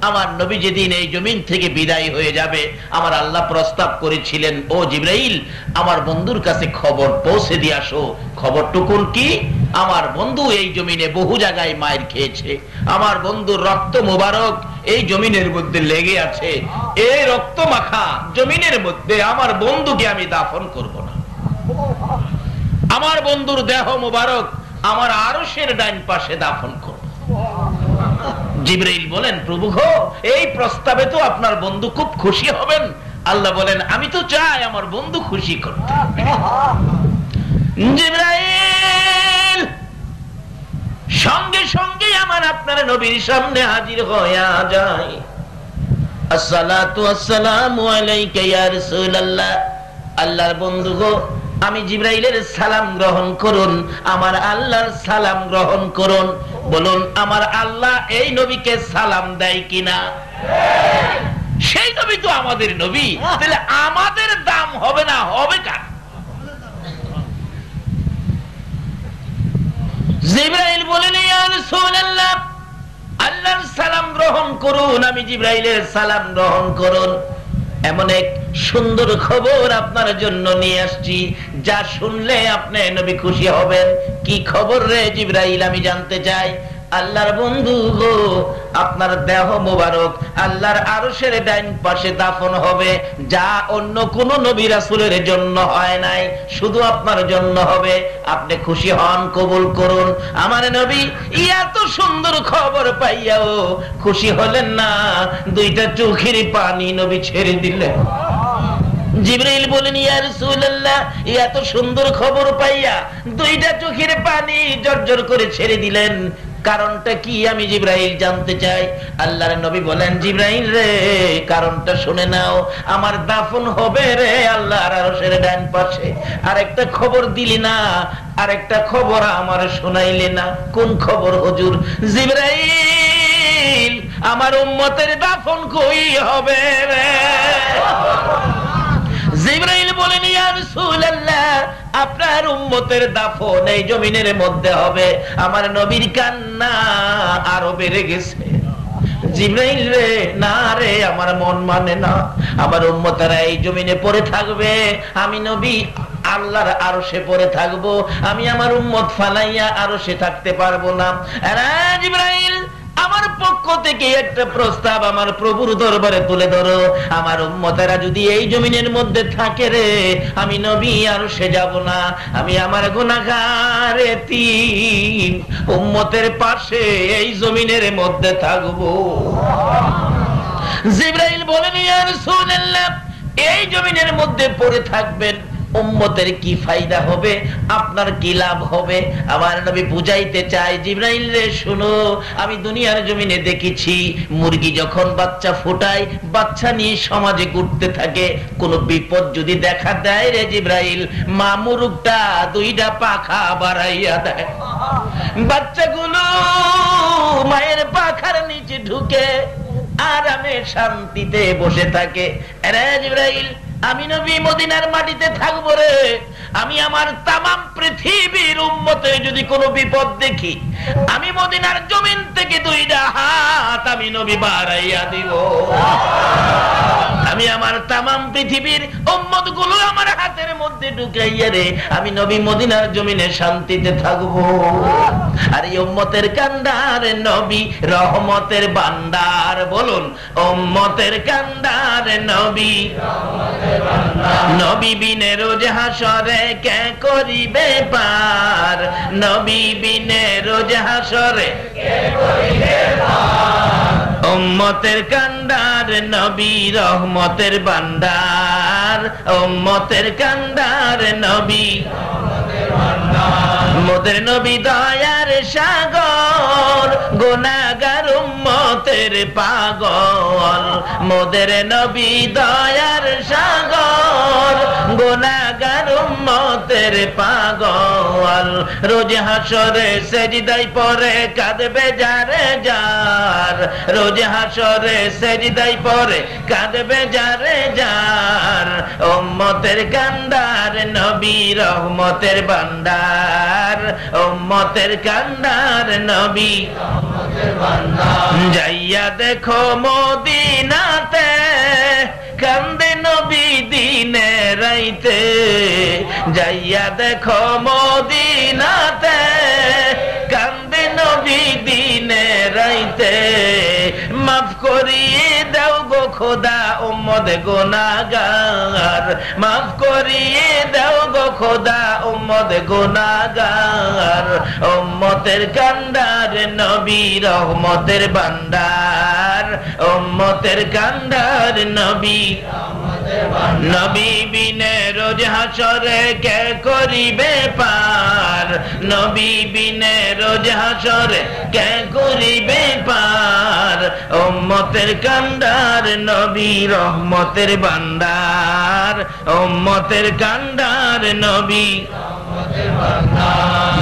আমার নবী যেদিন এই জমিন থেকে বিদায় হয়ে যাবে, আমার আল্লাহ প্রস্তাব করেছিলেন, ও জিবরাইল, আমার বন্ধুর কাছে খবর পৌঁছে দিয়ে আসো। খবরটুকুন কি? আমার বন্ধু এই জমিনে বহু জায়গায় মায়ের খেয়েছে, আমার বন্ধুর রক্ত মোবারক এই জমিনের মধ্যে লেগে আছে, এই রক্ত মাখা জমিনের মধ্যে আমার বন্ধুকে আমি দাফন করব না। আমার বন্ধুর দেহ মোবারক আমার আরশের ডান পাশে দাফন করব। জিবরাইল বলেন, প্রভু গো, এই প্রস্তাবে তো আপনার বন্ধু খুব খুশি হবেন। আল্লাহ বলেন, আমি তো চাই আমার বন্ধু খুশি করতে। জিবরাইল সঙ্গে সঙ্গে আমার আপনার নবীর সামনে হাজির হয়ে যায়। আসসালাতু আসসালামু আলাইকা ইয়া রাসূলুল্লাহ। আল্লাহর বন্ধু গো, আমি জিবরাইলের সালাম গ্রহণ করুন, আমার আল্লাহর সালাম গ্রহণ করুন। বলুন, আমার আল্লাহ এই নবীকে সালাম দেয় কিনা? সেই নবী তো আমাদের নবী, তাহলে আমাদের দাম হবে না, হবে কার? জিবরাইল বলেন, ইয়া রাসূলুল্লাহ, আল্লাহর সালাম গ্রহণ করুন, আমি জিবরাইলের সালাম গ্রহণ করুন। এমন এক সুন্দর খবর আপনার জন্য নিয়ে আসছি, যা শুনলে আপনি নবী খুশি হবেন। কি খবর রে জিবরাইল? আমি জানতে চাই। আল্লাহর বন্ধু গো, আপনার দেহ মোবারক আল্লাহর আরশের ডান পাশে দাফন হবে, যা অন্য কোন নবী রাসূলের জন্য হয় নাই, শুধু আপনার জন্য হবে। আপনি খুশি হন, কবুল করুন। আমার নবী এত সুন্দর খবর পাইয়াও খুশি হলেন না, দুইটা চোখের পানি নবী ছেড়ে দিলেন। জিবরাইল বলেন, ইয়া রাসূলুল্লাহ, এত সুন্দর খবর পাইয়া দুইটা চোখের পানি জর্জর করে ছেড়ে দিলেন, কারণটা কি? আমি জিবরাইল জানতে চাই। আল্লাহর নবী বলেন, জিবরাইল রে, কারণটা শুনে নাও। আমার দাফন হবে রে আল্লাহর আরশের ডান পাশে। আরেকটা খবর দিলি না, আরেকটা খবর আমার শোনাইলি না। কোন খবর হুজুর? জিবরাইল, আমার উম্মতের দাফন কই হবে রে? জিবরাইল বলেন, ইয়া রাসূলুল্লাহ, আপনার উম্মতের দাফন এই জমিনের মধ্যে হবে। আমার নবীর কান্না আরো বেড়ে গেছে। জিবরাইল রে, না রে, আমার মন মানে না, আমার উম্মতেরা এই জমিনে পড়ে থাকবে, আমি নবী আল্লাহর আরশে পড়ে থাকবো, আমি আমার উম্মত ফালাইয়া আরশে থাকতে পারবো না। আরে জিবরাইল, আমার পক্ষ থেকে একটা প্রস্তাব আমার প্রভুর দরবারে তুলে ধরো। আমার উম্মতেরা যদি এই জমিনের মধ্যে থাকে রে, আমি নবী আরশে যাব না, আমি আমার গুনাহগার এতিম উম্মতের পাশে এই জমিনের মধ্যে থাকবো। জিবরাইল বলেন, ইয়া রাসূলুল্লাহ, এই জমিনের মধ্যে পড়ে থাকবেন, উম্মতের কি ফায়দা হবে, আপনার কি লাভ হবে? আমার নবী বুঝাইতে চায়, জিবরাইল রে শুনো, আমি দুনিয়ার জমিনে দেখেছি, মুরগি যখন বাচ্চা ফোটায়, বাচ্চা নিয়ে সমাজে ঘুরতে থাকে, কোন বিপদ যদি দেখা দেয় রে জিবরাইল, মা মুরগটা দুইটা পাখা বাড়াইয়া দেয়, বাচ্চাগুলো মায়ের পাখার নিচে ঢুকে আরামে শান্তিতে বসে থাকে। রে জিবরাইল, আমি নবী মদিনার মাটিতে থাকবো রে, আমি আমার তামাম পৃথিবীর উম্মতে যদি কোনো বিপদ দেখি, আমি মদিনার জমিন থেকে দুইটা হাত আমি নবী বাড়াইয়া দিব, আমি আমার তামাম পৃথিবীর উম্মত গুলো আমার হাতের মধ্যে ঢুকাইয়া রে, আমি নবী মদিনার জমিনে শান্তিতে থাকবো। আর এই উম্মতের কান্দার নবী রহমতের বান্দার, বলুন, উম্মতের কান্দার নবী, নবী বিনে রোজ হাসরে কে করিবে পার, নবী বিনে রোজ হাসরে কে করিবে পার, উম্মতের কান্দার নবী রহমতের বান্দার, উম্মতের কান্দার নবী মোদের নবী দয়ার সাগর, গুনাহগার উম্মতের পাগল, মোদের নবী দয়ার সাগর, গুনাহগার উম্মতের পাগল, রোজ হাসরে সেজদায় পড়ে কাঁদবে যারে যার, রোজ হাসরে সেজদায় পড়ে কাঁদবে যারে যার, উম্মতের কান্দার নবী রহমতের বান্দার, উম্মতের কান্দার নবী যাইয়া দেখো মদিনাতে কান্দে নবী দিনে রাইতে, যাইয়া দেখো মদিনাতে কান্দে নবী দিনে রাইতে, মাফ করিয়ে দাও গো খোদা উম্মত গুনাহগার, মাফ করিয়ে দাও গো খোদা উম্মত গুনাহগার, উম্মতের কান্ডার নবী রহমতের ভান্ডার, উম্মতের কান্ডার নবী, নবী বিনে রোজ হাসরে কে করিবে পার, নবী বিনে রোজ হাসরে কে করিবে পার, উম্মতের কান্ডার নবী রহমতের ভান্ডার, উম্মতের কান্ডার নবী,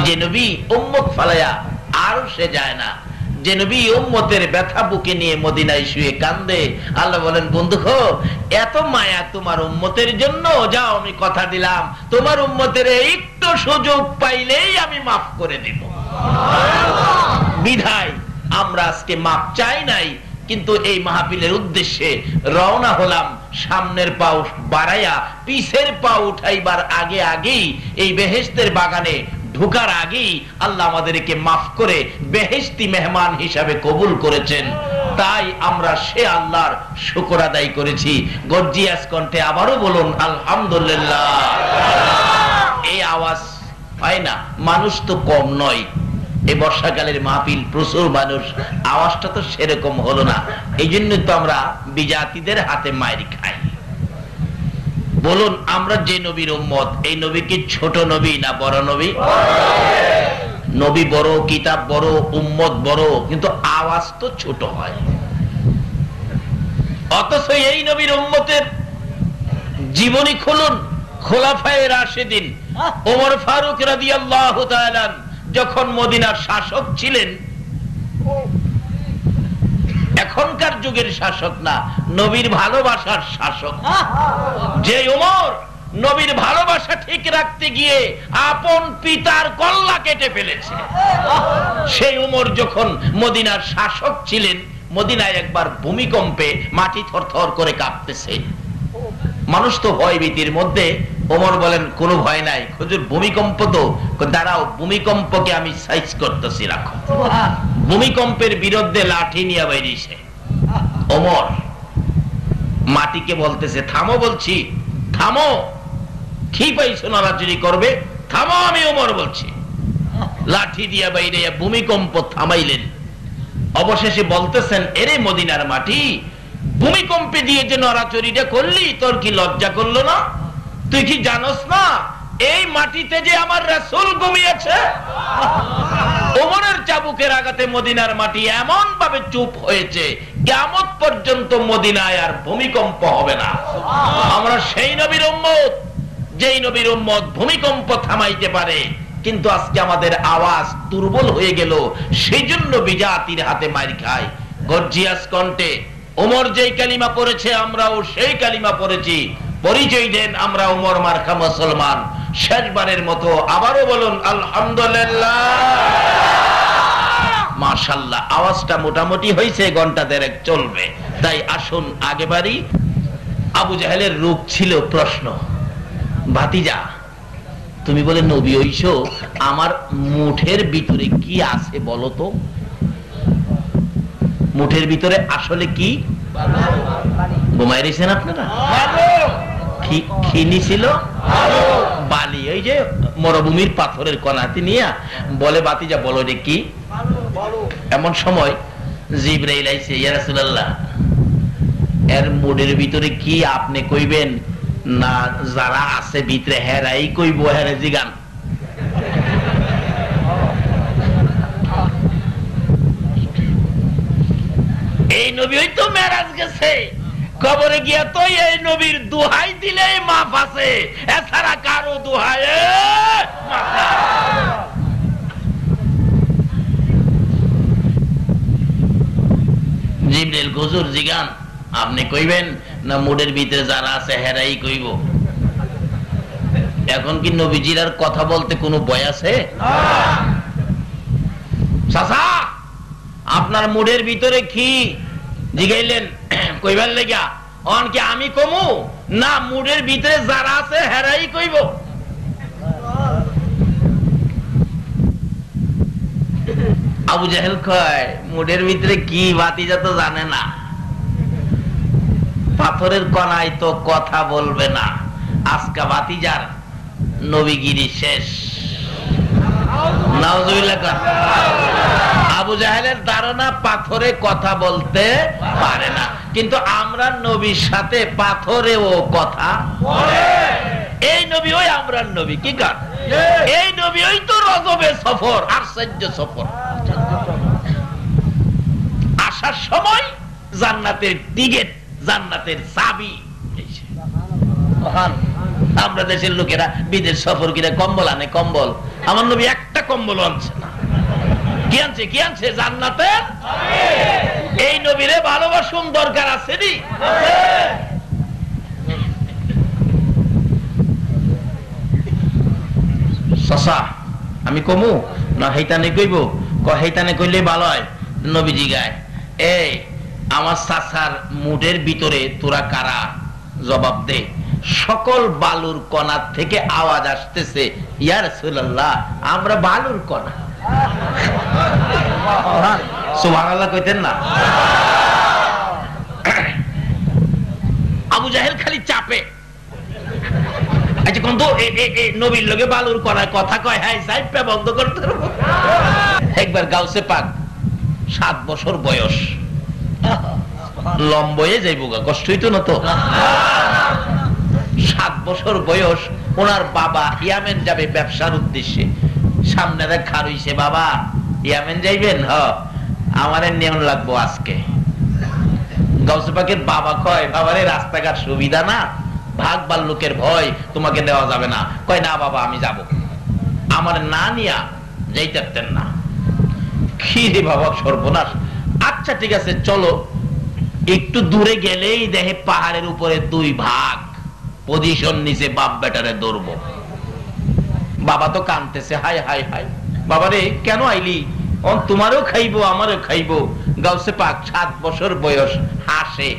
যে নবী উম্মত ফালায়া আর সে যায় না, যে নবী উম্মতের ব্যথা বুকে নিয়ে মদিনায় শুয়ে কান্দে। আল্লাহ বলেন, বন্ধু এত মায়া তোমার উম্মতের জন্য, যাও আমি কথা দিলাম তোমার উম্মতের একটু সুযোগ পাইলেই আমি মাফ করে দিব। বিধায় আমরা আজকে মাফ চাই নাই, কিন্তু এই মাহফিলের উদ্দেশ্যে রওনা হলাম। সামনের পাও বাড়াইয়া পিছের পা উঠাইবার আগে আগেই এই বেহেশতের বাগানে ঢোকার আগেই আল্লাহ আমাদেরকে মাফ করে বেহেশতি মেহমান হিসাবে কবুল করেছেন। তাই আমরা সে আল্লাহর শুকর আদায় করেছি। গর্জিয়াস কণ্ঠে আবারও বলুন আলহামদুলিল্লাহ। এই আওয়াজ হয় না, মানুষ তো কম নয়, এই বর্ষাকালের মাহফিল প্রচুর মানুষ, আওয়াজটা তো সেরকম হলো না। এই জন্য তো আমরা বিজাতিদের হাতে মায়ের খাই। বলুন, আমরা যে নবীর উম্মত, এই নবী কি ছোট নবী না বড় নবী? নবী বড়, কিতাব বড়, উম্মত বড়, কিন্তু আওয়াজ তো ছোট হয়। অথচ এই নবীর উম্মতের জীবনী খুলুন, খোলাফায়ে রাশিদিন ওমর ফারুক রাদিয়াল্লাহু তাআলা যখন মদিনার শাসক ছিলেন, এখনকার যুগের শাসক না, নবীর ভালোবাসার শাসক। যে ওমর নবীর ভালোবাসা ঠিক রাখতে গিয়ে আপন পিতার কল্লা কেটে ফেলেছে, সেই ওমর যখন মদিনার শাসক ছিলেন, মদিনায় একবার ভূমিকম্পে মাটি থরথর করে কাঁপতেছে। মানুষ তো ভয় ভীতির মধ্যে। ওমর বলেন, কোনো ভয় নাই হুজুর, ভূমিকম্প তো, দাঁড়াও ভূমিকম্পকে আমি সাইজ করতেছি, রাখো। ভূমিকম্পের বিরুদ্ধে লাঠি নিয়ে বেরিয়েছে ওমর, মাটিকে বলতেছে থামো, বলছি থামো, কি পাইছো নড়াচড়ি করবে, থামো, আমি ওমর বলছি। লাঠি দিয়া বাইরে ভূমিকম্প থামাইলেন। অবশেষে বলতেছেন, এরে মদিনার মাটি, ভূমিকম্পে দিয়ে যে নড়াচড়িটা করলি, তোর কি লজ্জা করলো না? তুই কি জানোস না এই মাটিতে যে আমার রাসূল ঘুমিয়েছে? ওমরের চাবুকের আঘাতে মদিনার মাটি এমন ভাবে চুপ হয়েছে, কিয়ামত পর্যন্ত মদিনায় আর ভূমিকম্প হবে না। আমরা সেই নবীর উম্মত, যেই নবীর উম্মত ভূমিকম্প থামাইতে পারে। কিন্তু আজকে আমাদের আওয়াজ দুর্বল হয়ে গেল, সেই জন্য বিজাতির হাতে মার খায়। গর্জিয়াস কণ্ঠে ওমর যেই কালিমা পড়েছে, আমরাও সেই কালিমা পড়েছি। পরিচয় দেন, আমরা ওমর মার্কা মুসলমান। শেষবারের মতো আবারও বলুন আলহামদুলিল্লাহ। মাশাআল্লাহ, আওয়াজটা মোটামুটি হয়েছে, ঘন্টা দেড়েক চলবে। তাই আসুন আগে বাড়ি। আবু জাহেলের রূপ ছিল প্রশ্ন, ভাতিজা তুমি বলে নবী হইছো, আমার মুঠের ভিতরে কি আছে বলো তো? মুঠের ভিতরে আসলে কি? ঘুমাই রয়েছেন আপনারা? কি নিছিল? বালি। ওই যে মরুভূমির পাথরের কণাতে নিয়ে বলে, ভাতিজা বলো রে কি? এমন সময় জিবরাইল আইছে, ইয়া রাসূলুল্লাহ এর মুডের ভিতরে কি আপনি কইবেন না যারা আছে ভিতরে হেরাই কইব? হেরে জিগান। এই নবী তো মেরাজ গেছে, কবরে গিয়া তো এই নবীর দোহাই দিলে মাফ আছে, এছাড়া কারো দোহাই জিবরাইল হুজুর জিগান, আপনি কইবেন না মুডের ভিতরে যারা আছে হেরাই কইব? এখন কি নবীজির আর কথা বলতে কোনো ভয় আছে? চাচা আপনার মুডের ভিতরে কি? জিগাইলেন কইবার লেগা অনকে আমি কমু না মুডের ভিতরে যারা আছে হেরাই কইব? আবু জাহেল কয় মুডের ভিতরে কি ভাতিজা তো জানে না, পাথরের কণায় তো কথা বলবে না, আজকা ভাতিজার নবীগিরি শেষ। নাউজুবিল্লাহ। আবু জাহেলের ধারণা পাথরে কথা বলতে পারে না, কিন্তু আমরা নবীর সাথে পাথরেও কথা বলে। এই নবী ওই আমরা নবী কি কার, এই নবী ওই তো রজবে সফর, আশ্চর্য সফর। আসার সময় জান্নাতের টিকেট, জান্নাতের চাবি। আমরা দেশের লোকেরা বিদেশ সফর কিনে কম্বল আনে, কম্বল। আমার নবী একটা কম্বল আনছে না, কি আনছে? কি আনছে? জান্নাতের। এই নবীরে ভালোবাসুন, দরকার আছে নি? চাচা আমি কমু না হেইতানে কইব? হেইতানে কইলে ভালো হয়। নবীজি গায় এই আমার চাচার মুডের ভিতরে তোরা কারা? জবাব দে। সকল বালুর কণার থেকে আওয়াজ আসতেছে, ইয়া রাসূলুল্লাহ আমরা বালুর কণা। সুবহানাল্লাহ কইতেন না? আবু জাহেল খালি চাপে। আচ্ছা কোন তো নবীর লগে বালুর কণায় কথা কয়, হ্যাঁ সাইপটা বন্ধ করতে পারবো। একবার গাউসে পাক 7 বছর বয়স, লম্বয়ে যাইবো গা, কষ্ট হইতো না তো? 7 বছর বয়স, ওনার বাবা ইয়ামেন যাবে ব্যবসার উদ্দেশ্যে। সামনে দেখা রইছে, বাবা ইয়ামেন যাইবেন? হ, আমারে নিয়ম লাগবো আজকে। গাউসে পাকের বাবা কয়, বাবারে রাস্তাঘাট সুবিধা না, ভাগ বাল্লুকের ভয়, তোমাকে দেওয়া যাবে না। কয় না বাবা আমি যাব। আমার না নিয়া যাইতেন না। কি রে বাবা সর্বনাশ। আচ্ছা ঠিক আছে চলো। একটু দূরে গেলেই দেখে পাহাড়ের উপরে 2 ভাগ পজিশন নিচে, বাপ বেটারে ধরবো। বাবা তো কাঁদতেছে, হাই হাই হাই বাবারে কেন আইলি? তোমারও খাইবো আমারও খাইবো। গাউসে পাক 7 বছর বয়স, হাসে।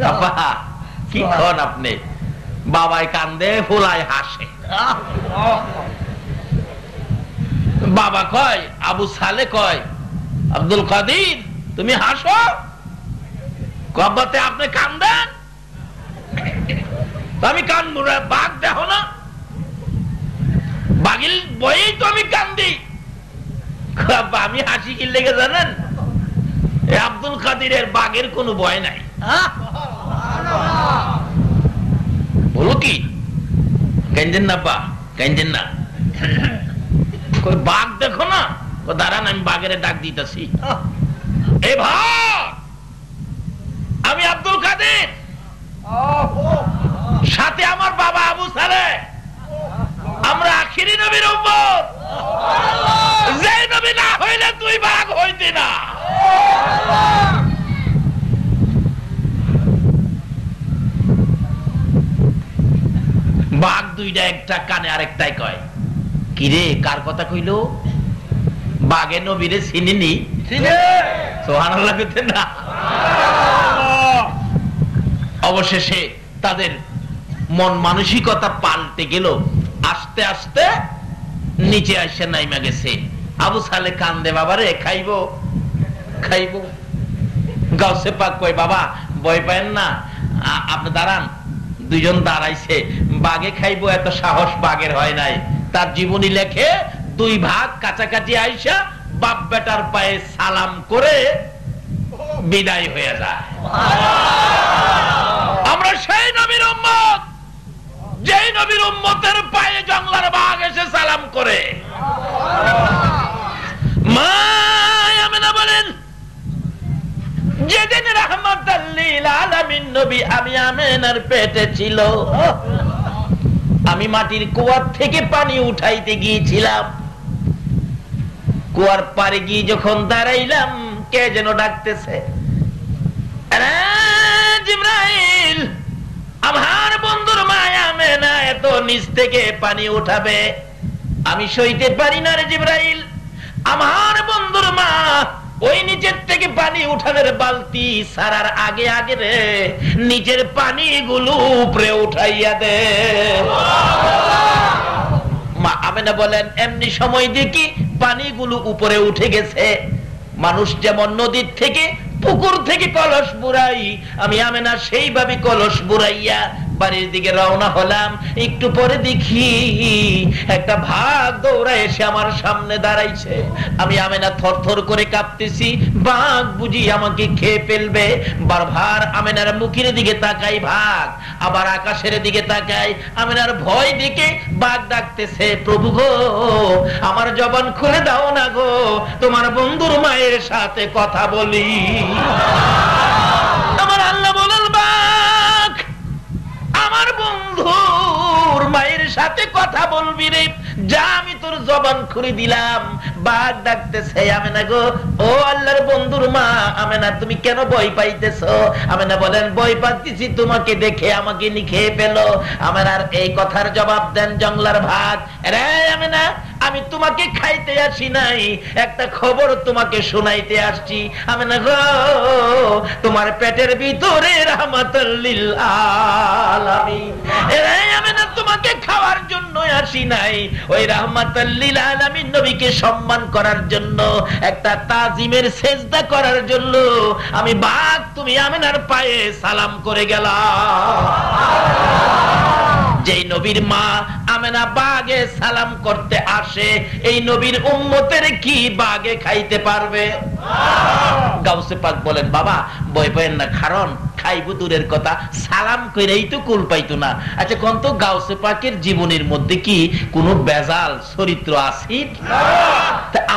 বাবা কি কন আপনি? বাবাই কান্দে, ফুলায় হাসে। বাবা কয়, আবু সালে কয়, আব্দুল কাদির তুমি হাসো? কব্বাতে আপনি কান্দেন? আমি কানবো না, বাঘ দেখো না? বাঘিল বয়েই তো আমি কান্দি। আমি হাসি কি লেগে জানেন? আব্দুল কাদিরের বাঘের কোনো ভয় নাই। বলো কি কেঞ্জেন না? বা কেঞ্জেন না? বাঘ দেখো না? দাঁড়ান আমি বাঘের ডাক দিতেছি। এ ভাই আমি আব্দুল কাদের, সাথে আমার বাবা আবু সালেহ, আমরা আখিরি নবীর উম্মত। যে নবী না হইলে তুই বাঘ হইতি না। বাঘ দুইটা, একটা কানে আরেকটাই কয়, কিরে কার কথা কইল? বাঘে নবীরে চিনিনি? সুবহানাল্লাহ কইতেন না? অবশেষে তাদের মন মানসিকতা পাল্টে গেল। আস্তে আস্তে নিচে আসে নাইমা গেছে। আবু সালে কান্দে, বাবারে খাইবো খাইবো। গাউসে পাক কয়, বাবা ভয় পায়েন না, আপনি দাঁড়ান। দুইজন দাঁড়াইছে। বাঘে খাইবো এত সাহস বাঘের হয় নাই। তার জীবনী লেখে 2 ভাগ কাছাকাছি আইসা বাপ বেটার পায়ে সালাম করে বিদায় হয়ে যায়। আমরা সেই নবীর উম্মত, যেই নবীর উম্মতের পায়ে জঙ্গলার বাঘ এসে সালাম করে। মা আমেনা বলেন, যেদিন রাহমাতাল লিল আলামিন নবী আমি আমেনার পেটে ছিল, আমি মাটির কুয়ার থেকে পানি উঠাইতে গিয়েছিলাম। কুয়ার পারে গিয়ে যখন দাঁড়াইলাম, কে যেন ডাকতেছে, জিবরাইল আমার বন্ধুর মা আমেনা এত নিচ থেকে পানি উঠাবে আমি সইতে পারি না রে জিবরাইল। আমার বন্ধুর মা ওই নিচের থেকে পানি উঠানোর বালতি সারার আগে আগে রে নিচের পানিগুলো উপরে উঠাইয়া দে। মা আমেনা বলেন এমনি সময় দেখি পানিগুলো উপরে উঠে গেছে। মানুষ যেমন নদীর থেকে পুকুর থেকে কলস বুড়াই, আমি আমেনা সেইভাবে কলস বুড়াইয়া বাড়ির দিকে রওনা হলাম। একটু পরে দেখি একটা বাঘ দৌড়ায় এসে আমার সামনে দাঁড়াইছে। আমি আমেনা থরথর করে কাঁপতেছি, বাঘ বুঝি আমাকে খেয়ে ফেলবে। বারবার আমেনার মুখের দিকে তাকাই বাঘ, আবার আকাশের দিকে তাকাই, আমেনার ভয় দেখে বাঘ ডাকতেছে, প্রভু গো আমার জবান খুলে দাও না গো, তোমার বন্ধুর মায়ের সাথে কথা বলি। আমার আল্লাহ বলেন বাঘ আমার বন্ধুর মায়ের সাথে কথা বলবি রে, যা আমি তোর জবান খুলে দিলাম। বাঘ ডাকতেছে, আমেনা গো ও আল্লাহর বন্ধুর মা আমেনা তুমি কেন ভয় পাইতেছো? আমেনা বলেন ভয় পাচ্ছি তোমাকে দেখে আমাকে নি খেয়ে ফেলো। আমেনার এই কথার জবাব দেন জঙ্গলার ভাগ, রে আমেনা আমি তোমাকে খাইতে আসি নাই, একটা খবর তোমাকে শোনাইতে আসছি। আমেনা গো তোমার পেটের ভিতরে রাহমাতুল লিল আলামিন, রে আমেনা তোমাকে খাওয়ার জন্য আসি নাই, ওই রাহমাতুল লিল আলামিন নবীকে সম্মান করার জন্য, একটা তাজিমের সেজদা করার জন্য আমি বাঘ তুমি আমেনার পায়ে সালাম করে গেলাম। যেই নবীর মা আমেনা বাগে সালাম করতে আসে, এই নবীর উম্মতের কি বাগে খাইতে পারবে? গাউসে পাক বলেন বাবা ভয় পেন না, কারণ খাইবো দূরের কথা সালাম কইরাই তো কুল পাইতো না। আচ্ছা কোন তো গাউসে পাকের জীবনের মধ্যে কি কোনো বেজাল চরিত্র আছে?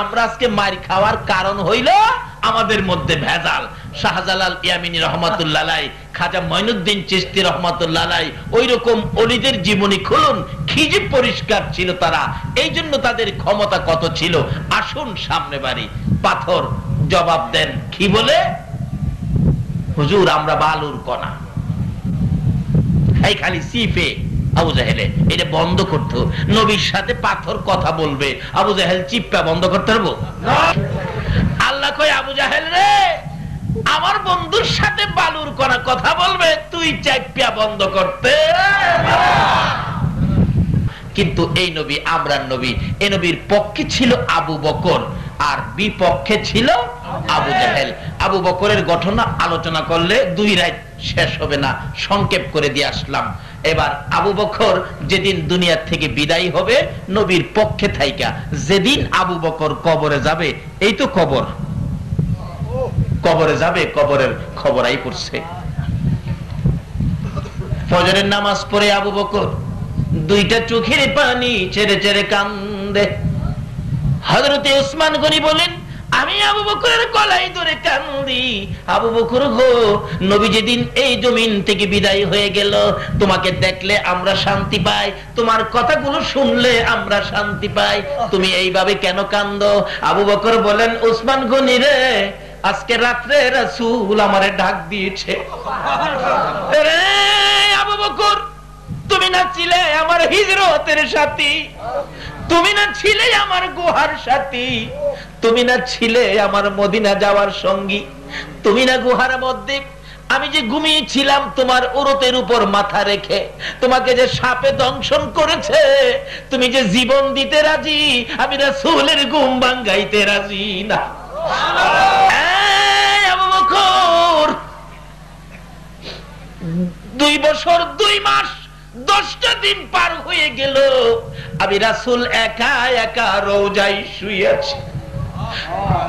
আমরা আজকে মার খাওয়ার কারণ হইল আমাদের মধ্যে ভেজাল। শাহজালাল ইয়ামিনী রহমাতুল্লাহ আলাইহি, খাজা মঈনুদ্দিন চিশতি রহমাতুল্লাহ আলাইহি, ওই রকম ওলিদের জীবনী খুলুন, খিজি পরিষ্কার ছিল তারা, এই জন্য তাদের ক্ষমতা কত ছিল। আসুন সামনে বাড়ি পাথর জবাব দেন কি বলে? হুজুর আমরা বালুর কণা। এই খালি সিফে আবু জাহেলে এটা বন্ধ করতো, নবীর সাথে পাথর কথা বলবে, আবু জাহেল চিপ্পা বন্ধ করতে পারবো? আল্লাহ কয় আবু জাহেল রে আমার বন্ধুর সাথে বালুর কণা কথা বলবে, তুই চাপ্পা বন্ধ করতে। কিন্তু এই নবী আমরার নবী, এই নবীর পক্ষে ছিল আবু বকর আর বিপক্ষে ছিল আবু জাহেল। আবু বকরের ঘটনা আলোচনা করলে 2 রাত শেষ হবে না, সংক্ষেপ করে দিয়ে আসলাম। এবার আবু বকর যেদিন দুনিয়া থেকে বিদায় হবে নবীর পক্ষে থাইকা, যেদিন আবু বকর কবরে যাবে, এই তো কবর, কবরে যাবে, কবরের খবরাই পড়ছে। ফজরের নামাজ পড়ে আবু বকর 2টা চোখের পানি ছেড়ে ছেড়ে কান্দে। হযরতে ওসমান গনি বলেন আমি আবু বকরের গলাই ধরে কান্দি, আবু বকর গো নবী যেদিন এই জমিন থেকে বিদায় হয়ে গেল, তোমাকে দেখলে আমরা শান্তি পাই, তোমার কথাগুলো শুনলে আমরা শান্তি পাই, তুমি এইভাবে কেন কান্দো? আবু বকর বলেন ওসমান গনি রে আজকে রাত্রে রাসূল আমারে ডাক দিয়েছে। রে আবু বকর তুমি না ছিলে আমার হিজরতের সাথী, তুমি না ছিলে আমার গুহার সাথী, তুমি না ছিলে আমার মদিনা যাওয়ার সঙ্গী, তুমি না গুহার মধ্যে আমি যে ঘুমিয়েছিলাম তোমার উরতের উপর মাথা রেখে, তোমাকে যে সাপে দংশন করেছে, তুমি যে জীবন দিতে রাজি, আমি রাসূলের ঘুম ভাঙাইতে রাজি না। আবু বকর 2 বছর 2 মাস 10টা দিন পার হয়ে গেল, আমি রাসূল একা একা রওজায় শুয়ে আছি।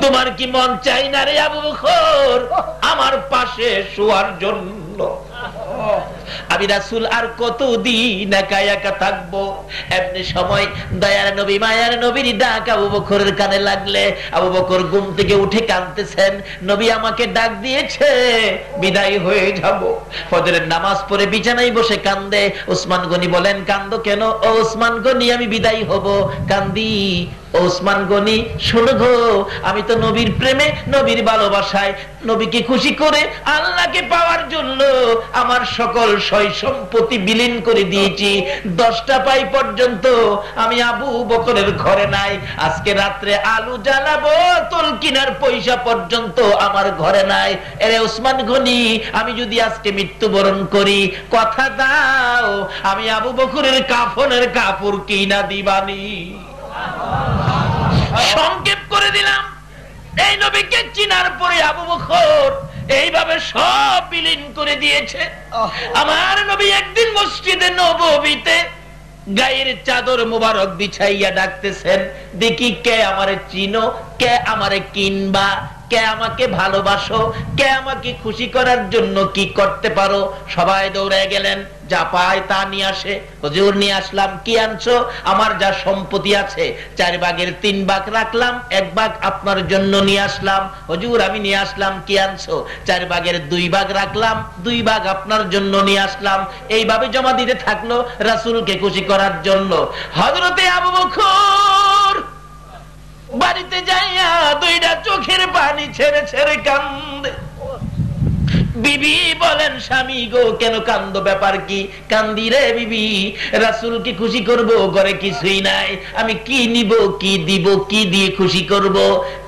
তোমার কি মন চাই না রে আবু বকর আমার পাশে শোয়ার জন্য? আমি রাসূল আর কতদিন একা একা থাকবো? এমনি সময় দয়ার নবী মায়ার নবীর ডাক আবু বকরের কানে লাগলে আবু বকর ঘুম থেকে উঠে কাঁদতেছেন, নবী আমাকে ডাক দিয়েছে বিদায় হয়ে যাব। ফজরের নামাজ পড়ে বিছানায় বসে কান্দে। ওসমান গনি বলেন কান্দো কেন? ও ওসমান গনি আমি বিদায় হব, কান্দি। ওসমান গনি শোনো গো, আমি তো নবীর প্রেমে নবীর ভালোবাসায় নবীকে খুশি করে আল্লাহকে পাওয়ার জন্য আমার সকল শৈশব সম্পত্তি বিলীন করে দিয়েছি, 10টা পাই পর্যন্ত আমি আবু বকরের ঘরে নাই। আজকে রাত্রে আলু জ্বালাবো, তোল কিনার পয়সা পর্যন্ত আমার ঘরে নাই। এরে ওসমান গনি, আমি যদি আজকে মৃত্যুবরণ করি, কথা দাও আমি আবু বকরের কাফনের কাপড় কিনা দিবানি। সংক্ষেপ করে দিলাম। এই নবীকে চিনার পরে আবু বকর এইভাবে সব বিলীন করে দিয়েছে। আমার নবী একদিন মসজিদে নববীতে গায়ের চাদর মোবারক বিছাইয়া ডাকতেছেন, দেখি কে আমারে চিনো, কে আমারে কিনবা, কে আমাকে ভালোবাসো, কে আমাকে খুশি করার জন্য কি করতে পারো। সবাই দৌড়ে গেলেন, যা পায় তা নিয়ে আসে। হুজুর নিয়ে আসলাম। কি আনছো? আমার যা সম্পত্তি আছে 4 ভাগের 3 ভাগ রাখলাম, 1 ভাগ আপনার জন্য নিয়ে আসলাম। হুজুর আমি নিয়ে আসলাম। কি আনছো? 4 ভাগের 2 ভাগ রাখলাম, 2 ভাগ আপনার জন্য নিয়ে আসলাম। এইভাবে জমা দিতে থাকলো রাসূলকে খুশি করার জন্য। হযরতে আবু বকর বাড়িতে যাইয়া 2টা চোখের পানি ছেড়ে ছেড়ে কান্দে। বিবি বলেন, স্বামী গো কেন কান্দো, ব্যাপার কি? কান্দি রে বিবি, রাসূলকে খুশি করব, ঘরে কিছুই নাই, আমি কি নিব, কি দিব, কি দিয়ে খুশি করব।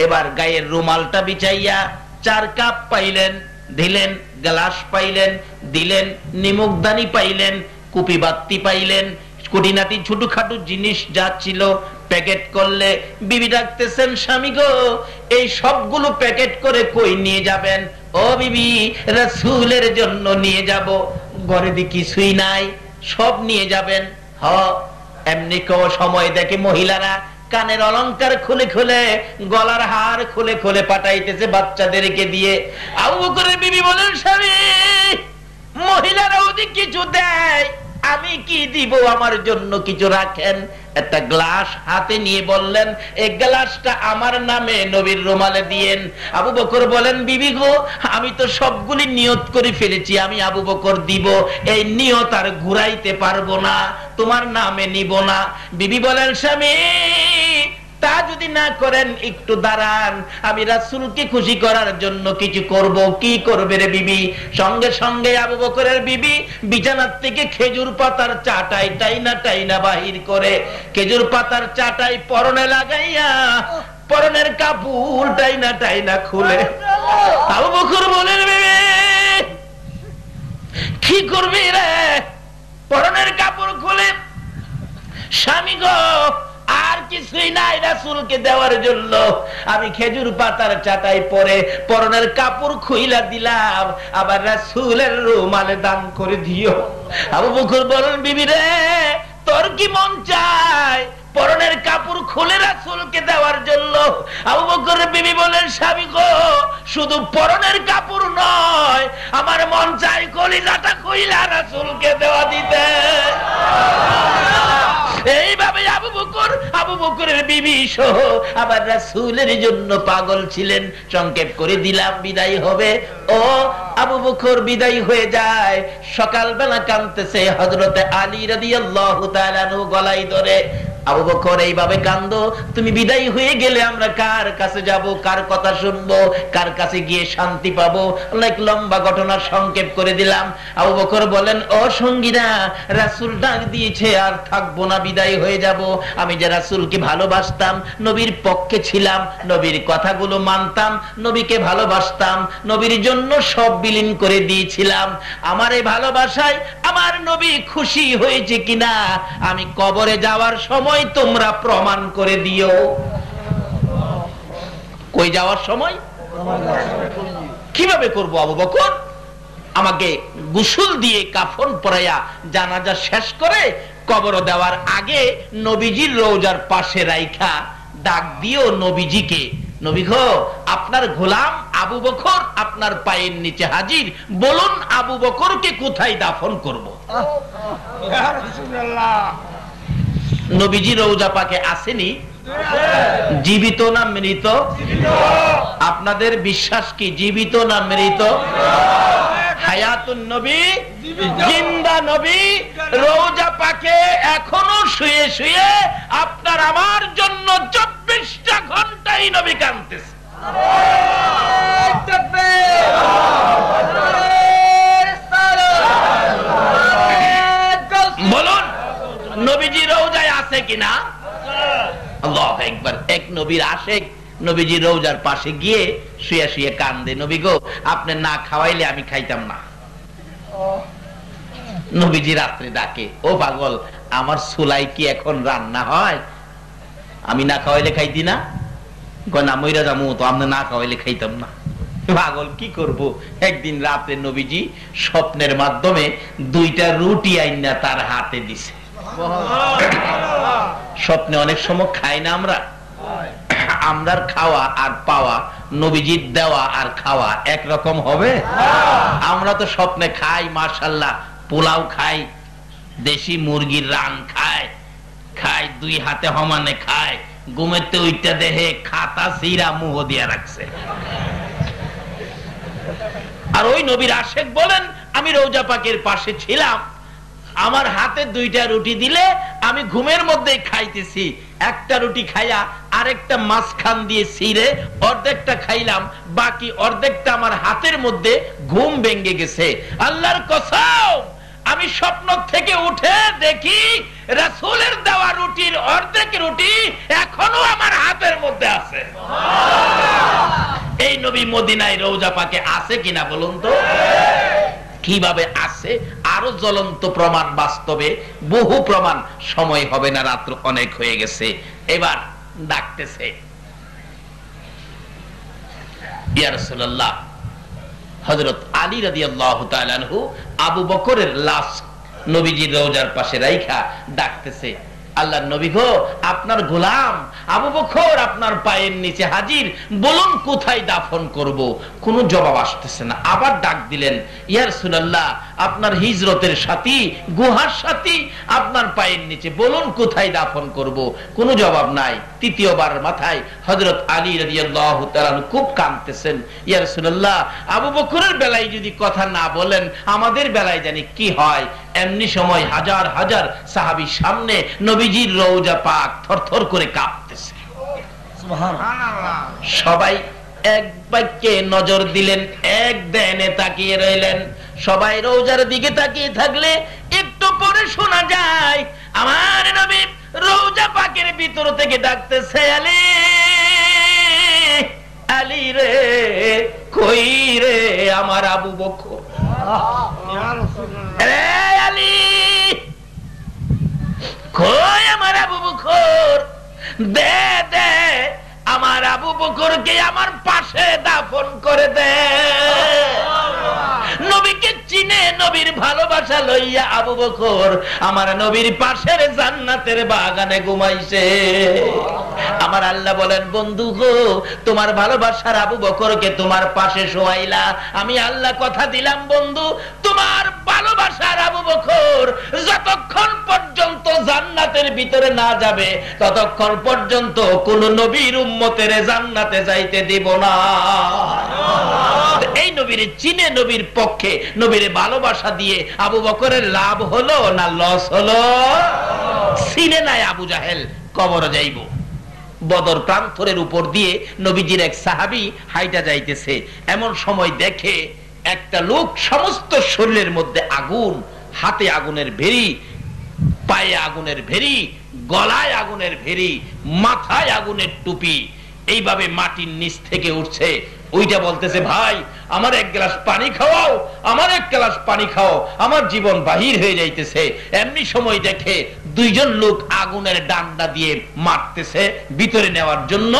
এবার গায়ের রুমালটা বিছাইয়া 4 কাপ পাইলেন, দিলেন, গ্লাস পাইলেন, দিলেন, নিমকদানি পাইলেন, কুপি বাতি পাইলেন, কুটিনাটি ছোটখাটো জিনিস যা ছিল প্যাকেট করলে। বিবি ডাকতেছেন, স্বামী গো এই সবগুলো প্যাকেট করে কই নিয়ে যাবেন? ও বিবি, রাসূলের জন্য নিয়ে যাব। ঘরে দি কিছুই নাই, সব নিয়ে যাবেন? হ। এমনি কেউ সময় দেখে মহিলারা কানের অলংকার খুলে খুলে, গলার হার খুলে খুলে পাঠাইতেছে বাচ্চাদেরকে দিয়ে। আবু বকরের বিবি বলেন, স্বামী মহিলারা ওদিক কিছু দেয়, আমি কি দিব, আমার জন্য কিছু রাখেন। একটা গ্লাস হাতে নিয়ে বললেন, এই গ্লাসটা আমার নামে নবীর রুমালে দিয়েন। আবু বকর বলেন, বিবি গো আমি তো সবগুলি নিয়ত করে ফেলেছি, আমি আবু বকর দিব, এই নিয়ত আর ঘুরাইতে পারবো না, তোমার নামে নিব না। বিবি বলেন, স্বামী তা যদি না করেন একটু দাঁড়ান, আমি রাসূলকে খুশি করার জন্য কিছু করব। কি করবে রে বিবি? সঙ্গে সঙ্গে আবু বকরের বিবি বিছানার থেকে খেজুর পাতার চাটাই টাইনা বাহির করে, খেজুর পাতার চাটাই পরনে লাগাইয়া পরনের কাপড় টাইনা খুলে। আবু বকর বলেন, বিবি কি করবি রে? পরনের কাপড় খুলে, স্বামী গো আর কিছুই নাই রাসূলকে দেওয়ার জন্য, আমি খেজুর পাতার চাটাই পরে পরনের কাপড় খুইলা দিলাম, আবার রাসূলের রুমালে দান করে দিও। আবু বকর বলেন, বিবি রে তোর কি মন চায় পরনের কাপড় খুলে রাসূলকে দেওয়ার জন্য? আবু বকরের বিবি বলেন, স্বামী গো শুধু পরনের কাপড় নয়, আমার মন চায় কলিজাটা খুইলা রাসূলকে দেওয়া দিতে। এইভাবে আবু বকরের বিবি সহ আবার রাসূলের জন্য পাগল ছিলেন। সংক্ষেপ করে দিলাম, বিদায় হবে। ও আবু বকর বিদায় হয়ে যায়। সকালবেলা কাঁদতেছে হযরতে আলী রাদিয়াল্লাহু তাআলা আনহু গলায় ধরে, আবু বকর এইভাবে কান্দো, তুমি বিদায় হয়ে গেলে আমরা কার কাছে যাব, কার কথা শুনবো, কার কাছে গিয়ে শান্তি পাবো? অনেক লম্বা ঘটনা সংক্ষেপ করে দিলাম। আবু বকর বলেন, ও সঙ্গীরা রাসূল ডাক দিয়েছে, আর থাকবো না, বিদায় হয়ে যাব। আমি যে রাসূলকে ভালোবাসতাম, নবীর পক্ষে ছিলাম, নবীর কথাগুলো মানতাম, নবীকে ভালোবাসতাম, নবীর জন্য সব বিলীন করে দিয়েছিলাম। আমার এই ভালোবাসায় আমার নবী খুশি হয়েছে কিনা আমি কবরে যাওয়ার সময় তোমরা প্রমাণ করে দিও। কই যাওয়ার সময় কিভাবে করব? আবু বকর আমাকে গোসল দিয়ে কাফন পরাইয়া জানাজা শেষ করে কবর দেওয়ার আগে নবীজির রওজার পাশে রাইখা ডাক দিও নবীজিকে, নবী গো আপনার গোলাম আবু বকর আপনার পায়ের নিচে হাজির, বলুন আবু বকরকে কোথায় দাফন করব? নবীজি রওজা পাকে আসেনি? জীবিত না মৃত? আপনাদের বিশ্বাস কি জীবিত না মৃত? হায়াতুন নবী, জিন্দা নবী রওজা পাকে এখনো শুয়ে শুয়ে আপনার আমার জন্য 24টা ঘন্টাই নবী কাঁদতেছে। কিনা? আল্লাহু আকবার। এক নবীর আশেক নবীজি রওজার পাশে গিয়ে শুয়ে শুয়ে কান্দে, নবী গো আপনি না খাওয়াইলে আমি খাইতাম না। নবীজি রাত্রে ডাকে, ও পাগল, আমার চুলাই কি এখন রান্না হয়? আমি না খাওয়াইলে খাইতি না? না মইরা যাবো তো, আপনি না খাওয়াইলে খাইতাম না। পাগল কি করব? একদিন রাতে নবীজি স্বপ্নের মাধ্যমে 2টা রুটি আইনা তার হাতে দিছে। স্বপ্নে অনেক সময় খাই না আমরা, আমরার খাওয়া আর পাওয়া, নবীজির দেওয়া আর খাওয়া একরকম হবে? আমরা তো স্বপ্নে খাই মাশাআল্লাহ, পোলাও খাই, দেশি মুরগির রান খায়, 2 হাতে সমানে খায়, ঘুমেতে ওইটা দেহে খাতা সিরা মুহ দিয়া রাখছে। আর ওই নবীর আশেক বলেন, আমি রওজা পাকের পাশে ছিলাম, আমার হাতে 2টা রুটি দিলে আমি ঘুমের মধ্যে খাইতেছি, একটা রুটি খাইয়া আরেকটা মাঝখান দিয়ে ছিঁড়ে অর্ধেকটা খাইলাম, বাকি অর্ধেকটা আমার হাতের মধ্যে ঘুম ভেঙে গেছে। আল্লাহর কসম, আমি স্বপ্ন থেকে উঠে দেখি রাসূলের দেওয়া রুটির অর্ধেক রুটি এখনো আমার হাতের মধ্যে আছে। এই নবী মদিনায় রওজা পাকে আছে কিনা বলুন তো? কিভাবে আছে? আরো জ্বলন্ত প্রমাণ, বাস্তবে বহু প্রমাণ, সময় হবে না, রাত্র অনেক হয়ে গেছে। এবার ডাকতেছে, ইয়া রাসূলুল্লাহ, হযরত আলী রাদিয়াল্লাহু তাআলা আনহু আবু বকরের লাশ নবীজির রওজার পাশে রাইখা ডাকতেছে, আল্লাহর নবী গো, আপনার গোলাম আবু বকর আপনার পায়ের নিচে হাজির, বলুন কোথায় দাফন করব? কোনো জবাব আসতেছে না। আবার ডাক দিলেন, ইয়া রাসূলুল্লাহ, আপনার হিজরতের সাথী, গুহার সাথী আপনার পায়ের নিচে, বলুন কোথায় দাফন করব? কোনো জবাব নাই। তৃতীয়বার মাথায় হযরত আলী রাদিয়াল্লাহু তাআলা খুব কাঁদতেছেন, ইয়া রাসূলুল্লাহ, আবু বকরের বেলায় যদি কথা না বলেন, আমাদের বেলায় জানি কি হয়। এমনি সময় হাজার হাজার সাহাবীর সামনে নবীজির রওজা পাক থরথর করে কাঁপতেছে। সুবহানাল্লাহ। সবাই এক বাক্যে নজর দিলেন, এক ধ্যানে তাকিয়ে রইলেন। সবাই রওজার দিকে তাকিয়ে থাকলে একটু পরে শোনা যায় আমার নবী রওজা পাকের ভিতর থেকে ডাকতেছে, আলী, আলী রে, কই রে আমার আবু বকর? রে আলী, কই আমার আবু বকর? দে দে, আমার আবু বকরকে আমার পাশে দাফন করে দে। নবীকে চিনে, নবীর ভালোবাসা লইয়া আবু বকর আমার নবীর পাশের জান্নাতের বাগানে ঘুমাইছে। আমার আল্লাহ বলেন, বন্ধু গো, তোমার ভালোবাসার আবু বকরকে তোমার পাশে শোয়াইলা, আমি আল্লাহ কথা দিলাম বন্ধু, তোমার ভালোবাসার আবু বকর যতক্ষণ পর্যন্ত জান্নাতের ভিতরে না যাবে, ততক্ষণ পর্যন্ত কোন নবীর উম্মতের জান্নাতে যাইতে দিব না। এই নবীর চিনে, নবীর পক্ষে, নবীর ভালোবাসা দিয়ে আবু বকরের লাভ হলো না লস হলো? চিনে নাই আবু জাহেল, কবর যাইব। বদর প্রান্তরের উপর দিয়ে নবীজির এক সাহাবী হাইটা যাইতেছে, এমন সময় দেখে একটা লোক সমস্ত শরীরের মধ্যে আগুন, হাতে আগুনের ভেরি, পায়ে আগুনের ভেরি, গলায় আগুনের ভেরি, মাথায় আগুনের টুপি, এইভাবে মাটির নিচ থেকে উঠছে। ওইটা বলতেছে, ভাই আমার এক গ্লাস পানি খাওয়াও, আমার এক গ্লাস পানি খাও, আমার জীবন বাহির হয়ে যাইতেছে। এমনি সময় দেখে 2 জন লোক আগুনের ডান্ডা দিয়ে মারতেছে ভিতরে নেওয়ার জন্য,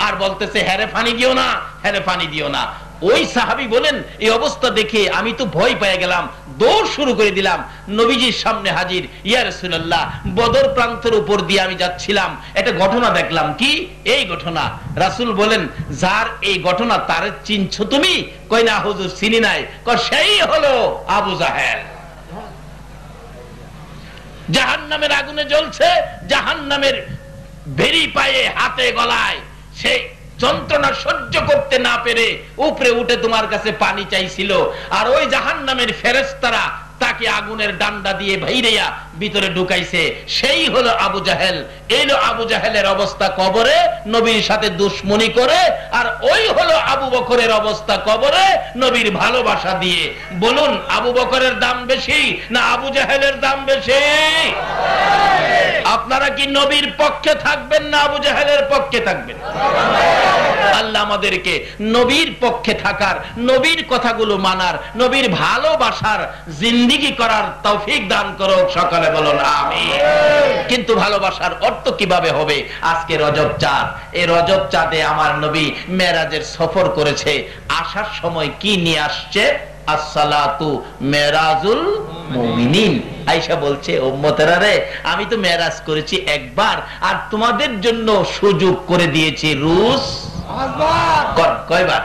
আর বলতেছে, হ্যারে পানি দিও না, হ্যারে পানি দিও না। ওই সাহাবী বলেন, এই অবস্থা দেখে আমি তো ভয় পেয়ে গেলাম, দৌড় শুরু করে দিলাম, নবীজির সামনে হাজির। ইয়া রাসূলুল্লাহ, বদর প্রান্তের উপর দিয়ে আমি যাচ্ছিলাম, একটা ঘটনা দেখলাম। কি এই ঘটনা? রাসূল বলেন, যার এই ঘটনা তার চিনছো তুমি? কই না হুজুর, চিনি নাই। কই সেই হলো আবু জাহেল। জাহান্নামের আগুনে জ্বলছে, জাহান্নামের ভেরি পায়ে, হাতে, গলায়, সেই যন্ত্রণা সহ্য করতে না পেরে উপরে উঠে তোমার কাছে পানি চাইছিল। আর ওই জাহান্নামের ফেরেশতারা তাকে তাকে আগুনের ডান্ডা দিয়ে ভাইরেয়া ভিতরে ঢুকাইছে, সেই হলো আবু জাহেল। এইলো আবু জাহেলের অবস্থা কবরে নবীর সাথে দুশ্মনী করে, আর ওই হলো আবু বকরের অবস্থা কবরে নবীর ভালোবাসা দিয়ে। বলুন, আবু বকরের দাম বেশি না আবু জাহেলের দাম বেশি? আপনারা কি নবীর পক্ষে থাকবেন না আবু জাহেলের পক্ষে থাকবেন? আল্লাহ আমাদেরকে নবীর পক্ষে থাকার, নবীর কথাগুলো মানার, নবীর ভালোবাসার জিন্দেগি করার তৌফিক দান করুক। সকালে বলুন আমিন। কিন্তু ভালোবাসার অর্থ কিভাবে হবে? আজকে রজব চাঁদ, এই রজব চাঁদে আমার নবী মেরাজের সফর করেছে। আসার সময় কি নিয়ে আসছে? আসসালাতু মেরাজুল মুমিনিন। আয়েশা বলছে, উম্মতেরা রে, আমি তো মেরাজ করেছি একবার, আর তোমাদের জন্য সুযোগ করে দিয়েছি রুস কয়বার?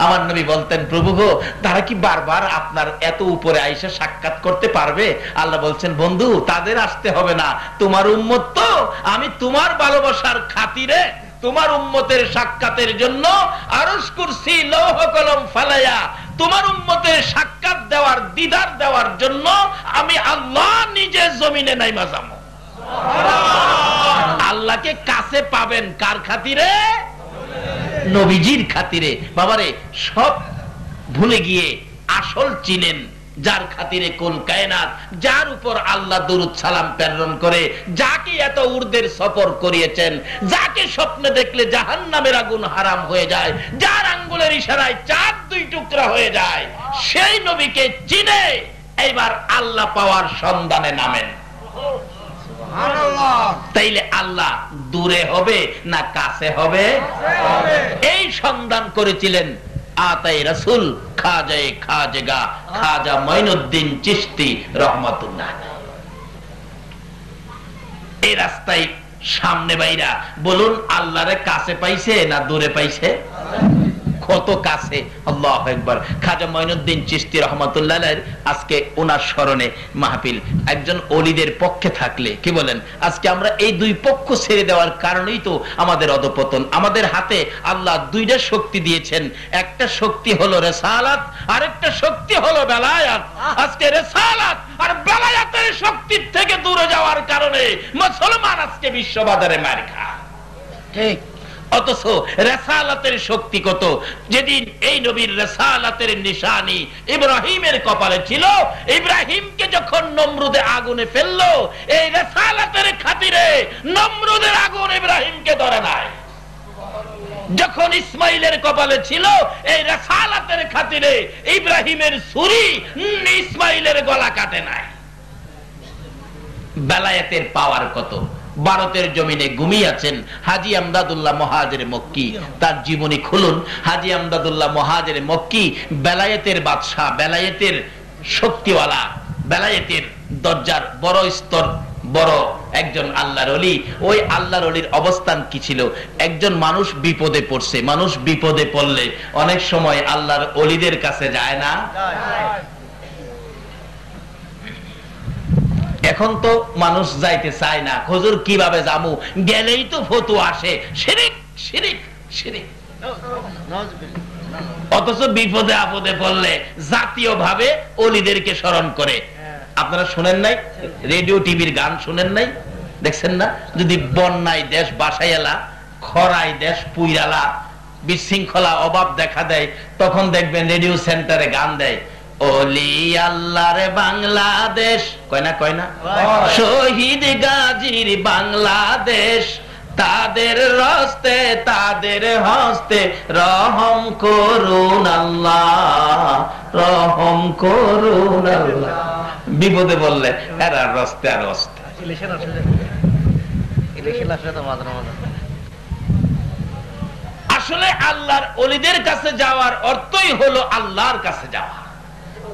আমার নবী বলতেন, প্রভু গো, তারা কি বারবার আপনার এত উপরে আয়েশা সাক্ষাৎ করতে পারবে? আল্লাহ বলছেন, বন্ধু, তাদের আসতে হবে না, তোমার উম্মত তো আমি তোমার ভালোবাসার খাতিরে তোমার উম্মতের সাক্ষাতের জন্য আরশ কুরসি লৌহ কলম ফালাইয়া তোমার উম্মতের সাক্ষাৎ দেওয়ার, দিদার দেওয়ার জন্য আমি আল্লাহ নিজে জমিনে নাইমা যাবো। আল্লাহকে কাছে পাবেন কার খাতিরে? নবীজির খাতিরে। বাবারে, সব ভুলে গিয়ে আসল চিনেন যার খাতিরে কুল কায়নাত, যার উপর আল্লাহ দরুদ সালাম প্রেরণ করে, যাকে এত উর্দের সফর করিয়েছেন, যাকে স্বপ্নে দেখলে জাহান্নামের আগুন হারাম হয়ে যায়, যার আঙ্গুলের ইশারায় চাঁদ দুই টুকরা হয়ে যায়, সেই নবীকে চিনে এইবার আল্লাহ পাওয়ার সন্ধানে নামেন। তাইলে আল্লাহ দূরে হবে না কাছে হবে? এই সন্ধান করেছিলেন আতাই রাসূল খাজায়ে খাজেগা খাজা মঈনুদ্দিন চিশতি রহমাতুল্লাহ। এই রাস্তায় সামনে বাইরা বলুন, আল্লাহরে কাছে পাইছে না দূরে পাইছে? কত কাছে! আল্লাহু আকবার। খাজা মঈনুদ্দিন চিশতি রহমাতুল্লাহ আলাইহির আজকে ওনার স্মরণে মাহফিল। একজন ওলিদের পক্ষে থাকলে কি বলেন, আজকে আমরা এই দুই পক্ষ ছেড়ে দেওয়ার কারণেই তো আমাদের অধপতন। আমাদের হাতে আল্লাহ দুইটা শক্তি দিয়েছেন, একটা শক্তি হলো রিসালাত, আরেকটা শক্তি হলো বেলায়াত। আজকে রিসালাত আর বেলায়াতের শক্তির থেকে দূরে যাওয়ার কারণে মুসলমান আজকে বিশ্ববাজারে মার খায়। ঠিক। অথচ রিসালাতের শক্তি কত! যেদিন এই নবীর রিসালাতের নিশানি ইব্রাহিমের কপালে ছিল, ইব্রাহিমকে যখন নমরুদে আগুনে ফেললো, এই রিসালাতের খাতিরে নমরুদের আগুন ইব্রাহিমকে ধরে নাই। যখন ইসমাইলের কপালে ছিল, এই রিসালাতের খাতিরে ইব্রাহিমের ছুরি ইসমাইলের গলা কাটে নাই। বেলায়েতের পাওয়ার কত! ভারতের জমিনে ঘুমিয়ে আছেন হাজী আমদাদুল্লাহ মুহাজিরে মক্কি, তার জীবনী খুলুন। হাজী আমদাদুল্লাহ মুহাজিরে মক্কি বেলায়েতের বাদশা, বেলায়েতের শক্তিওয়ালা, বেলায়েতের দরজার বড় স্তর, বড় একজন আল্লাহর ওলি। ওই আল্লাহর ওলির অবস্থান কি ছিল? একজন মানুষ বিপদে পড়ছে, মানুষ বিপদে পড়লে অনেক সময় আল্লাহর ওলিদের কাছে যায় না? এখন তো মানুষ যাইতে চায় না, হুজুর কিভাবে যামু, গেলেই তো ফতোয়া আসে, শিরিক শিরিক শিরিক। অথচ বিপদে আপদে পড়লে জাতীয় ভাবে ওলিদেরকে স্মরণ করে। আপনারা শুনেন নাই? রেডিও টিভির গান শুনেন নাই? দেখছেন না? যদি বন্যায় দেশ বাসাইলা, খরায় দেশ পুইরালা, বিশৃঙ্খলা অভাব দেখা দেয়, তখন দেখবেন রেডিও সেন্টারে গান দেয়, ওলি আল্লাহর বাংলাদেশ, কয় না কয় না, শহীদ গাজীর বাংলাদেশ, তাদের রস্তে তাদের হস্তে রহম করুন আল্লাহ, রহম করুন আল্লাহ। বিপদে বললে এরা রস্তে আর রস্তে। আসলে আল্লাহর ওলিদের কাছে যাওয়ার অর্থই হলো আল্লাহর কাছে যাওয়া।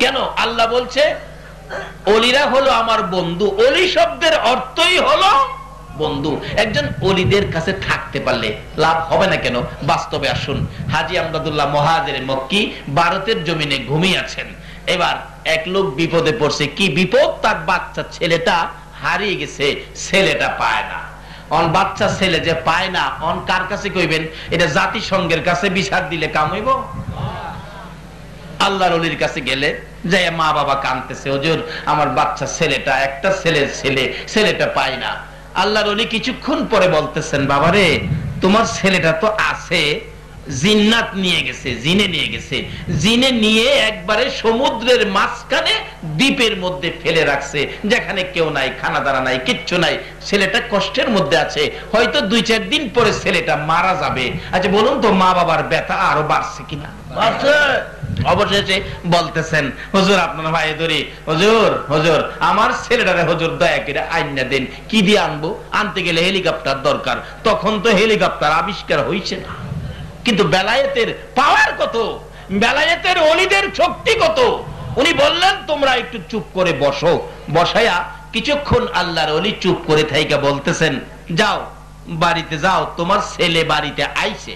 কেন? আল্লাহ বলছে ওলিরা হলো আমার বন্ধু। ওলি শব্দের অর্থই হলো বন্ধু। একজন ওলিদের কাছে থাকতে পারলে লাভ হবে না কেন? বাস্তবে আসুন। হাজী আমদাদুল্লাহ মুহাজিরে মক্কি ভারতের জমিনে ঘুমিয়ে আছেন। এবার এক লোক বিপদে পড়ছে। কি বিপদ? তার বাচ্চা ছেলেটা হারিয়ে গেছে, ছেলেটা পায় না। অন বাচ্চা ছেলে যে পায় না, অন কার কাছে কইবেন? এটা জাতিসংঘের কাছে বিচার দিলে কাম হইব? আল্লাহর ওলির কাছে গেলে যাই মা বাবা কাঁদতেছে, হুজুর আমার বাচ্চা ছেলেটা, একটা ছেলের ছেলেটা পাই না। আল্লাহর ওলি কিছুক্ষণ পরে বলতেছেন, বাবারে তোমার ছেলেটা তো আছে, জিন্নাত নিয়ে গেছে, জিনে নিয়ে গেছে, জিনে নিয়ে একবারে সমুদ্রের মাঝখানে দ্বীপের মধ্যে ফেলে রাখছে, যেখানে কেউ নাই, খানা দানা নাই, কিচ্ছু নাই, ছেলেটা কষ্টের মধ্যে আছে, হয়তো 2-4 দিন পরে ছেলেটা মারা যাবে। আচ্ছা বলুন তো মা বাবার ব্যথা আরো বাড়ছে কিনা? অবশেষে বলতেছেন, হুজুর আপনার ভাই ধরি, হুজুর হুজুর আমার ছেলেটারে হুজুর দয়া করে আইনা দেন। কি দিয়ে আনবো? আনতে গেলে হেলিকপ্টার দরকার। তখন তো হেলিকপ্টার আবিষ্কার হয়েছে না, কিন্তু বেলায়েতের পাওয়ার কত, বেলায়েতের ওলিদের শক্তি কত। উনি বললেন তোমরা একটু চুপ করে বসো। বসায়া কিছুক্ষণ আল্লাহর ওলি চুপ করে থাইকা বলতেছেন, যাও বাড়িতে যাও, তোমার ছেলে বাড়িতে আইছে।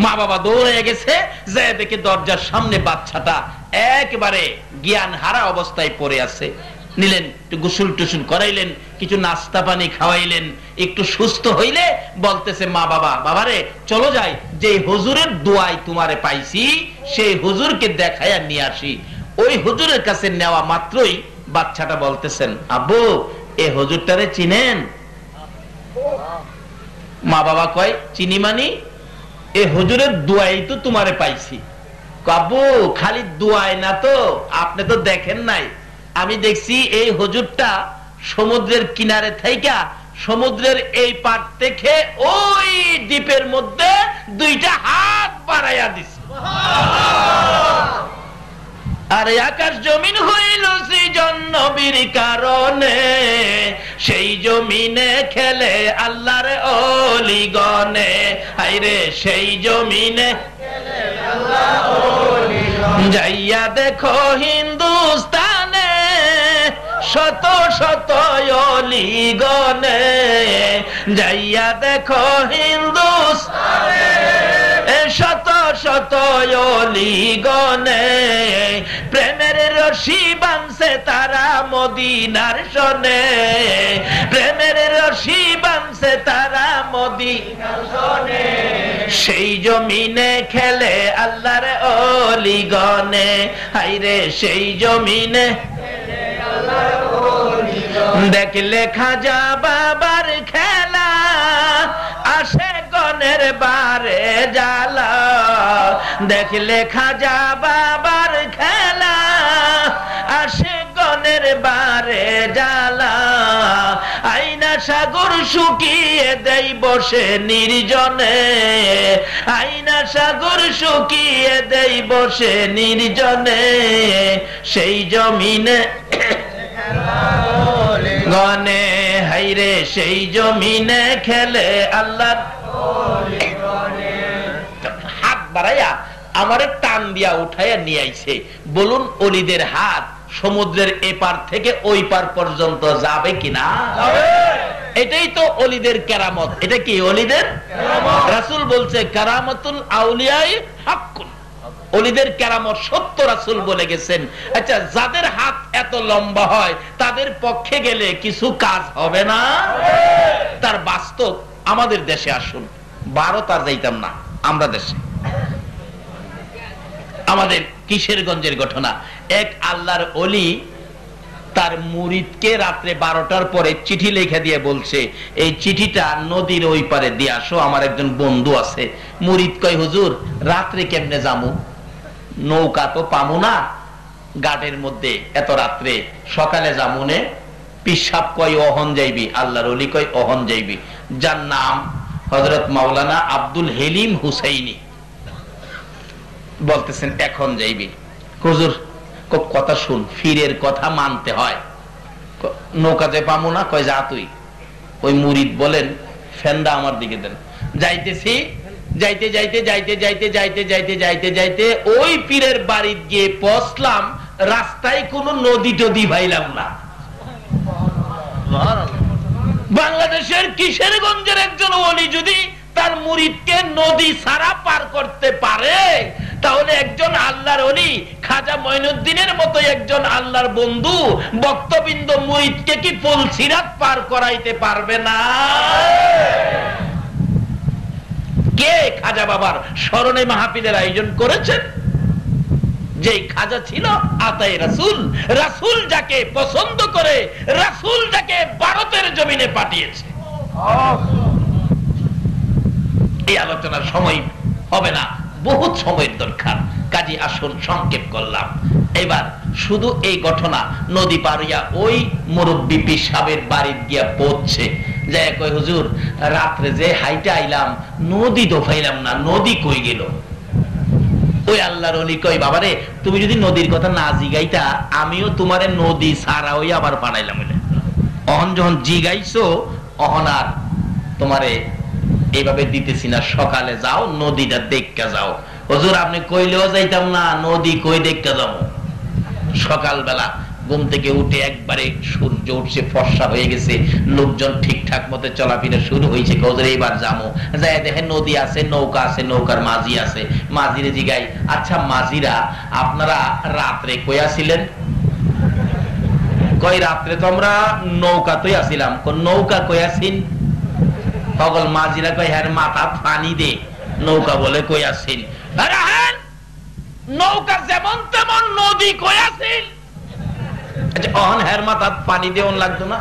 মা বাবা দৌড়ে গেছে, যে দেখে দরজার সামনে বাচ্চাটা একেবারে জ্ঞান হারা অবস্থায় পড়ে আছে। নিলেন, একটু গোসল টুসুল করাইলেন, কিছু নাস্তা পানি খাওয়াইলেন, একটু সুস্থ হইলে বলতেছে মা বাবা, বাবারে চলো যাই, যে হুজুরের দোয়ায় তোমারে পাইছি সেই হুজুরকে দেখাইয়া নিয়ে আসি। ওই হুজুরের কাছে নেওয়া মাত্রই বাচ্চাটা বলতেছেন, আব্বু এ হুজুরটারে চিনেন? মা বাবা কয়, চিনি মানি? এ হুজুরের দোয়াই তো তোমারে পাইছি। আব্বু খালি দোয়াই না তো, আপনি তো দেখেন নাই, আমি দেখছি এই হুজুরটা সমুদ্রের কিনারে থাইকা সমুদ্রের এই পার থেকে ওই দ্বীপের মধ্যে 2টা হাত বাড়াইয়া দিছে। আর আকাশ জমিন হইল সৃজন নবীর কারণে, সেই জমিনে খেলে আল্লাহর ওলিগণে। হায়রে সেই জমিনে যাইয়া দেখো হিন্দুস্তানে, শত শত ওলিগণে। যাইয়া দেখো হিন্দুস্তানে, শত শত ওলিগণে। প্রেমের রশি বাঁধছে তারা মদিনার শনে, প্রেমের রশি বাঁধছে তারা মদিনার শনে। সেই জমিনে খেলে আল্লাহর ওলিগণে। হায়রে সেই জমিনে দেখলে খাজা বাবার খেলা, আসে গনের বারে জ্বালা। দেখলে খাজা বাবার খেলা, আসে গনের বারে জ্বালা। আইনা সাগর শুকিয়ে দেই বসে নির্জনে, আইনা সাগর শুকিয়ে দেই বসে নির্জনে। সেই জমিনে গনে, হাইরে সেই জমিনে খেলে আল্লাহ। হাত বাড়াইয়া আমারে টান দিয়া উঠাইয়া নিয়ে আইছে। বলুন ওলিদের হাত সমুদ্রের এপার থেকে ওই পার পর্যন্ত যাবে কিনা? এটাই তো ওলিদের কেরামত। এটা কি ওলিদের কেরামত? রাসূল বলছে কারামাতুল আউলিয়াই হাক্কুন, ওলিদের কেরামত সত্য রাসূল বলে গেছেন। আচ্ছা যাদের হাত এত লম্বা হয় তাদের পক্ষে গেলে কিছু কাজ হবে না? তার বাস্তব আমাদের দেশে আসুন, ভারত আর যাইতাম না, আমরা দেশে আমাদের কিশোরগঞ্জের ঘটনা। এক আল্লাহর ওলি তার মুরিদকে রাত্রে 12টার পরে চিঠি লিখে দিয়ে বলছে, এই চিঠিটা নদীর ওই পারে দিয়ে আসো, আমার একজন বন্ধু আছে। মুরিদ কয়, হুজুর রাত্রে কেমনে যামু, নৌকা তো পামু না ঘাটের মধ্যে এত রাত্রে, সকালে যামুনে। পিসাব কয় অহন যাইবি, আল্লাহর ওলি কয় অহন যাইবি। যার নাম হযরত মাওলানা আব্দুল হেলিম হুসাইনি, বলতেছেন এখন যাইবি। হুজুর কথা শুন, ফিরের কথা মানতে হয়। নৌকাতে পামু না, কয় যা তুই। ওই মুরিদ বলেন ফেন্দা আমার দিকে দেন। যাইতেছি, যাইতে যাইতে যাইতে যাইতে যাইতে যাইতে যাইতে যাইতে ওই পীরের বাড়ি গিয়ে পৌঁছলাম, রাস্তায় কোনো নদী টদী ভাইলাম না। বাংলাদেশের কিশোরগঞ্জের একজন ওলি যদি তার মুরিদকে নদী ছাড়া পার করতে পারে, তাহলে একজন আল্লাহর ওলি খাজা মঈনুদ্দিনের মতো একজন আল্লাহর বন্ধু ভক্তবৃন্দ মুরিদকে কি পুলসিরাত পার করাইতে পারবে না? কে খাজা বাবার স্মরণে মাহফিলের আয়োজন করেছেন? যে খাজা ছিল আতায়ে রাসূল, রাসূল যাকে পছন্দ করে, রাসূল যাকে ভারতের জমিনে পাঠিয়েছে। এই আলোচনার সময় হবে না, বহুত সময়ের দরকার, কাজী আসল সংক্ষেপ করলাম। এবার শুধু এই ঘটনা, নদী পারিয়া ওই মুরব্বী পীর সাহেবের বাড়িতে গিয়া পৌঁছছে, যে কই হুজুর রাত্রে যে হাইটে আইলাম নদী তো পাইলাম না, নদী কই গেল? ওই আল্লাহর ওলি কই বাবারে তুমি যদি নদীর কথা না জিগাইতা আমিও তোমারে নদী সারা হই আবার পাঠাইলাম। অহন যখন জিগাইছো অহন আর তোমারে এইভাবে দিতেছি না, সকালে যাও নদীটা দেখতে যাও। হুজুর আপনি কইলেও যাইতাম না, নদী কই দেখতে যাবো? সকালবেলা ঘুম থেকে উঠে একবারে সূর্য উঠছে, ফর্সা হয়ে গেছে, লোকজন ঠিকঠাক মতো চলাফেরা শুরু হয়েছে। হুজুর এইবার যাবো, যাই দেখেন নদী আছে, নৌকা আছে, নৌকার মাঝি আছে। মাঝিরে জিগাই, আচ্ছা মাঝিরা আপনারা রাত্রে কইয়া ছিলেন? কই রাত্রে তো আমরা নৌকাতেই আসিলাম। নৌকা কইয়াছিন? সকল মাঝিরা কই হ্যাঁ মাথা পানি দে, নৌকা বলে কইয়াছিন। নৌকা যেমন তেমন নদী কইয়াছিন। আচ্ছা অহন হ্যার মাথা পানি দেওয়ান লাগতো না?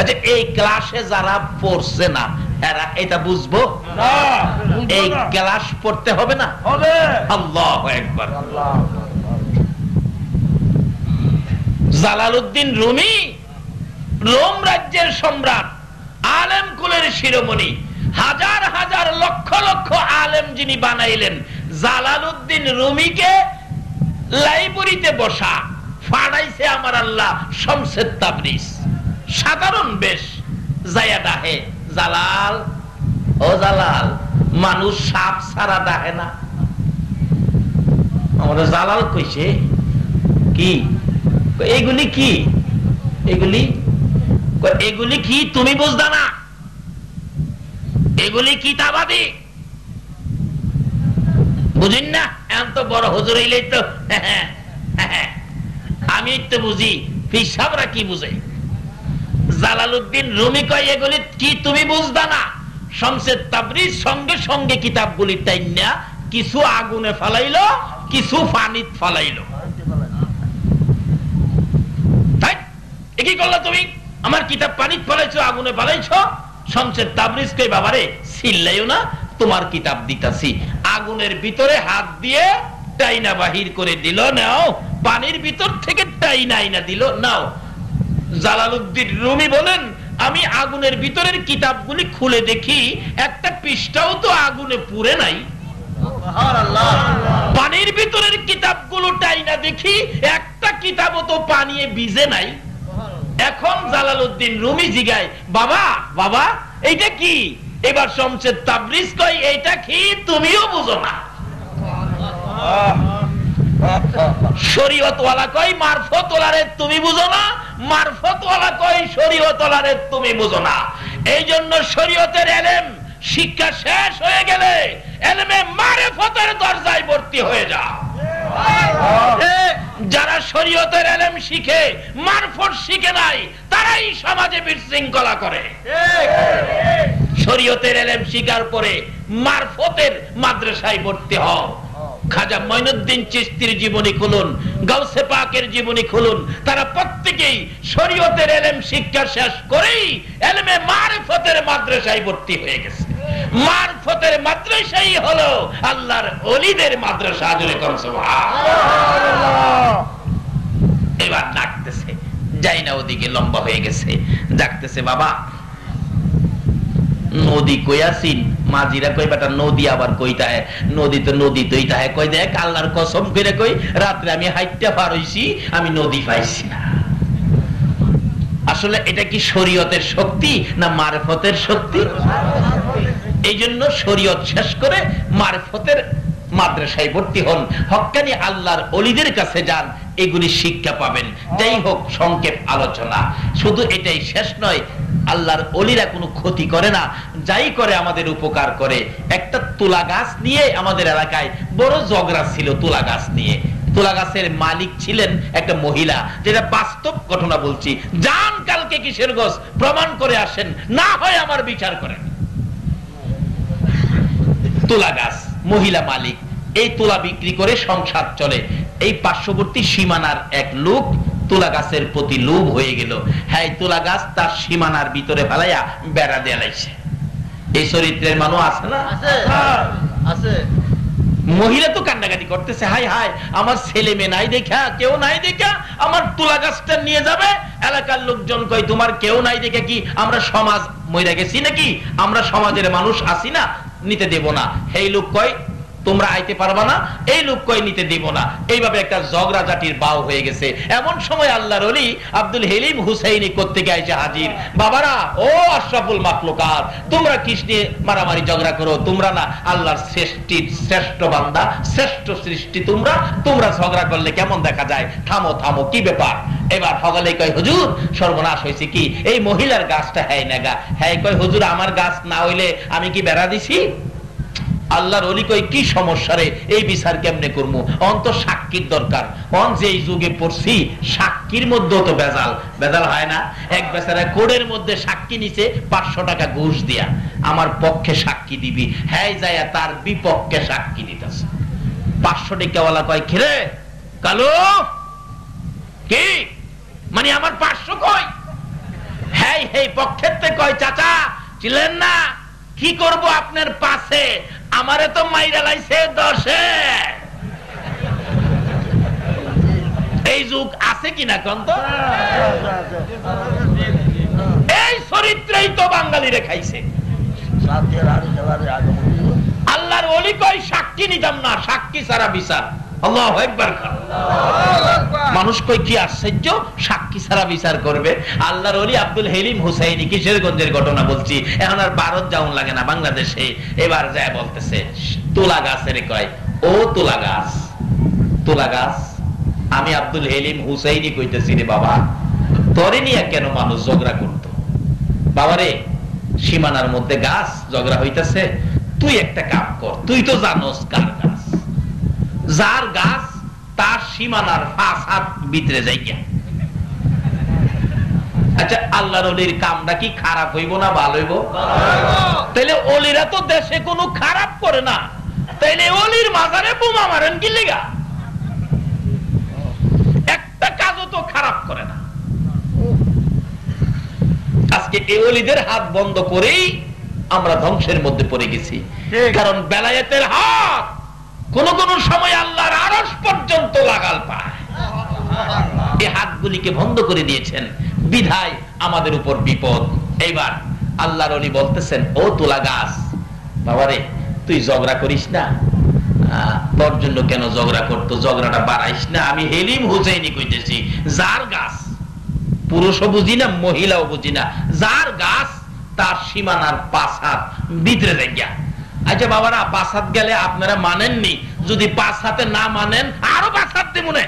আচ্ছা এই ক্লাসে যারা পড়ছে না এরা এটা বুঝবো? এই ক্লাস পড়তে হবে না? আল্লাহু আকবার। জালালউদ্দিন রুমি রোম রাজ্যের সম্রাট, আলেম কুলের শিরোমণি, হাজার হাজার লক্ষ লক্ষ আলেম যিনি বানাইলেন, জালালউদ্দিন রুমিকে লাইব্রেরিতে বসা ফাড়াইছে আমার আল্লাহ শমসেদ তাবরিজ। সাধারণ বেশ যায়া ডাহে, জালাল ও জালাল। মানুষ সাপ ছাড়া ডাহে না। আমাদের জালাল কইছে কি এগুলি কি? এগুলি এগুলি কি তুমি বুঝদা না? এগুলি কিতাবাদি বুঝিন না? এমন তো বড় হুজুর হইলেই তো আমি তো বুঝি, পিসাবরা কি বুঝে? জালালউদ্দিন রুমি কয় এগুলি কি তুমি বুঝদা না? শমসেদ তাবরিজ সঙ্গে সঙ্গে কিতাবগুলি টাইনা কিছু আগুনে ফালাইলো, কিছু পানিতে ফালাইলো। তাই কি করলা তুমি? আমার কিতাব পানিতে ফালাইছো, আগুনে ফালাইছো। শমসেদ তাবরিজ কই বাবারে চিল্লাইও না, তোমার কিতাব দিতাছি। আগুনের ভিতরে হাত দিয়ে টাইনা বাহির করে দিল, নাও। পানির ভিতর থেকে টাইনা আইনা দিল, নাও। জালালউদ্দিন রুমি বলেন আমি আগুনের ভিতরের কিতাবগুলি খুলে দেখি একটা পৃষ্ঠাও তো আগুনে পুড়ে নাই। পানির ভিতরের কিতাবগুলো টাইনা দেখি একটা কিতাবও তো পানিয়ে ভিজে নাই। এখন জালালউদ্দিন রুমি জিগায়, বাবা বাবা এইটা কি? এবার শমসেদ তাবরিজ কই এইটা কি তুমিও বুঝো না? শরীয়তওয়ালা কই মারফতওয়ালারে তুমি বুঝো না, মারফতওয়ালা কই শরীয়তওয়ালারে তুমি বুঝো না। এই জন্য শরীয়তের ইলম শিক্ষা শেষ হয়ে গেলে ইলমে মারিফতের দরজায় ভর্তি হয়ে যাও। যারা শরীয়তের ইলম শিখে মারফত শিখে নাই তারাই সমাজে বিশৃঙ্খলা করে। শরীয়তের ইলম শিখার পরে মারফতের মাদ্রাসায় ভর্তি হও। খাজা মঈনুদ্দিন চিশতির জীবনী খুলুন, গাউসে পাকের জীবনী খুলুন, তারা প্রত্যেকেই শরীয়তের ইলম শিক্ষা শেষ করেই ইলমে মারিফতের মাদ্রাসায় ভর্তি হয়ে গেছে। মারফতের মাদ্রাসাই হলো আল্লাহর ওলিদের মাদ্রাসা। জোরে কোন সুবহানাল্লাহ। এবার ডাকতেছে, যাই না ওদিকে লম্বা হয়ে গেছে, ডাকতেছে বাবা নদী কইয়াছিন? মাঝিরা কই বেটা নদী আবার কইতা হয়? নদী তো নদী তৈ তাহে। কই দেখ আল্লাহর কসম করে কই রাত্রে আমি হাইটটা পার হইছি, আমি নদী পাইছি না। আসলে এটা কি শরীয়তের শক্তি না মারফতের শক্তি? এই জন্য শরীয়ত শেষ করে মারফতের মাদ্রাসায় ভর্তি হন, হক্কানি আল্লাহর ওলিদের কাছে যান, এগুলি শিক্ষা পাবেন। যাই হোক সংক্ষেপ আলোচনা, শুধু এটাই শেষ নয়। আল্লাহর ওলিরা কোনো ক্ষতি করে না, যাই করে আমাদের উপকার করে। একটা তুলা গাছ নিয়ে আমাদের এলাকায় বড় ঝগড়া ছিল। তুলা গাছ নিয়ে, তুলা গাছের মালিক ছিলেন একটা মহিলা, যেটা বাস্তব ঘটনা বলছি। যান কালকে কিসের গোস প্রমাণ করে আসেন, না হয় আমার বিচার করেন। তুলা গাছ, মহিলা মালিক, এই তুলা বিক্রি করে সংসার চলে। এই পার্শ্ববর্তী সীমানার এক লোক তুলা গাছের প্রতি লোভ হয়ে গেল, হ্যাঁ তুলা গাছ তার সীমানার ভিতরে ফেলাইয়া বেড়া দিয়ে লাইছে। এই চরিত্রের মানুষ আছে না? আছে। মহিলা তো কান্নাকাটি করতেছে, হাই হাই আমার ছেলে মেয়ে নাই দেখা, কেউ নাই দেখা আমার তুলা গাছটা নিয়ে যাবে। এলাকার লোকজন কয় তোমার কেউ নাই দেখে কি আমরা সমাজ মইরা গেছি নাকি, আমরা সমাজের মানুষ আছি না, নিতে দেব না। এই লোক কয় তোমরা আইতে পারবা না, এই লোক কয় নিতে দেব না। এইভাবে একটা ঝগড়াঝাটির বাও হয়ে গেছে। এমন সময় আল্লাহর ওলি আব্দুল হালিম হুসাইনি কোত্থেকে আইসে হাজির। বাবারা, ও আশরাফুল মাখলুকাত, তোমরা কৃষ্ণে মারামারি ঝগড়া করো, তোমরা না আল্লাহর শ্রেষ্ঠ বান্দা, শ্রেষ্ঠ সৃষ্টি, তোমরা ঝগড়া করলে কেমন দেখা যায়, থামো থামো, কি ব্যাপার? এবার সকালে কয় হুজুর সর্বনাশ হয়েছে কি, এই মহিলার গাছটা হ্যাঁ নাগা। হ্যাঁ কয় হুজুর আমার গাছ না হইলে আমি কি বেড়া দিছি? আল্লাহর ওলি কই কি সমস্যা রে, এই বিচার কেমনে করবো? অন্ত সাক্ষীর দরকার। অন যে যুগে পড়ছি সাক্ষীর মধ্যেও তো বেজাল হয় না। এক বেচারা কোর্টের মধ্যে সাক্ষী নিছে 500 টাকা ঘুষ দিয়া, আমার পক্ষে সাক্ষী দিবি, হ্যাঁ যাইয়া তার বিপক্ষে সাক্ষী দিতেছে। 500 টাকাওয়ালা কয় খিরে কালো কি মানে আমার 500 কই? হ্যাঁ এই পক্ষের তে কয় চাচা ছিলেন না, কি করব আপনার পাশে, আমারে তো মাইরা লাইছে 10-এ। এই যুগ আছে কিনা কোন তো? এই চরিত্রই তো বাঙালি রেখাইছে। আল্লাহর ওলি কয় সাক্ষী নিতাম না, সাক্ষী ছাড়া বিচার। আল্লাহু আকবার। মানুষ কই কি আশ্চর্য, সাক্ষী ছাড়া বিচার করবে? আল্লাহর ওলি আব্দুল হালিম হুসাইনি কিশোরগঞ্জের ঘটনা বলছি, এখন আর ভারত যাওন লাগে না, বাংলাদেশে। এবার যায় বলতেছে তুলা গাছের কয়, ও তুলা গাছ, তুলা গাছ, আমি আব্দুল হালিম হুসাইনি কইতেছি রে বাবা, তরে নিয়ে কেন মানুষ ঝগড়া করত? বাবারে, সীমানার মধ্যে গাছ ঝগড়া হইতেছে, তুই একটা কাম কর, তুই তো জানোস কার গাছ, যার গাছ তার সীমানার 5 হাত ভিতরে যাইয়া। আচ্ছা আল্লাহর ওলির কামটা কি খারাপ হইব না ভালো হইব? তাইলে ওলিরা তো দেশে কোনো খারাপ করে না, তাইলে ওলির মাজারে বোমা মারেন কি লিগা? একটা কাজও তো খারাপ করে না। আজকে এই ওলিদের হাত বন্ধ করেই আমরা ধ্বংসের মধ্যে পড়ে গেছি। কারণ বেলায়েতের হাত কোন কোন সময় আল্লাহর আরশ পর্যন্ত লাগাল পায়। এই হাতগুলিকে বন্ধ করে দিয়েছেন, বিধায় আমাদের উপর বিপদ। এইবার আল্লাহর ওলি বলতেছেন, ও তুলা গাছ, বাবারে তুই ঝগড়া করিস না, তোর জন্য কেন ঝগড়া করতো, ঝগড়াটা বাড়াইস না। আমি হালিম হুসাইনি কইতেছি, যার গাছ, পুরুষও বুঝি না মহিলাও বুঝি না, যার গাছ তার সীমানার 5 হাত ভিতরে যাইয়া। আচ্ছা বাবারা, 5 হাত গেলে আপনারা মানেননি, যদি 5 হাতে না মানেন আরো 5 হাত দিমনে,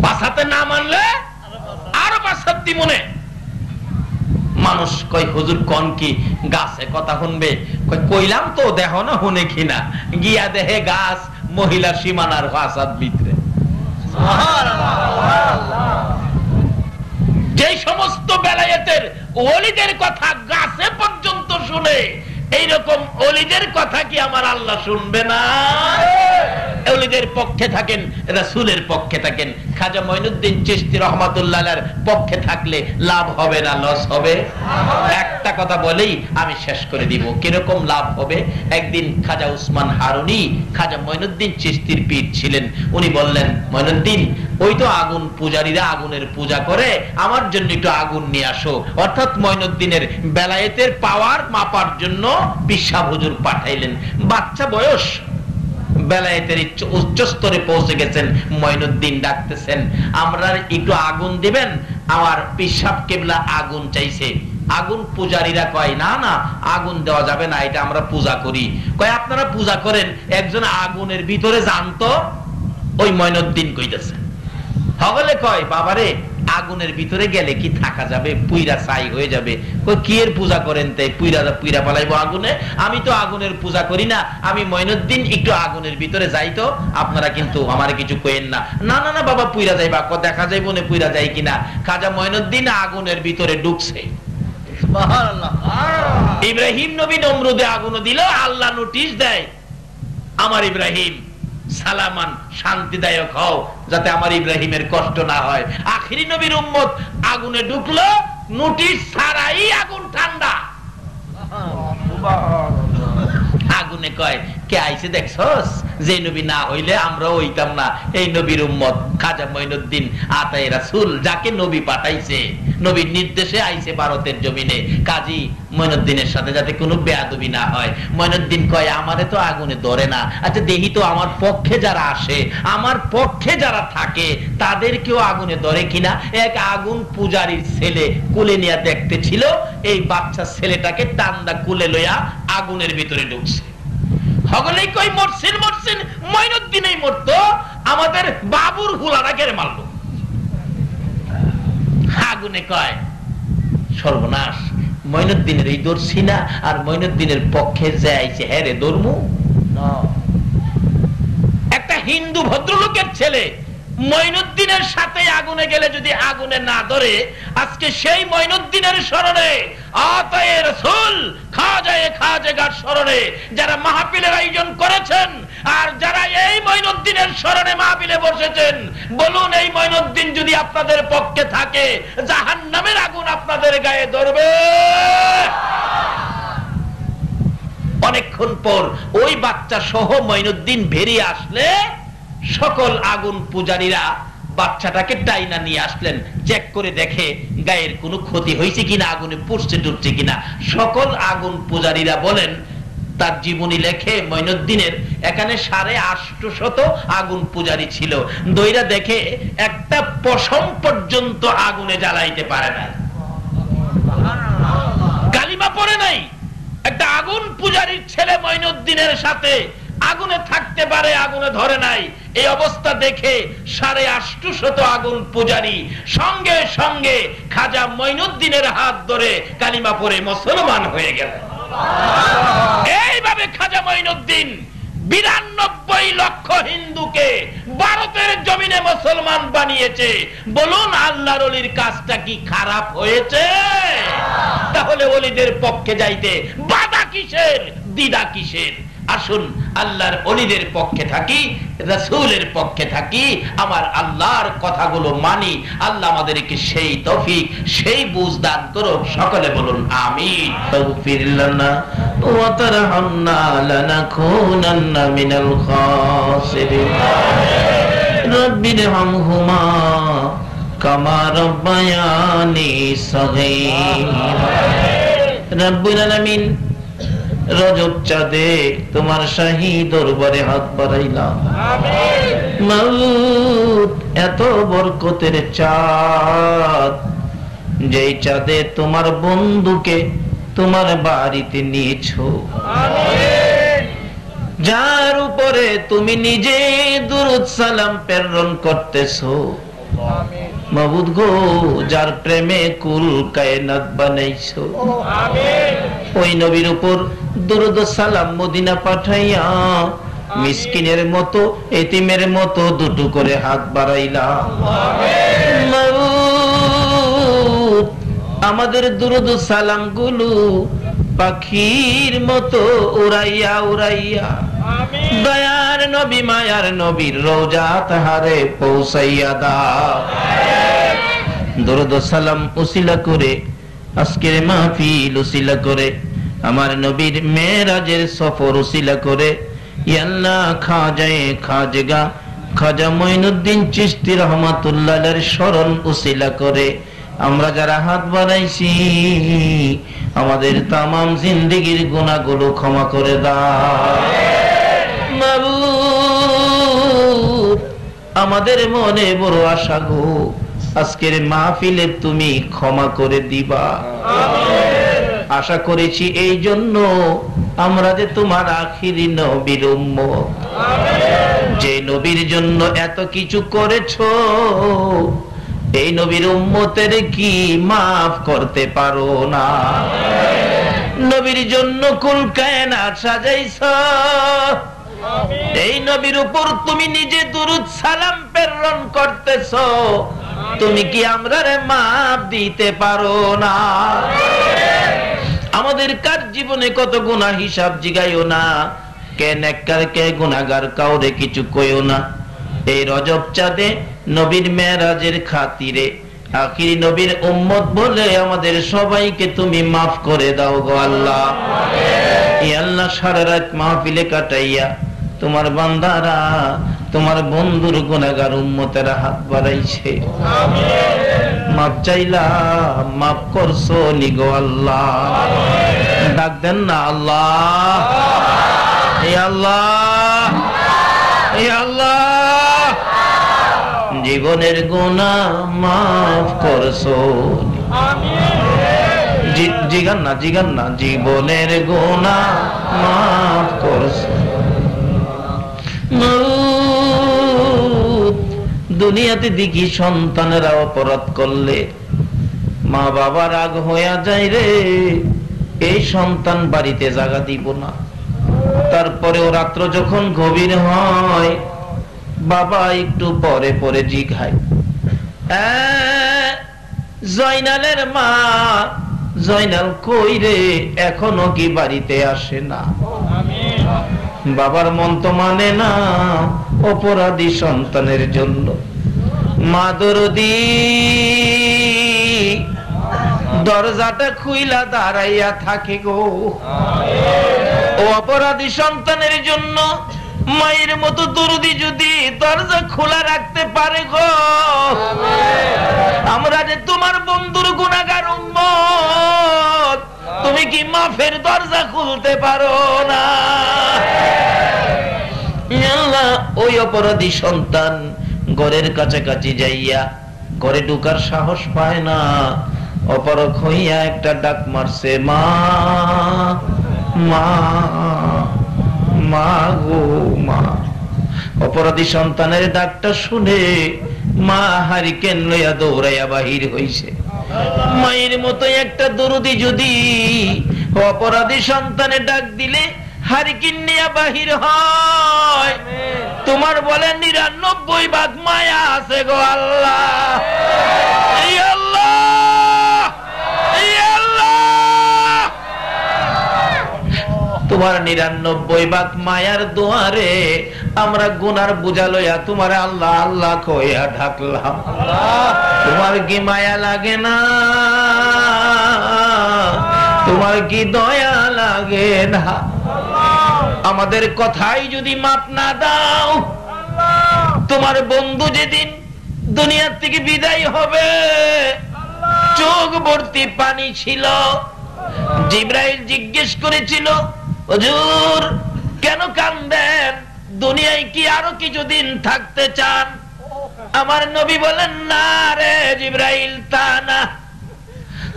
5 হাতে না মানলে আরো 5 হাত দিমনে। মানুষ কয় হুজুর কোন কি, গাছে কথা শুনবে? কইলাম তো, দেখো না শুনে কিনা, গিয়া দেহে গাছ মহিলা সীমানার 5 হাত ভিতরে। যে সমস্ত বেলায়েতের ওলিদের কথা গাছে পর্যন্ত শুনে, এইরকম ওলিদের কথা কি আমার আল্লাহ শুনবে না? ওলিদের পক্ষে থাকেন, রাসূলের পক্ষে থাকেন। খাজা মঈনুদ্দিন চিশতি রাহমাতুল্লাহ আলাইহির পক্ষে থাকলে লাভ হবে না লস হবে? একটা কথা বলেই আমি শেষ করে দিব, কিরকম লাভ হবে। একদিন খাজা উসমান হারুনি খাজা মঈনুদ্দিন চিশতির পীর ছিলেন, উনি বললেন, মঈনুদ্দিন ওই তো আগুন পূজারীরা আগুনের পূজা করে, আমার জন্য একটু আগুন নিয়ে আসো। অর্থাৎ মঈনুদ্দিনের বেলায়েতের পাওয়ার মাপার জন্য পিসাব হুজুর পাঠাইলেন। বাচ্চা বয়স, বেলায়েতের উচ্চ স্তরে পৌঁছে গেছেন। মঈনুদ্দিন ডাকতেছেন, আমরা একটু আগুন দিবেন, আমার পিসাব কেবলা আগুন চাইছে। আগুন পূজারীরা কয়, না না আগুন দেওয়া যাবে না, এটা আমরা পূজা করি। কয় আপনারা পূজা করেন, একজন আগুনের ভিতরে জানতো। ওই মঈনুদ্দিন কইতেছে, হগলে কয় বাবারে আগুনের ভিতরে গেলে কি থাকা যাবে, পুইরা ছাই হয়ে যাবে। কই কি এর পূজা করেন তাই, পুইরা পালাইবো আগুনে? আমি তো আগুনের পূজা করি না, আমি মঈনুদ্দিন একটু আগুনের ভিতরে যাই তো, আপনারা কিন্তু আমারে কিছু কইেন না। না না না বাবা পুইরা যাইবা, দেখা যাইব না পুইরা যাই কিনা। খাজা মঈনুদ্দিন আগুনের ভিতরে ঢুকছে, ইব্রাহিম নবী নমরুদে আগুন দিল, আল্লাহ নোটিশ দেয়, আমার ইব্রাহিম সালামান, শান্তিদায়ক হও, যাতে আমার ইব্রাহিমের কষ্ট না হয়। আখিরি নবীর উম্মত আগুনে ঢুকলো, নোটিশ ছাড়াই আগুন ঠান্ডা। আগুনে কয়, কে আইছে দেখছস? যে নবী না হইলে আমরা হইতাম না, এই নবীর উম্মত খাজা মঈনুদ্দিন আতায়ে রাসূল, যাকে নবী পাঠাইছে, নবীর নির্দেশে আইছে ভারতের জমিনে। কাজী মঈনুদ্দিনের সাথে যাতে কোনো বেয়াদবি না হয়। মঈনুদ্দিন কয়, আমারে তো আগুনে ধরে না, আচ্ছা দেখি তো আমার পক্ষে যারা আসে, আমার পক্ষে যারা থাকে, তাদেরকেও আগুনে ধরে কিনা। এক আগুন পূজারীর ছেলে কুলে নিয়ে দেখতে ছিল, এই বাচ্চা ছেলেটাকে টান্দা কুলে লইয়া আগুনের ভিতরে ঢুকছে। সকলেই কই মরছেন মরছেন, মঈনুদ্দিনই মরতো, আমাদের বাবুর হুলারা কেড়ে মারলো। আগুনে কয়, সর্বনাশ, মঈনুদ্দিনের এই দর্শি না, আর মঈনুদ্দিনের পক্ষে যে আইছে হ্যাঁ রে ধর্মু। একটা হিন্দু ভদ্রলোকের ছেলে মঈনুদ্দিনের সাথে আগুনে গেলে যদি আগুনে না ধরে, আজকে সেই মঈনুদ্দিনের স্মরণে, আতায়ে রাসূল খাজায়ে খাজেগার স্মরণে যারা মাহফিলের আয়োজন করেছেন, আর যারা এই মঈনুদ্দিনের স্মরণে মাহফিলে বসেছেন, বলুন এই মঈনুদ্দিন যদি আপনাদের পক্ষে থাকে, জাহান্নামের আগুন আপনাদের গায়ে ধরবে। অনেকক্ষণ পর ওই বাচ্চা সহ মঈনুদ্দিন বেরিয়ে আসলে সকল আগুন পূজারীরা বাচ্চাটাকে টাইনা নিয়ে আসলেন। চেক করে দেখে গায়ের কোনো ক্ষতি হয়েছে কিনা, আগুনে পুড়ছে টুটছে কিনা। সকল আগুন পূজারীরা বলেন, তার জীবনী লেখে, মঈনুদ্দিনের এখানে 850 আগুন পূজারী ছিল, দইরা দেখে একটা পশম পর্যন্ত আগুনে জ্বালাইতে পারে না, কালিমা পড়ে নাই। একটা আগুন পূজারীর ছেলে মঈনুদ্দিনের সাথে আগুনে থাকতে পারে, আগুনে ধরে নাই। এই অবস্থা দেখে 850 আগুন পূজারী সঙ্গে সঙ্গে খাজা মঈনুদ্দিনের হাত ধরে কালিমা পড়ে মুসলমান হয়ে গেল। এইভাবে খাজা মঈনুদ্দিন 92 লক্ষ হিন্দুকে ভারতের জমিনে মুসলমান বানিয়েছে। বলুন আল্লাহর ওলির কাজটা কি খারাপ হয়েছে? তাহলে ওলিদের পক্ষে যাইতে বাধা কিসের, দ্বিধা কিসের? আসুন আল্লাহর ওলিদের পক্ষে থাকি, রাসূলের পক্ষে থাকি, আমার আল্লাহর কথাগুলো মানি। আল্লাহ আমাদেরকে সেই তৌফিক, সেই বুঝ দান করুন। সকলে বলুন আমিন। তাগফির লানা ওয়া তারহামনা লানাকুনান্না মিনাল খাসিরিন। রব্বিরহামহুমা কামা রাব্বায়ানি সগীরা। রব্বুল আলামিন, রজব চাঁদে তোমার শাহী দরবারে হাত বাড়াইলাম। মাওলানা, এত বরকতের চাঁদ, যেই চাঁদে তোমার বন্ধুকে তোমার বাড়িতে নিয়েছো, যার উপরে তুমি নিজে দুরূদ সালাম প্রেরণ করতেছো, মাবুদ গো, যার প্রেমে কুল কায়নাত বানাইছো, ওই নবীর উপর দুরূদ সালাম মদিনা পাঠাইয়া মিসকিনের মতো, এতিমের মতো দুটো করে হাত বাড়াইলাম। মাবুদ, আমাদের দুরূদ সালাম গুলো পাখির মতো উড়াইয়া উড়াইয়া দয়ার নবী মায়ার নবীর রওজা তাহারে পৌঁছাইয়া দাও। দরুদ সালাম উসিলা করে, আজকের মাহফিল উসিলা করে, আমার নবীর মেরাজের সফর উসিলা করে, ইয়া আল্লাহ খাজায়ে খাজেগা খাজা মঈনুদ্দিন চিশতি রহমাতুল্লাহ আলাইহির শরণ উসিলা করে আমরা যারা হাত বাড়াইছি, আমাদের তামাম জিন্দেগীর গুনাহগুলো ক্ষমা করে দাও। মাবুদ, আমাদের মনে বড় আশা গো, আজকের মাহফিলে তুমি ক্ষমা করে দিবা। আশা করেছি এই জন্য আমরা যে তোমার আখিরি নবীর উম্মত, যে নবীর জন্য এত কিছু করেছো, এই নবীর উম্মতের কি মাফ করতে পারো না? নবীর জন্য কুল কায়নাত সাজাইছো, এই নবীর উপর তুমি নিজে দুরূদ সালাম প্রেরণ করতেছো, তুমি কি আমরারে মাফ দিতে পারো না? আমাদের কার জীবনে কত গুনাহ হিসাব জিগাইও না, কে নেককার কে গুনাহগার কাউরে কিছু কইও না। এই রজব চাঁদে নবীর মেরাজের খাতিরে আখিরি নবীর উম্মত বলে আমাদের সবাইকে তুমি মাফ করে দাও গো আল্লাহ। এই আল্লাহ সারা রাত মাহফিলে কাটাইয়া তোমার বান্দারা তোমার বন্ধুর গুনাহগার উম্মতেরা হাত বাড়াইছে, মাপ চাইলাম, মাফ করছো নি গো আল্লাহ। ডাক দেন না আল্লাহ, এই আল্লাহ, এই আল্লাহ, জীবনের গুনাহ মাফ করছো। জিগান না, জিগান না, জীবনের গুনাহ মাফ করছো। দুনিয়াতে দেখি সন্তানেরা অপরাধ করলে মা বাবা রাগ হইয়া যায় রে, এই সন্তান বাড়িতে জায়গা দিব না। তারপরেও রাত্র যখন গভীর হয় বাবা একটু পরে পরে জিগায়, জয়নালের মা, জয়নাল কই রে, এখনো কি বাড়িতে আসে না? বাবার মন তো মানে না অপরাধী সন্তানের জন্য। মা দরদি দরজাটা খুইলা দাঁড়াইয়া থাকে গো, ও অপরাধী সন্তানের জন্য মায়ের মতো দরদি যদি দরজা খোলা রাখতে পারে গো, আমরা যে তোমার বন্ধুর গুনাহগার উম্মত, তুমি কি মাফের দরজা খুলতে পারো না? আল্লাহ, ওই অপরাধী সন্তান ঘরের কাছাকাছি যাইয়া ঘরে ঢুকার সাহস পায় না, অপরক হইয়া একটা ডাক মারছে, মা, মা, মা গো মা। অপরাধী সন্তানের ডাকটা শুনে মা হারিকেন লইয়া দৌড়াইয়া বাহির হইছে। মায়ের মতো একটা দরদি যদি অপরাধী সন্তানের ডাক দিলে হারিকেন নিয়ে বাহির হয়, তোমার বলে ৯৯ ভাগ মায়া আছে গো আল্লাহ। এই আল্লাহ, এই আল্লাহ, তোমার ৯৯ ভাগ মায়ার দুয়ারে আমরা গুনার বোঝা লইয়া তোমার আল্লাহ আল্লাহ কইয়া ঢাকলাম। তোমার কি মায়া লাগে না? তোমার কি দয়া লাগে না? আমাদের কথাই যদি মাপ না দাও, তোমার বন্ধু যেদিন দুনিয়ার থেকে বিদায় হবে চোখ ভর্তি পানি ছিল। জিবরাইল জিজ্ঞেস করেছিল, হুজুর কেন কান্দেন? দুনিয়ায় কি আরো কিছুদিন থাকতে চান? আমার নবী বলেন, না রে জিবরাইল, তা না।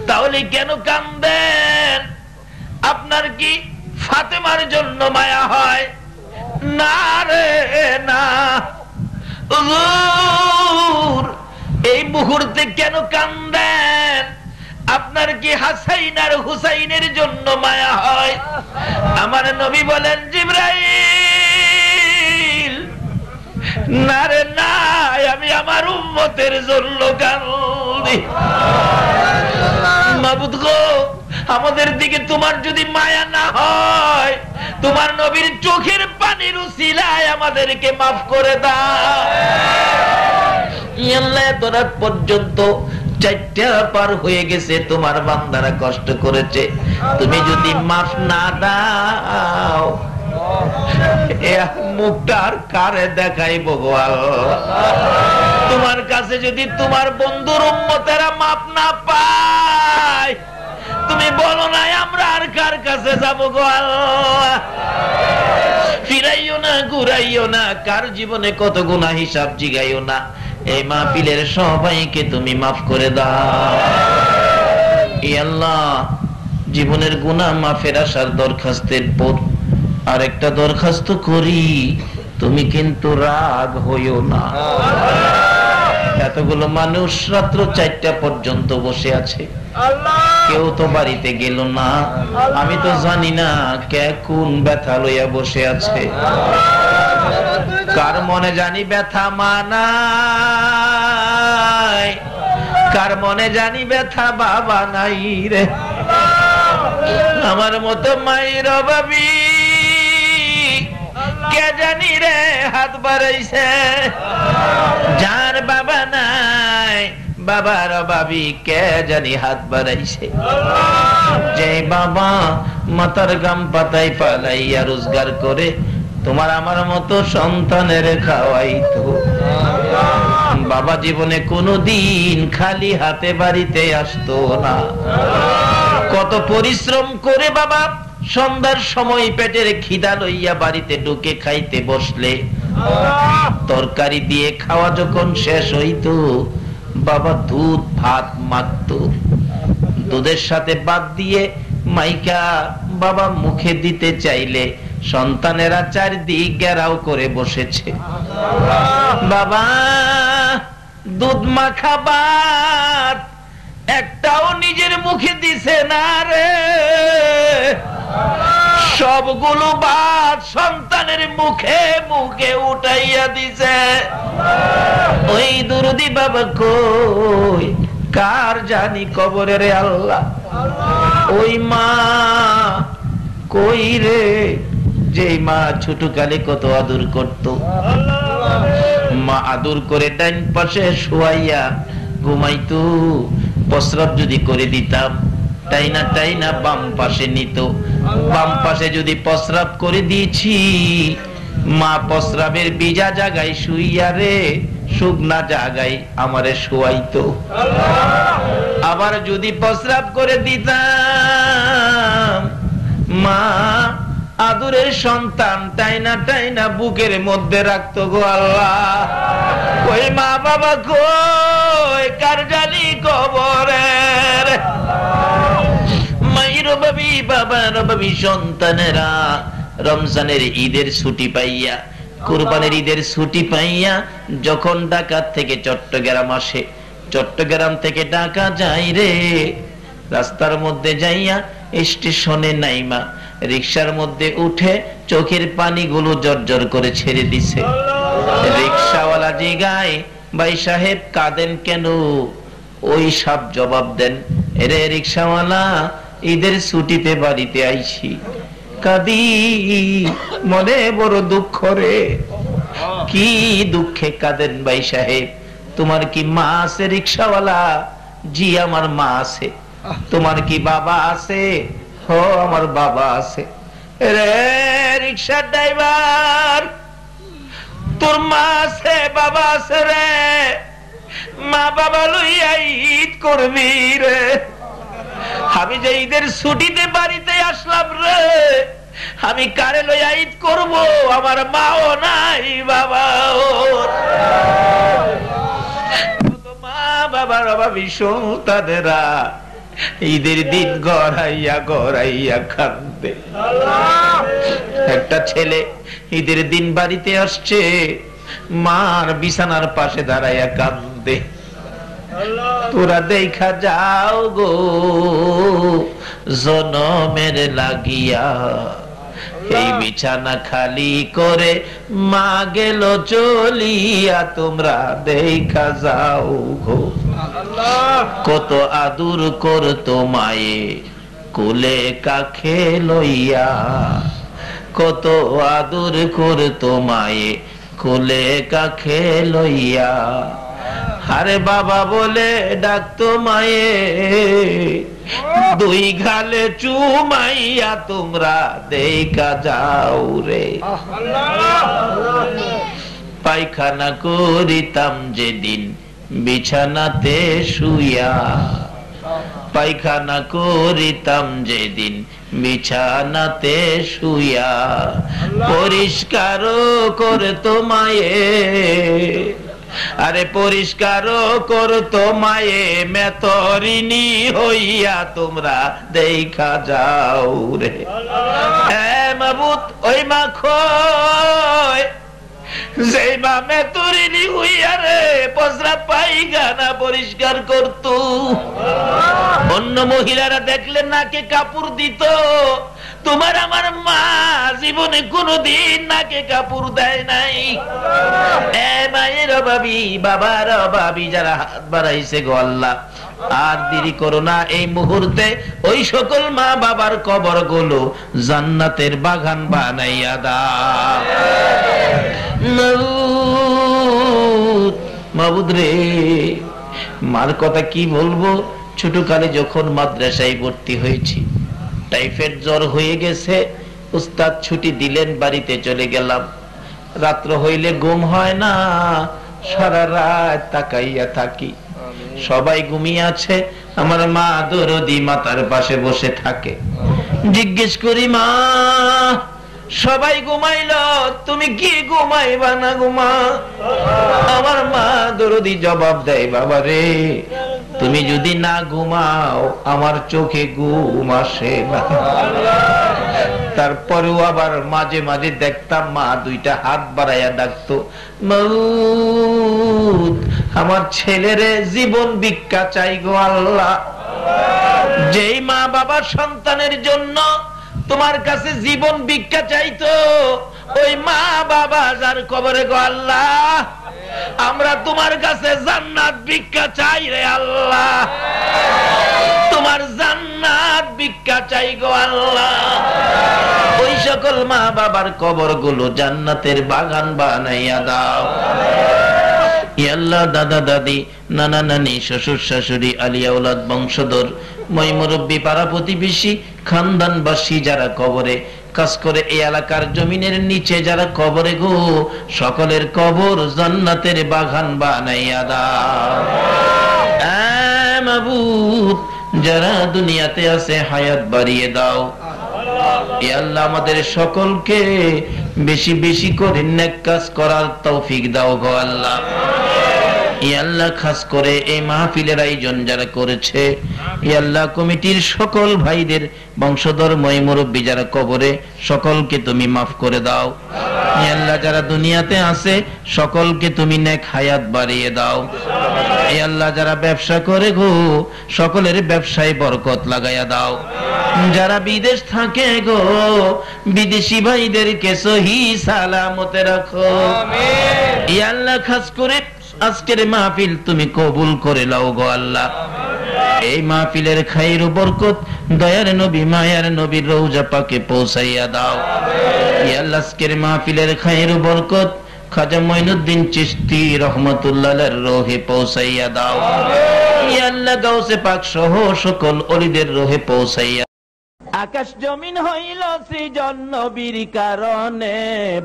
তাহলে কেন কান্দেন? আপনার কি ফাতেমার জন্য মায়া হয়? না রে না। হুজুর এই মুহূর্তে কেন কান্দেন? আপনার কি হাসাইন আর হুসাইনের জন্য মায়া হয়? আমার নবী বলেন, জিবরাইল না রে না, আমি আমার উম্মতের জন্য কান্দি। মাবুদ গো, আমাদের দিকে তোমার যদি মায়া না হয়, তোমার নবীর চোখের পানির উসিলায় আমাদেরকে মাফ করে দাও। আল্লাহ, এত রাত পর্যন্ত ৪টা পার হয়ে গেছে, তোমার বান্দারা কষ্ট করেছে, তুমি যদি মাফ না দাও মুখটা আর কারে দেখাইব গো আল্লাহ? তোমার কাছে যদি তোমার বন্ধুর উম্মতেরা মাফ না পায়, তুমি বলো না আমরা আর কার কাছে যাব গো আল্লাহ? ফিরাইও না, ঘুরাইও না, কার জীবনে কত গুনাহ হিসাব জিগাইও না। এই মাহফিলের সবাইকে তুমি মাফ করে দাও। ই আল্লাহ, জীবনের গুনাহ মাফের আসার দরখাস্তের পর আরেকটা দরখাস্ত করি, তুমি কিন্তু রাগ হইও না। এতগুলো মানুষ রাত্র ৪টা পর্যন্ত বসে আছে, কেউ তো বাড়িতে গেল না। আমি তো জানি না কে কোন ব্যথা লইয়া বসে আছে। কার মনে জানি ব্যথা মানাই, কার মনে জানি ব্যথা বাবা নাই রে। আমার মতো মায়ের অভাবী কে জানি রে হাত বাড়াইছে, যার বাবা নাই বাবার অভাবী কে জানি হাত বাড়াইছে। যে বাবা মাথার গাম পাতায় পালাইয়া রোজগার করে তোমার আমার মতো সন্তানের খাওয়াইতো, বাবা জীবনে কোনোদিন খালি হাতে বাড়িতে আসতো না। কত পরিশ্রম করে বাবা সন্ধ্যার সময় পেটের খিদা লইয়া বাড়িতে ঢুকে খাইতে বসলে তরকারি দিয়ে খাওয়া যখন শেষ হইতো বাবা দুধ ভাত মাখতো, দুধের সাথে ভাত দিয়ে মাইকা বাবা মুখে দিতে চাইলে সন্তানেরা চারদিক ঘেরাও করে বসেছে। বাবা দুধ মাখা ভাত একটাও নিজের মুখে দিছে না রে, সবগুলো ভাত সন্তানের মুখে মুখে উঠাইয়া দিছে। ওই দুরুদি বাবা কই কার জানি কবরে রে আল্লাহ। ওই মা কই রে, যে মা ছোটকালে কত আদর করত, মা আদর করে ডাইন পাশে শুয়াইয়া ঘুমাইতো, প্রস্রাব যদি করে দিতাম টাইনা টাইনা বাম পাশে নিত, বাম পাশে যদি প্রস্রাব করে দিয়েছি মা প্রস্রাবের ভিজা জায়গায় শুইয়া রে শুকনা জায়গায় আমারে শুয়াইতো। আবার যদি প্রস্রাব করে দিতাম মা আদরের সন্তান টাইনা টাইনা বুকের মধ্যে রাখতো গো আল্লাহ। ওই মা বাবা কই কার জানি কবরের। মায়ের অভাবী বাবার অভাবী সন্তানেরা রমজানের ঈদের ছুটি পাইয়া কুরবানির ঈদের ছুটি পাইয়া যখন ঢাকা থেকে চট্টগ্রাম আসে, চট্টগ্রাম থেকে ঢাকা যাই রে, রাস্তার মধ্যে যাইয়া স্টেশনে নাইমা রিকশার মধ্যে উঠে চোখের পানিগুলো জর্জর করে ছেড়ে দিছে। রিকশাওয়ালা জিগায় ভাই সাহেব কাঁদেন কেন? ওই সব জবাব দেন, এরে রিকশাওয়ালা ঈদের ছুটিতে বাড়িতে আইছি, কাঁদি মনে বড় দুঃখ রে। কি দুঃখে কাঁদেন ভাই সাহেব? তোমার কি মা আছে রিকশাওয়ালা? জি আমার মা আছে। তোমার কি বাবা আছে? ও আমার বাবা আছে। রে রিকশার ড্রাইভার, তোর মা আছে বাবা আছে রে, মা বাবা লইয়া ঈদ করবি রে। আমি যে ঈদের ছুটিতে বাড়িতে আসলাম রে, আমি কারে লইয়া ঈদ করব? আমার মাও নাই বাবাও। মা বাবার অভাবী সন্তানেরা ঈদের দিন গড়াইয়া গড়াইয়া কাঁদে। একটা ছেলে ঈদের দিন বাড়িতে আসছে, মার বিছানার পাশে দাঁড়াইয়া কাঁদে। তোরা দেখা যাও গো জনমের লাগিয়া, এই বিছানা খালি করে মা গেল চলিয়া, তোমরা দেখা যাও গো। কত আদর করতো মায়ে কোলে কাখে লইয়া, কত আদর করতো মায়ে কোলে কাখে লইয়া। আরে বাবা বলে ডাকতো মায়ে, দুই গালে চুমাইয়া তোমরা দেখা যাও রে। পায়খানা করিতাম যেদিন বিছানাতে শুইয়া, পায়খানা করিতাম যেদিন বিছানাতে শুইয়া, পরিষ্কার করতো মায়ে, আরে পরিষ্কার করতো মায়ে মেতরিনী হইয়া, তোমরা দেখা যাও রে। মাবুত ওই মা খয় যে মা মেতরিনী হইয়া রে প্রস্রাব পায়খানা পরিষ্কার করতো, অন্য মহিলারা দেখলে নাকে কাপড় দিত, তোমার আমার মা জীবনে কোনদিন নাকে কাপড় দেয় নাই। মায়ের অভাবী বাবার অভাবী যারা হাত বাড়াইছে গো আল্লাহ, আর দেরি করো না, এই মুহূর্তে ওই সকল মা বাবার কবর গুলো জান্নাতের বাগান বানাইয়া দাও। মাবুদ রে, মার কথা কি বলবো, ছোটকালে যখন মাদ্রাসায় ভর্তি হয়েছি, টাইফয়েড জ্বর হয়ে গেছে, উস্তাদ ছুটি দিলেন, বাড়িতে চলে গেলাম। রাত্র হইলে ঘুম হয় না, সারা রাত তাকাইয়া থাকি, সবাই ঘুমিয়ে আছে, আমার মা দরদি মাতার পাশে বসে থাকে। জিজ্ঞেস করি, মা সবাই ঘুমাইল, তুমি কি ঘুমাইবা না ঘুমা? আমার মা দরদি জবাব দেয়, বাবা রে, তুমি যদি না ঘুমাও আমার চোখে ঘুম আসে না। তারপরেও আবার মাঝে মাঝে দেখতাম মা দুইটা হাত বাড়াইয়া ডাকতো, মাউত আমার ছেলেরে জীবন ভিক্ষা চাই গো আল্লাহ। যেই মা বাবা সন্তানের জন্য তোমার কাছে জীবন ভিক্ষা চাইতো, ওই মা বাবা যার কবরে গো আল্লাহ, আমরা তোমার কাছে জান্নাত ভিক্ষা চাই রে আল্লাহ, তোমার জান্নাত ভিক্ষা চাই গো আল্লাহ। ওই সকল মা বাবার কবর গুলো জান্নাতের বাগান বানাইয়া দাও। আল্লাহ, দাদা দাদি, নানা নানি, শ্বশুর শাশুড়ি, আলিয়া ওলাদ, বংশধর, মই মুরব্বী, পাড়া প্রতিবেশী, খানদানবাসী যারা কবরে কাজ করে, এই এলাকার জমিনের নিচে যারা কবরে গো, সকলের কবর জান্নাতের বাগান বানাইয়া দাও। মাবুদ, যারা দুনিয়াতে আছে হায়াত বাড়িয়ে দাও। এ আল্লাহ, আমাদের সকলকে বেশি বেশি করে নেক কাজ করার তৌফিক দাও গো আল্লাহ। এ আল্লাহ, খাস করে এই মাহফিলের আয়োজন যারা করেছে, এ আল্লাহ, কমিটির সকল ভাইদের, বংশধর, মই মুরব্বী যারা কবরে, সকলকে তুমি মাফ করে দাও। এ আল্লাহ, যারা দুনিয়াতে আছে সকলকে তুমি নেক হায়াত বাড়িয়ে দাও। এ আল্লাহ, যারা ব্যবসা করে গো, সকলের ব্যবসায় বরকত লাগাইয়া দাও। যারা বিদেশ থাকে গো, বিদেশি ভাইদেরকে সহি সালামতে রাখো। এ আল্লাহ, খাস করে আজকের মাহফিল তুমি কবুল করে লাও গো আল্লাহ। এই মাহফিলের খাইর ও বরকত দয়ার নবী মায়ার নবীর রওজা পাকে পৌঁছাইয়া দাও। ইয়া আল্লাহ, আজকের মাহফিলের খাইর ও বরকত খাজা মঈনুদ্দিন চিশতি রহমাতুল্লাহ আলাইহির রূহে পৌঁছাইয়া দাও। ইয়া আল্লাহ, গাউসে পাক সহ সকল ওলিদের রূহে পৌঁছাইয়া। আকাশ জমিন হইল সৃজন নবীর কারণে,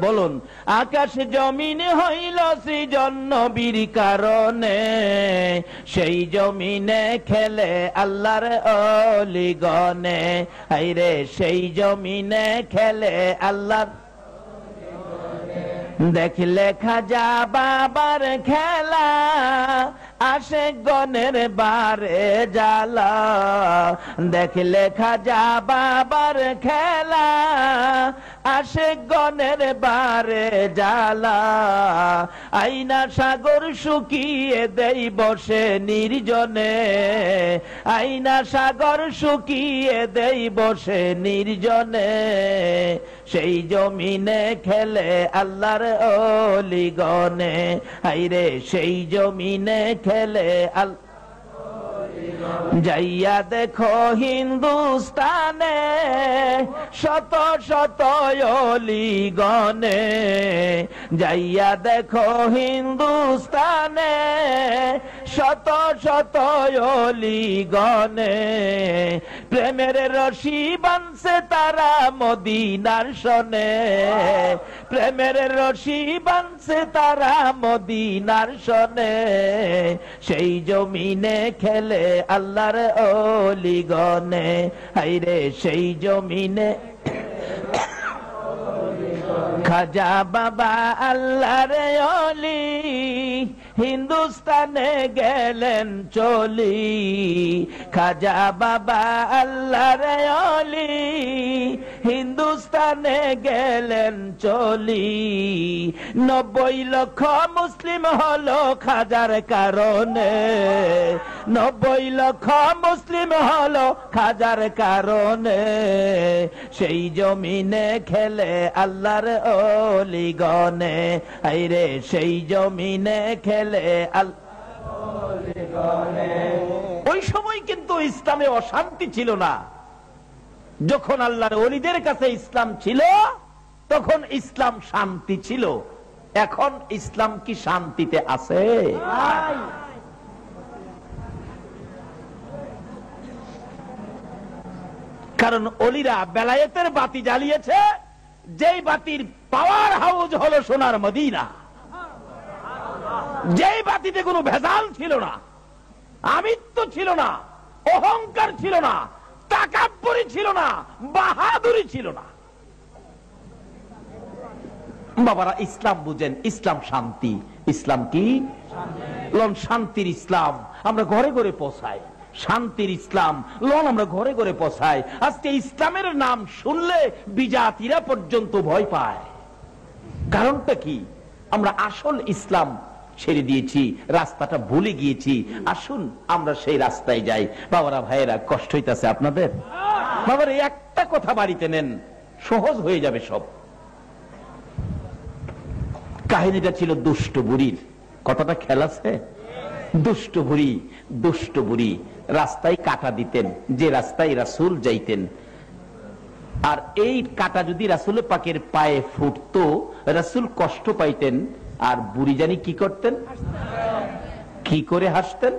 বলুন, আকাশ জমিন হইল সৃজন নবীর কারণে, সেই জমিনে খেলে আল্লাহর অলিগণে, হায়রে সেই জমিনে খেলে আল্লাহর। দেখলে খাজা বাবার খেলা, আসে গনের বারে জ্বালা। দেখলে খাজা বাবার খেলা, আসে গনের বারে জ্বালা। আইনা সাগর শুকিয়ে দেই বসে নির্জনে, আইনা সাগর শুকিয়ে দেই বসে নির্জনে, সেই জমিনে খেলে আল্লাহর অলিগণে, হায়রে সেই জমিনে খেলে আল্লাহ। যাইয়া দেখো হিন্দুস্তানে, শত শত অলিগণে, যাইয়া দেখো হিন্দুস্তানে, শত শত অলিগণে, প্রেমের রশি বানছে তারা মদিনার সনে, প্রেমের রশি বানছে তারা মদিনার সনে, সেই জমিনে খেলে আল্লাহর অলিগণে, হায়রে সেই জমিনে। খাজা বাবা আল্লাহর অলি, হিন্দুস্তানে গেলেন চলি, খাজা বাবা আল্লাহর অলি, হিন্দুস্তানে গেলেন চলি। 90 লক্ষ মুসলিম হলো খাজার কারণে, 90 লক্ষ মুসলিম হলো খাজার কারণে, সেই জমিনে খেলে আল্লাহর অলিগণে, হায়রে সেই জমিনে খেলে আল্লাহর অলিগণে। ওই ওই সময় কিন্তু ইসলামে অশান্তি ছিল না। যখন আল্লাহর ওলিদের কাছে ইসলাম ছিল তখন ইসলাম শান্তি ছিল। এখন ইসলাম কি শান্তিতে আছে? কারণ ওলিরা বেলায়েতের বাতি জ্বালিয়েছে, যেই বাতির পাওয়ার হাউস হলো সোনার মদিনা, যেই বাতিতে কোনো ভেজাল ছিল না, আমিত্ব ছিল না, অহংকার ছিল না, তাকাব্বুরি ছিল না, বাহাদুরি ছিল না। বাবারা, ইসলাম বুঝেন, ইসলাম শান্তি। ইসলাম কি? লন শান্তির ইসলাম আমরা ঘরে ঘরে পৌঁছাই। শান্তির ইসলাম লন আমরা ঘরে ঘরে পৌঁছাই। আজকে ইসলামের নাম শুনলে বিজাতিরা পর্যন্ত ভয় পায়। কারণটা কি? আমরা আসল ইসলাম ছেড়ে দিয়েছি, রাস্তাটা ভুলে গিয়েছি। আসুন আমরা সেই রাস্তায় যাই। বাবারা, ভাইয়েরা, কষ্ট হইতেছে আপনাদের? বাবারা, একটা কথা বাড়িতে নেন, সহজ হয়ে যাবে সব। কাহিনীটা ছিল দুষ্ট বুড়ির। কথাটা খেয়াল আছে? দুষ্ট বুড়ি রাস্তায় কাটা দিতেন, যে রাস্তায় রাসূল যাইতেন। আর এই কাটা যদি রাসূল পাকের পায়ে ফুটতো, রাসূল কষ্ট পাইতেন। আর বুড়ি জানি কি করতেন? কি করে হাসতেন?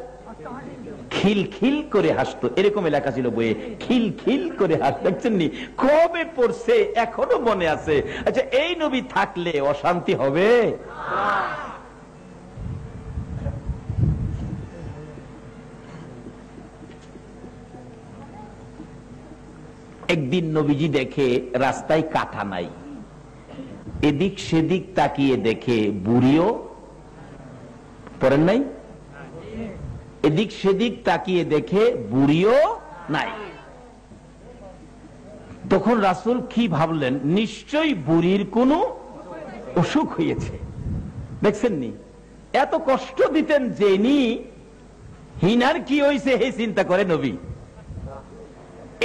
খিল খিল করে হাসতো। এরকম এলাকা ছিল বইয়ে, খিল খিল করে হাস। দেখছেন নি? কবে পড়ছে, এখনো মনে আছে। আচ্ছা, এই নবী থাকলে অশান্তি হবে? একদিন নবীজি দেখে রাস্তায় কাটা নাই, এদিক সেদিক তাকিয়ে দেখে বুড়িও পড়েন নাই, এদিক সেদিক তাকিয়ে দেখে বুড়িও নাই। তখন রাসূল কি ভাবলেন? নিশ্চয়ই বুড়ির কোনো অসুখ হয়েছে। দেখছেন নি? এত কষ্ট দিতেন জেনি হিনার কি হয়েছে হে চিন্তা করে নবী।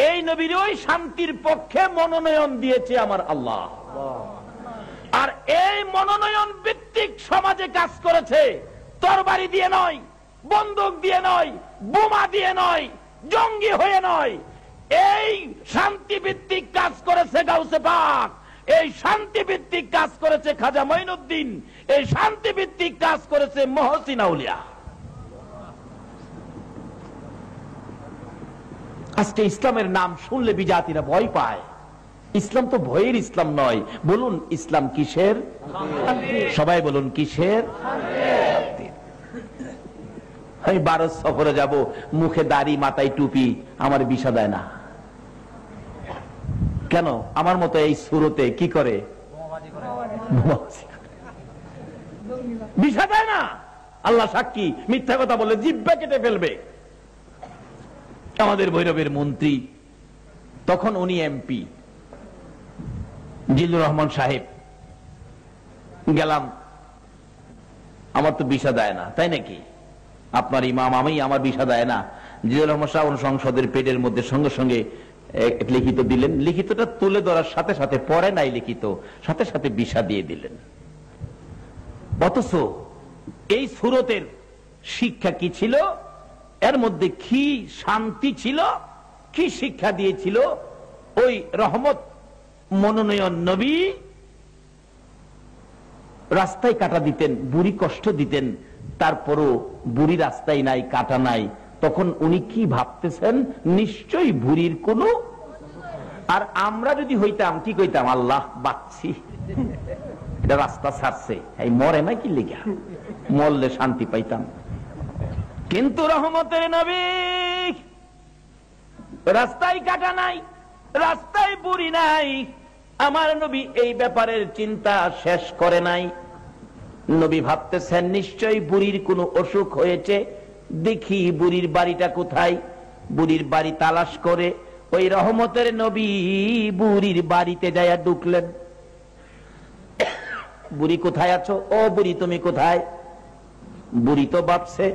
এই নবীর ওই শান্তির পক্ষে মনোনয়ন দিয়েছে আমার আল্লাহ। আর এই মনোনয়ন ভিত্তিক সমাজে কাজ করেছে, তরবারি দিয়ে নয়, বন্দুক দিয়ে নয়, বোমা দিয়ে নয়, জঙ্গি হয়ে নয়। এই শান্তি ভিত্তিক কাজ করেছে গাউসে পাক, এই শান্তি ভিত্তিক কাজ করেছে খাজা মঈনুদ্দিন, এই শান্তি ভিত্তিক কাজ করেছে মহসিন আউলিয়া। আজকে ইসলামের নাম শুনলে বিজাতিরা ভয় পায়। ইসলাম তো ভয়ের ইসলাম নয়। বলুন, ইসলাম কিসের? সবাই বলুন, কিসের? আমি ভারত সফরে যাব, মুখে দাড়ি, মাথায় টুপি, আমার ভিসা দেয় না। কেন? আমার মতো এই সুরতে কি করে? ভিসা দেয় না। আল্লাহ সাক্ষী, মিথ্যা কথা বলে জিহ্বা কেটে ফেলবে। আমাদের ভৈরবের মন্ত্রী, তখন উনি এমপি, জিল্লুর রহমান সাহেব, গেলাম, আমার তো ভিসা দেয় না। তাই নাকি? আপনার ইমাম, আমি, আমার ভিসা দেয় না। জিল্লুর রহমান সাহেব সংসদের পেটের মধ্যে সঙ্গে সঙ্গে লিখিত দিলেন। লিখিতটা তুলে ধরার সাথে সাথে, পরে নাই লিখিত, সাথে সাথে ভিসা দিয়ে দিলেন। অথচ এই সুরতের শিক্ষা কি ছিল? এর মধ্যে কি শান্তি ছিল, কি শিক্ষা দিয়েছিল ওই রহমত মনোনয়ন নবী। রাস্তায় কাটা দিতেন, বুড়ি কষ্ট দিতেন, তারপরও বুড়ি রাস্তায় নাই, কাটা নাই। তখন উনি কি ভাবতেছেন? নিশ্চয়ই বুড়ির কোনো। আর আমরা যদি হইতাম কি কইতাম? আল্লাহ বাঁচছি, এটা রাস্তা ছাড়ছে, এই মরে না কি লিগা, মরলে শান্তি পাইতাম। কিন্তু রহমতের নবী রাস্তায় কাটা নাই, রাস্তায় বুড়ি নাই। আমার নবী এই ব্যাপারের চিন্তা শেষ করে নাই। নবী ভাবতেছেন নিশ্চয়ই বুড়ির কোনো অসুখ হয়েছে, দেখি বুড়ির বাড়িটা কোথায়। বুড়ির বাড়ি তালাশ করে ওই রহমতের নবী বুড়ির বাড়িতে যাইয়া ঢুকলেন। বুড়ি কোথায় আছো? ও বুড়ি, তুমি কোথায়? বুড়ি তো ভাবছে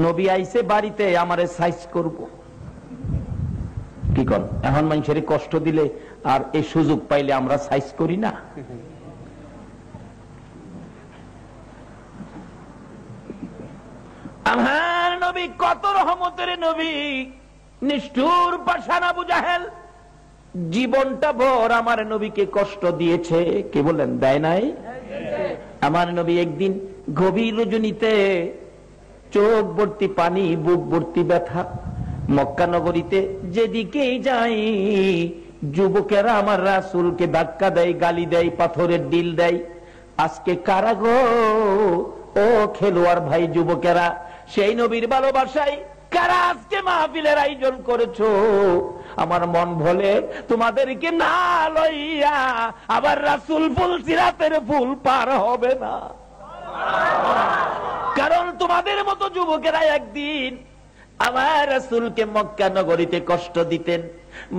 নবী আইছে বাড়িতে, আমারে সাইজ করব। কি কর? এখন মানুষের কষ্ট দিলে আর এই সুযোগ পাইলে আমরা সাইজ করি না। আমার নবী নবী কত রহমতের নবী, নিষ্ঠুর পাষাণ আবু জাহেল জীবনটা ভর আমার নবীকে কষ্ট দিয়েছে। কে বলেন দেয় নাই? আমার নবী একদিন গভীর রজনীতে চোখ ভর্তি পানি, বুক ভর্তি ব্যথা, মক্কা নগরীতে যেদিকেই যাই যুবকেরা আমার রাসূলকে ধাক্কা দেয়, গালি দেয়, পাথরের ডিল দেয়। আজকে কারা গো? ও খেলোয়াড় ভাই যুবকেরা, সেই নবীর ভালোবাসায় কারা আজকে মাহফিলের আয়োজন করেছো? আমার মন বলে তোমাদেরকে না লইয়া আবার রাসূল ফুল সিরাতের ফুল পার হবে না। কারণ তোমাদের মতো যুবকেরা একদিন আমার রাসূলকে মক্কা নগরীতে কষ্ট দিতেন,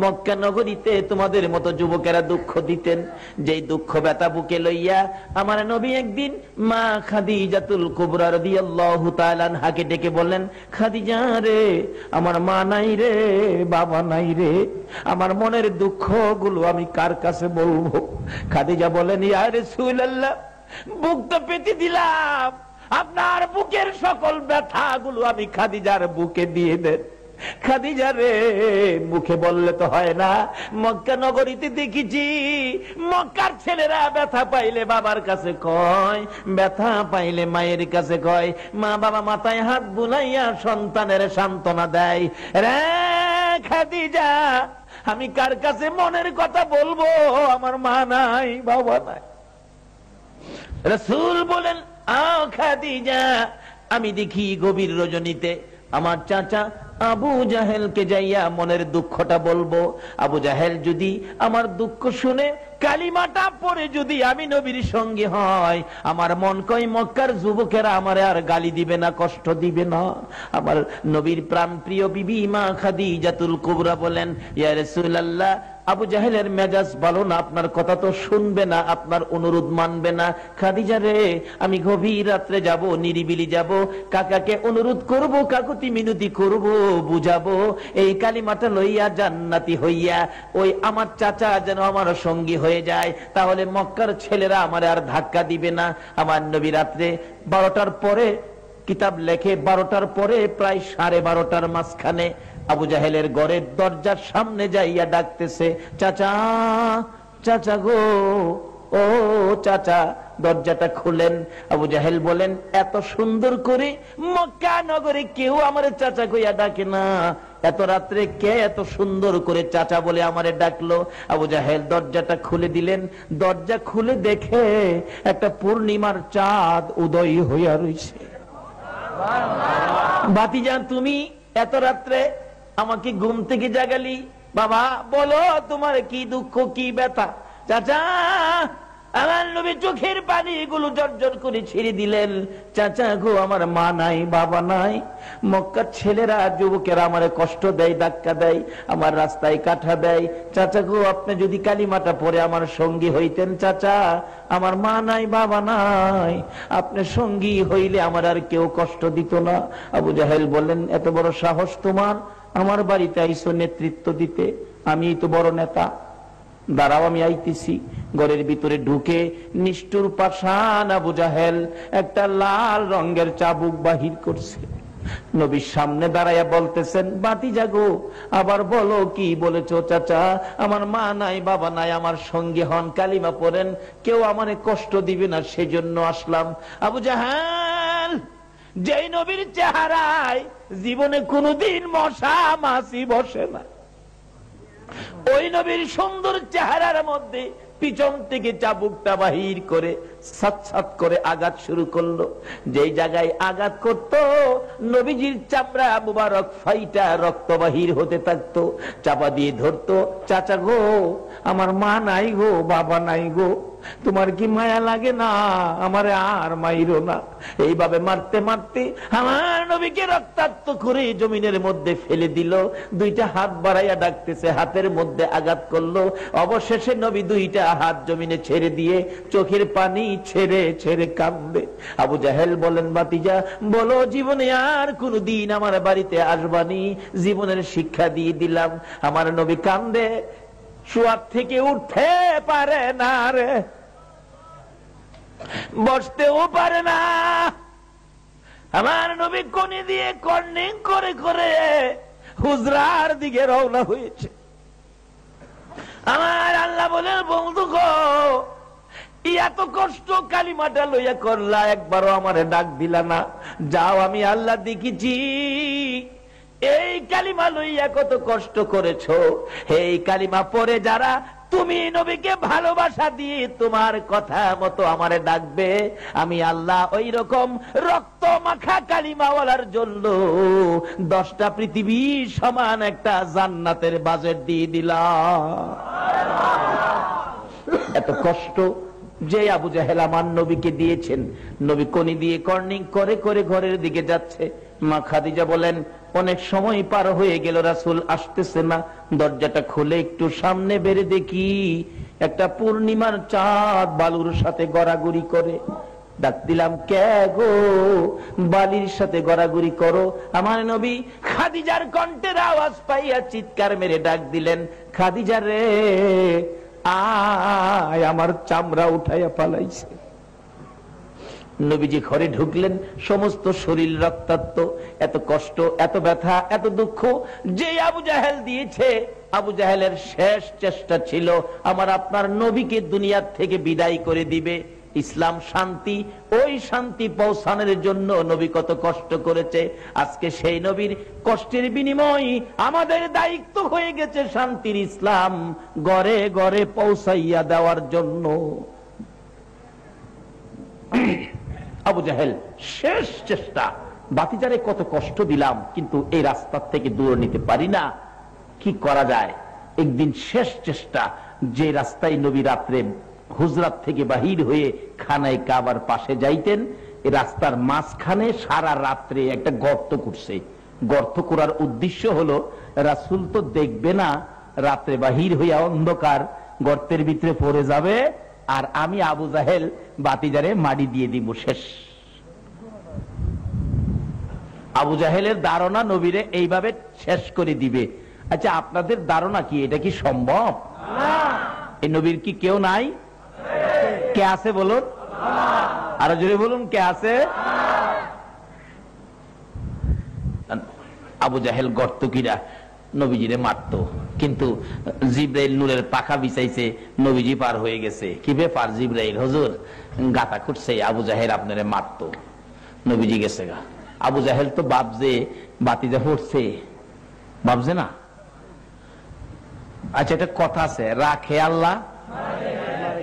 মক্কা নগরীতে তোমাদের মতো যুবকেরা দুঃখ দিতেন। যেই দুঃখ ব্যথা বুকে লইয়া আমার নবী একদিন মা খাদিজাতুল কুবরা রাদিয়াল্লাহু তাআলা আনহাকে ডেকে বললেন, খাদিজা রে, আমার মা নাই রে, বাবা নাই রে, আমার মনের দুঃখগুলো আমি কার কাছে বলবো? খাদিজা বলেন, ইয়া রাসূলুল্লাহ, বুক তো পেতে দিলাম, আপনার বুকের সকল ব্যথাগুলো আমি খাদিজার বুকে দিয়ে দেন। খাদিজা রে, মুখে বললে তো হয় না। মক্কা নগরীতে দেখেছি মক্কার ছেলেরা ব্যথা পাইলে বাবার কাছে কয়, ব্যথা পাইলে মায়ের কাছে কয়। মা বাবা মাথায় হাত বুলাইয়া সন্তানের সান্ত্বনা দেয়। রে খাদিজা, আমি কার কাছে মনের কথা বলবো? আমার মা নাই, বাবা নাই। রাসূল বলেন, আও খাদিজা, আমি দেখি গভীর রজনীতে আমার চাচা আবু জাহেলকে যাইয়া মনের দুঃখটা বলবো। আবু জাহেল যদি আমার দুঃখ শুনে কালিমাটা পড়ে যদি আমি নবীর সঙ্গে হয়, আমার মন কয় মক্কার যুবকেরা আমারে আর গালি দিবে না, কষ্ট দিবে না। আমার নবীর প্রাণ প্রিয় বিবি মা খাদিজাতুল কুবরা বলেন, ইয়া রাসূলুল্লাহ, আবু জাহেলের মেজাজ ভালো না, আপনার কথা তো শুনবে না, আপনার অনুরোধ মানবে না। খাদিজা রে, আমি গভীর রাত্রে যাব, নিরিবিলি যাব, কাকাকে অনুরোধ করব, কাকুতি মিনতি করব, বুঝাবো, এই কালিমাটা লইয়া জান্নাতি হইয়া ওই আমার চাচা যেন আমার সঙ্গী হয়ে যায়, তাহলে মক্কার ছেলেরা আমার আর ধাক্কা দিবে না। আমার নবী রাত্রে 12টার পরে, কিতাব লেখে 12টার পরে প্রায় 12:30টার মাঝখানে আবু জাহেলের ঘরের দরজার সামনে যাইয়া ডাকতেছে, চাচা, চাচা গো, ও চাচা, দরজাটা খুলেন। আবু জাহেল বলেন, এত সুন্দর করে মক্কা নগরে কেউ আমার চাচা কইয়া ডাকে না, এত রাত্রে কে এত সুন্দর করে চাচা বলে আমারে ডাকলো? আবু জাহেল দরজাটা খুলে দিলেন। দরজা খুলে দেখে একটা পূর্ণিমার চাঁদ উদয় হইয়া রইছে। ভাতিজা, তুমি এত রাত্রে আমাকে ঘুম থেকে জাগালি, বাবা বলো তোমার কি দুঃখ, কি ব্যথা? চাচা, আমার নবী চোখের পানি এগুলো জর্জর করে ছেড়ে দিলেন। চাচা গো, আমার মা নাই, বাবা নাই, মক্কার ছেলেরা যুবকেরা আমারে কষ্ট দেয়, ধাক্কা দেয়, আমার রাস্তায় কাঠা দেয়। চাচা গো, আপনি যদি কালিমাটা পড়ে আমার সঙ্গী হইতেন, চাচা, আমার মা নাই, বাবা নাই, আপনি সঙ্গী হইলে আমার আর কেউ কষ্ট দিত না। আবু জাহেল বললেন, এত বড় সাহস তোমার, আমার বাড়িতে আইসো নেতৃত্ব দিতে? আমি তো বড় নেতা, দাঁড়াও আমি আইতেছি। ঘরের ভিতরে ঢুকে নিষ্ঠুর পাষাণ আবু জাহেল একটা লাল রঙের চাবুক বাহির করছে। নবীর সামনে দাঁড়াইয়া বলতেছেন, ভাতিজা গো, আবার বলো কি বলেছো? চাচা, আমার মা নাই, বাবা নাই, আমার সঙ্গে হন, কালিমা পড়েন, কেউ আমারে কষ্ট দিবে না, সেজন্য আসলাম। আবু জাহেল, যেই নবীর চেহারায় জীবনে কোনোদিন মশা মাছি বসে না, ওই নবীর সুন্দর চেহারার মধ্যে পিছন থেকে চাবুকটা বাহির করে সাত সাত করে আঘাত শুরু করলো। যেই জায়গায় আঘাত করত, নবীজির চামড়া মুবারক ফাইটা রক্ত বাহির হতে থাকতো। চাপা দিয়ে ধরতো, চাচা গো, আমার মা নাই গো, বাবা নাই গো, তোমার কি মায়া লাগে না? আমারে আর মাইরো না। এইভাবে মারতে মারতে আমার নবীকে রক্তাক্ত করে জমিনের মধ্যে ফেলে দিল। দুইটা হাত বাড়াইয়া ডাকতেছে, হাতের মধ্যে আঘাত করলো। অবশেষে নবী দুইটা হাত জমিনে ছেড়ে দিয়ে চোখের পানি ছেড়ে ছেড়ে কাঁদবে। আবু জাহেল বলেন, ভাতিজা বলো, জীবনে আর কোনদিন আমার বাড়িতে আসবানি? জীবনের শিক্ষা দিয়ে দিলাম। আমার নবী কান্দে, শোয়ার থেকে উঠতে পারে না রে, বসতেও পারে না, আমার নবী কোণে দিয়ে কর্নিং করে করে হুজরার দিকে রওনা হয়েছে। আমার আল্লাহ বলেন, বন্ধু গো, এত কষ্ট কালিমাটা লইয়া করলা, একবারও আমারে ডাক দিলা না। যাও, আমি আল্লাহ দেখিছি এই কালিমা লইয়া কত কষ্ট করেছো। এই কালিমা পরে যারা তুমি নবীকে ভালোবাসা দিয়ে তোমার কথা মতো আমারে ডাকবে, আমি আল্লাহ ওই রকম রক্ত মাখা কালিমাওয়ালার জন্য 10টা পৃথিবী সমান একটা জান্নাতের বাজেট দিয়ে দিলাম। এত কষ্ট যে আবু জাহেল আমার নবীকে দিয়েছেন। নবী কোনি দিয়ে কর্নিং করে করে ঘরের দিকে যাচ্ছে। মা খাদিজা বলেন, অনেক সময় পার হয়ে গেল, রাসূল আসতেছে না। দরজাটা খুলে একটু সামনে বেরে দেখি একটা পূর্ণিমার চাঁদ বালুর সাথে গড়াগড়ি করে। ডাক দিলাম, কে গো, বালির সাথে গড়াগড়ি করো? আমার নবী খাদিজার কণ্ঠের আওয়াজ পাইয়া চিৎকার মেরে ডাক দিলেন, খাদিজা রে, আয়, আমার চামড়া উঠাইয়া পালাইছে। নবীজি ঘরে ঢুকলেন, সমস্ত শরীর রক্তাক্ত। এত কষ্ট, এত ব্যথা, এত দুঃখ যে আবু জাহেল দিয়েছে। আবু জাহেলের শেষ চেষ্টা ছিল আমার আপনার নবীকে দুনিয়ার থেকে বিদায় করে দিবে। ইসলাম শান্তি, ওই শান্তি পৌঁছানোর জন্য নবী কত কষ্ট করেছে। আজকে সেই নবীর কষ্টের বিনিময় আমাদের দায়িত্ব হয়ে গেছে শান্তির ইসলাম ঘরে ঘরে পৌঁছাইয়া দেওয়ার জন্য। আবু জাহেল শেষ চেষ্টা, বাতিজারে কত কষ্ট দিলাম, কিন্তু এই রাস্তার থেকে দূরে নিতে পারি না, কি করা যায়? একদিন শেষ চেষ্টা, যে রাস্তায় নবী রাত্রে হুজরাত থেকে বাহির হয়ে খানায় কাবার পাশে যাইতেন, এই রাস্তার মাঝখানে সারা রাত্রে একটা গর্ত করছে। গর্ত করার উদ্দেশ্য হলো রাসূল তো দেখবে না, রাত্রে বাহির হইয়া অন্ধকার গর্তের ভিতরে পড়ে যাবে, আর আমি আবু জাহেল বাতিজারে মাটি দিয়ে দিব, শেষ। আবু জাহেলের ধারণা নবীরে এইভাবে শেষ করে দিবে। আচ্ছা, আপনাদের ধারণা কি এটা কি সম্ভব? এই নবীর কি কেউ নাই? কে আছে বলুন? আরো জোরে বলুন, কে আছে? আবু জাহেল গর্ত কিরা নবীজিরে মারতো, কিন্তু জিব্রাইল নূরের পাখা বিছাইছে, নবীজি পার হয়ে গেছে। কি ব্যাপার জিব্রাইল? হুজুর গাতা খুঁটছে, আবু জাহেল আপনারে মারতো, নবীজি গেছে গা। আবু জাহেল তো বাপজে বাতিজা পড়ছে, বাপজে না। আচ্ছা, এটা কথা আছে, রাখে আল্লাহ,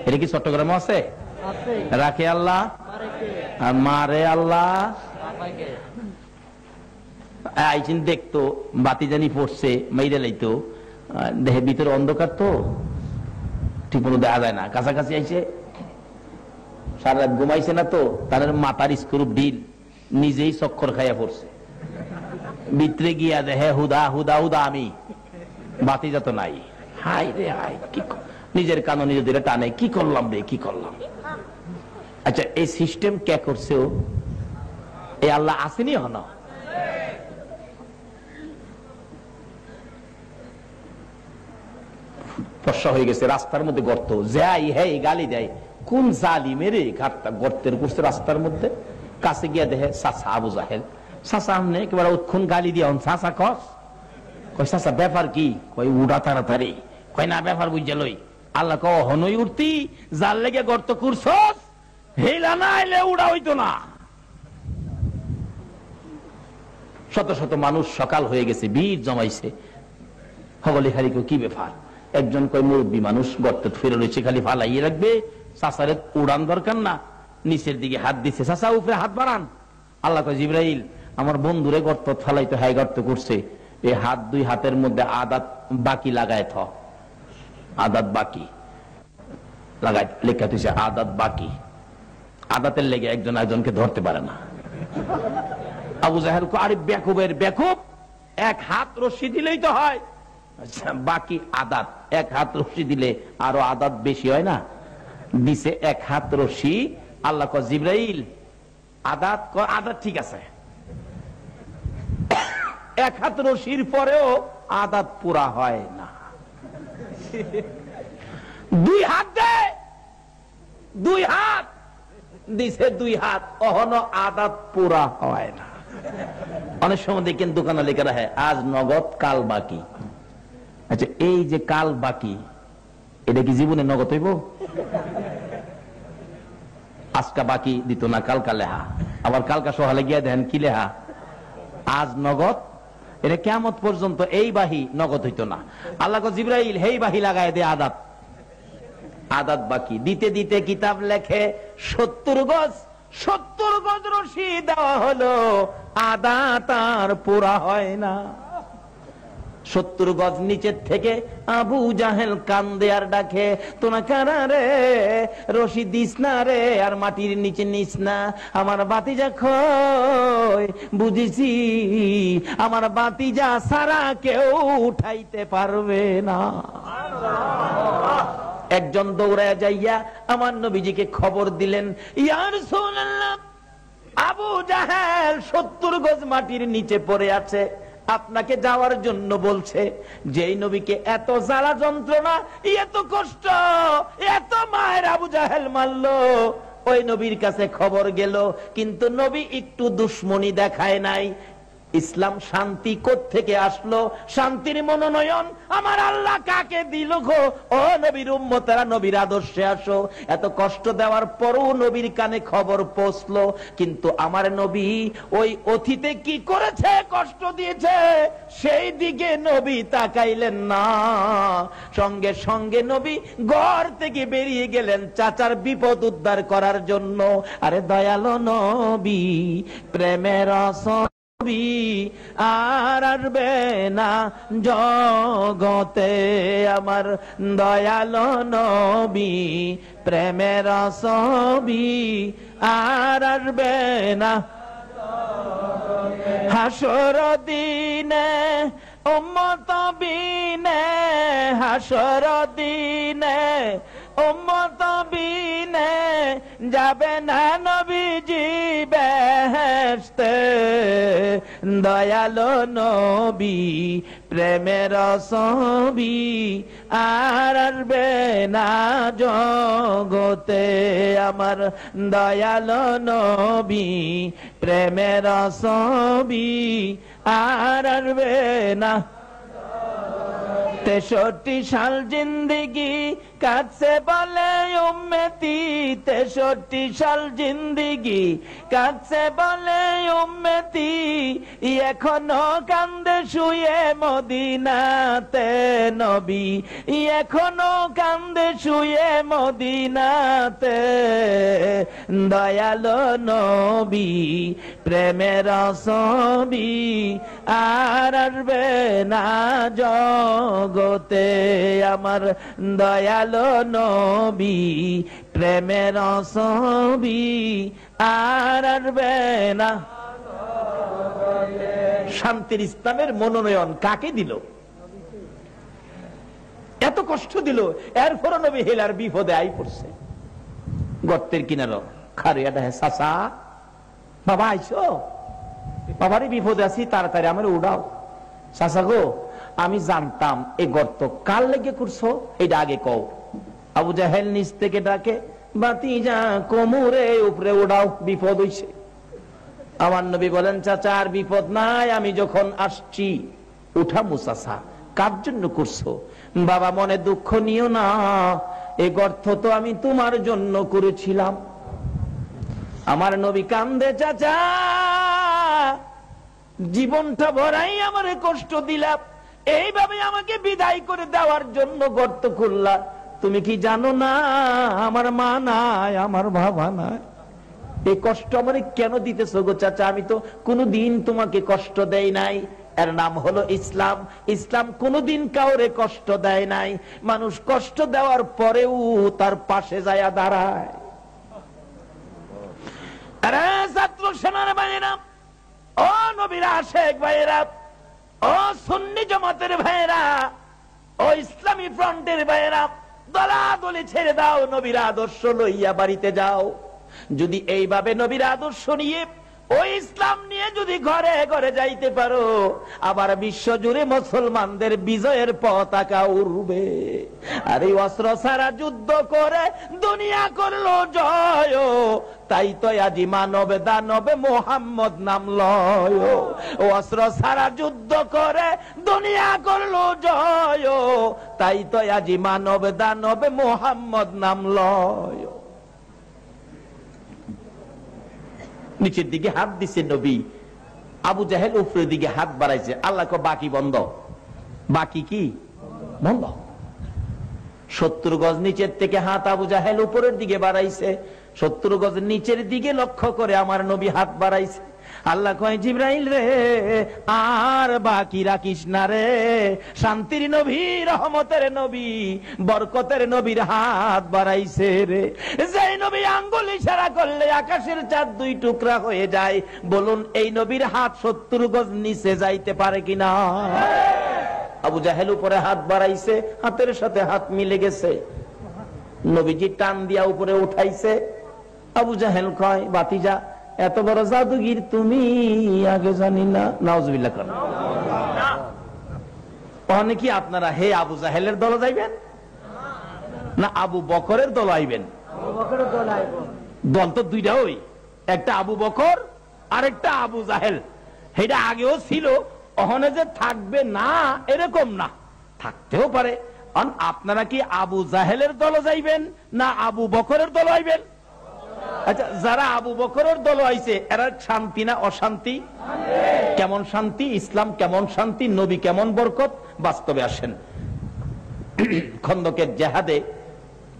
এটা কি চট্টগ্রামে আছে? রাখে আল্লাহ আর মারে আল্লাহ। আইসিন দেখতো বাতি জানি পড়ছে, মেয়েরা লাইতো, দেহের ভিতরে অন্ধকার তো ঠিক মতো দেখা যায় না। কাছাকাছি আইসে, সারা রাত ঘুমাইছে না তো, তার মাথার স্ক্রু ঢিল, নিজেই চক্কর খাইয়া পড়ছে। ভিতরে গিয়া দেহে হুদা হুদা হুদা, আমি বাতি যত নাই। হাই রে হাই, কি নিজের কানো নিজে দিলে টানে, কি করলাম রে, কি করলাম। আচ্ছা, এই সিস্টেম কে করছে? এই আল্লাহ আসেনি হন? ফর্সা হয়ে গেছে, রাস্তার মধ্যে গর্ত, যাই হ্যাঁ গালি দেয়, কোন জালিমের ঘাটটা গর্তের করছে রাস্তার মধ্যে। কাছে গিয়া দেখে চাচা আবু জাহেল। চাচা আমনে একেবারে উৎক্ষণ গালি দিয়া, চাচা কস, কই চাচা ব্যাপার কি? কই উড়া তাড়াতাড়ি। কই না ব্যাপার বুঝে লই। আল্লাহ কও, হনই উঠতি, যার লেগে গর্ত করছস, হেলা না এলে উড়া হইতো না। শত শত মানুষ সকাল হয়ে গেছে, ভিড় জমাইছে, হগলি খালি কি ব্যাপার? একজন কই মুরব্বী মানুষ গর্ত ফিরে রয়েছে, খালি ফালাইয়ে রাখবে, চাচারে উড়ান দরকার না। নিচের দিকে হাত দিচ্ছে, চাচা উপরে হাত বাড়ান। আল্লাহ কয়, জিবরাইল আমার বন্ধুরে গর্ত ফালাইতে হাই গর্ত করছে, এই হাত দুই হাতের মধ্যে আদাত বাকি লাগায় থ, আদাত বাকি লাগাই লেখা তুইছে, আদাত বাকি। আদাতের লেগে একজন একজনকে ধরতে পারে না। আবু জাহেল কো, আরে বেকুবের বেকুব, এক হাত রশি দিলেই তো হয়। আচ্ছা, বাকি আদাত, এক হাত রশি দিলে আরো আদাত বেশি হয় না? দিছে এক হাত রশি। আল্লাহ কয়, জিবরাইল আদাত আদাত ঠিক আছে, এক হাত রশির পরেও আদাত পুরা হয় না। দুই হাত দে, দুই হাত। দিছে 2 হাত, অহনো আদাত পুরা হয় না। অনেক সময় দেখেন দোকানে লেখা রাখে আজ নগদ কাল বাকি। আচ্ছা, এই যে কাল বাকি, এটা কি জীবনে নগদ হইব? আজকা বাকি দিত না, কালকা লেহা, আবার কালকা সকালে গিয়ে দেখেন কি লেহা আজ নগদ। এটা কিয়ামত পর্যন্ত এই বাহি নগদ হইতো না। আল্লাহ কো জিবরাইল হেই বাহি লাগায় দে আদাত, আদাত বাকি। দিতে দিতে কিতাব লেখে 70 গজ, 70 গজ রশি দেওয়া হলো, আদাত আর পুরা হয় না। 70 গজ নিচের থেকে আবু জাহেল কান্দে আর ডাকে, তোনা কারা রে, রশি দিস না রে, আর মাটির নিচে নিস না, আমার বাতিজা কই, বুঝেছি আমার বাতিজা সারা কেউ উঠাইতে পারবে না। একজন দৌড়ায় যাইয়া আমার নবীজিকে খবর দিলেন, ইয়া রাসূলুল্লাহ, আবু জাহেল 70 গজ মাটির নিচে পড়ে আছে, আপনাকে যাওয়ার জন্য বলছে। যেই নবীকে এত জ্বালা যন্ত্রণা, এত কষ্ট, এত মায়ের আবু জাহেল মারলো, ওই নবীর কাছে খবর গেল, কিন্তু নবী একটু দুশ্মনী দেখায় নাই। ইসলাম শান্তি কোত্থেকে আসলো? শান্তির মনোনয়ন আমার আল্লাহ কাকে দিল গো? ও নবীর উম্মতেরা, নবীর আদর্শে আসো। এত কষ্ট দেওয়ার পরও নবীর কানে খবর পৌঁছলো, কিন্তু আমার নবী ওই অতীতে কি করেছে, কষ্ট দিয়েছে, সেই দিকে নবী তাকাইলেন না। সঙ্গে সঙ্গে নবী ঘর থেকে বেরিয়ে গেলেন চাচার বিপদ উদ্ধার করার জন্য। আরে দয়ালো নবী, প্রেমের আর আসবে না জগতে, আমার দয়ালো নবী, প্রেমের ছবি আর আসবে না। হাসর দিনে উম্মত বিনে, হাসর দিনে উম্মত বিনে, যাবে না নবীজি বেহেশতে। দয়ালো নবী, প্রেমের ছবি আর আসবে না জগতে, আমার দয়ালো নবী, প্রেমের ছবি আর আসবে না। 63 সাল জিন্দিগি কাটছে বলে উম্মতি, 63 সাল জিন্দিগি কাটছে বলে উম্মতি, এখনো কান্দে শুয়ে মদিনাতে নবী, এখনো কান্দে শুয়ে মদিনাতে। দয়ালো নবী, প্রেমের ছবি আর আসবে না জগতে, আমার দয়ালো নবী, প্রেমের ছবি আর আসবে না। শান্তির ইসলামের মনোনয়ন কাকে দিল? এত কষ্ট দিল, এরপর নবী হেলার বিপদে আই পড়ছে। গর্তের কিনারো খারিয়াটা, হ্যাঁ চাচা, বাবা আইসো, বাবারে বিপদে আছি, তাড়াতাড়ি আমার উড়াও। চাচা গো, আমি জানতাম এই গর্ত কার লেগে করছো, এটা আগে কও। আবু জাহেল নিচ থেকে ডাকে, বাতিজা কোমরে উপরে উড়াও, বিপদ হইছে। আমার নবী বলেন, চাচা আর বিপদ নাই, আমি যখন আসছি উঠামু। চাচা, কার জন্য করছো? বাবা মনে দুঃখ নিও না, এই গর্ত তো আমি তোমার জন্য করেছিলাম। আমার নবী কান্দে, চাচা জীবনটা ভরাই আমারে কষ্ট দিলাম, এইভাবে আমাকে বিদায় করে দেওয়ার জন্য গর্ত খুললা। তুমি কি জানো না আমার মা নাই, আমার বাবা নাই, এই কষ্ট আমারে কেন দিতেছো গো চাচা? আমি তো কোনোদিন তোমাকে কষ্ট দেই নাই। এর নাম হলো ইসলাম। ইসলাম কোনোদিন কাউরে কষ্ট দেয় নাই। মানুষ কষ্ট দেওয়ার পরেও তার পাশে যায় দাঁড়ায়। আরে ছাত্র সেনার ভাইয়েরা, ও নবীর আশেক ভাইয়েরা, ও সুন্নি জামাতের ভাইয়েরা, ও ইসলামী ফ্রন্টের ভাইয়েরা, দলাদলি ছেড়ে দাও, নবীর আদর্শ লইয়া বাড়িতে যাও। যদি এইভাবে নবীর আদর্শ নিয়ে ওই ইসলাম নিয়ে যদি ঘরে ঘরে যাইতে পারো, আবার বিশ্ব জুড়ে মুসলমানদের বিজয়ের পতাকা উড়বে। আর এই অস্ত্র ছাড়া যুদ্ধ করে দুনিয়া করলো জয়, তাই তো আজি মানব দানবে মোহাম্মদ নাম লয়। অস্ত্র ছাড়া যুদ্ধ করে দুনিয়া করলো জয়, তাই তো আজি মানব দানবে মোহাম্মদ নাম লয়। নিচের দিকে হাত দিছে নবী, আবু জাহেল উপরের দিকে হাত বাড়াইছে। আল্লাহ কো বাকি বন্ধ, বাকি কি বন্ধ। 70 গজ নিচের থেকে হাত আবু জাহেল উপরের দিকে বাড়াইছে, 70 গজ নিচের দিকে লক্ষ্য করে আমার নবী হাত বাড়াইছে। আল্লাহ কয় জিবরাইল রে, আর বাকি রাখিস না রে, শান্তির নবী, রহমতের নবী, বরকতের নবীর হাত বাড়াইছে রে। যেই নবী আঙ্গুল ইশারা করলে আকাশের চাঁদ 2 টুকরা হয়ে যায়, বলুন এই নবীর হাত 70 গজ নিচে যাইতে পারে কিনা? আবু জাহেল উপরে হাত বাড়াইছে, হাতের সাথে হাত মিলে গেছে, নবীজি টান দিয়া উপরে উঠাইছে। আবু জাহেল কয় বাতিজা, এত বড় জাদুগির তুমি, আগে জানি না। নাউজুবিল্লাহ করেন। ওখানে কি আপনারা হে আবু জাহেলের দল যাইবেন না আবু বকরের দল আইবেন? দল তো দুইটা, ওই একটা আবু বকর আর একটা আবু জাহেল। এটা আগেও ছিল, ওখানে যে থাকবে না এরকম না, থাকতেও পারে। আপনারা কি আবু জাহেলের দল যাইবেন না আবু বকরের দল আইবেন? আচ্ছা, যারা আবু বকরের দল আইছে এরা শান্তি না অশান্তি? কেমন শান্তি? ইসলাম কেমন শান্তি, নবী কেমন বরকত, বাস্তবে আসেন। খন্দকের জেহাদে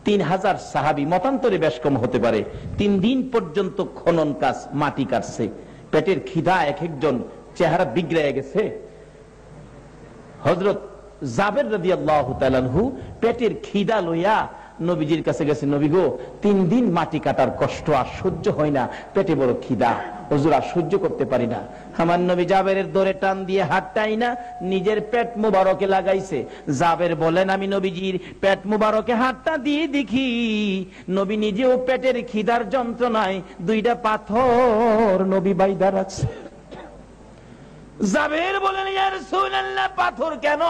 3000 সাহাবী, মতান্তরে বেশ কম হতে পারে, 3 দিন পর্যন্ত খনন কাজ, মাটি কাটছে। পেটের খিদা এক একজন চেহারা বিগড়ে গেছে। হযরত জাবের রাদিয়াল্লাহু তাআলা আনহু পেটের খিদা লইয়া নবীজির কাছে গেছে, নবী গো 3 দিন মাটি কাটার কষ্ট আর সহ্য হয় না, পেটে বড় খিদা, হুজুর আর সহ্য করতে পারি না। আমার নবী জাবেরের দরে টান দিয়ে হাতটাই না নিজের পেট মুবারকে লাগাইছে। জাবের বলেন, আমি নবীজির পেট মুবারকে হাতটা দিয়ে দেখি নবী নিজেও পেটের খিদার যন্ত্রণায় 2টা পাথর নবী বাইদা রাখছে। জাবের বলেন, ইয়া রাসূলুল্লাহ, পাথর কেন?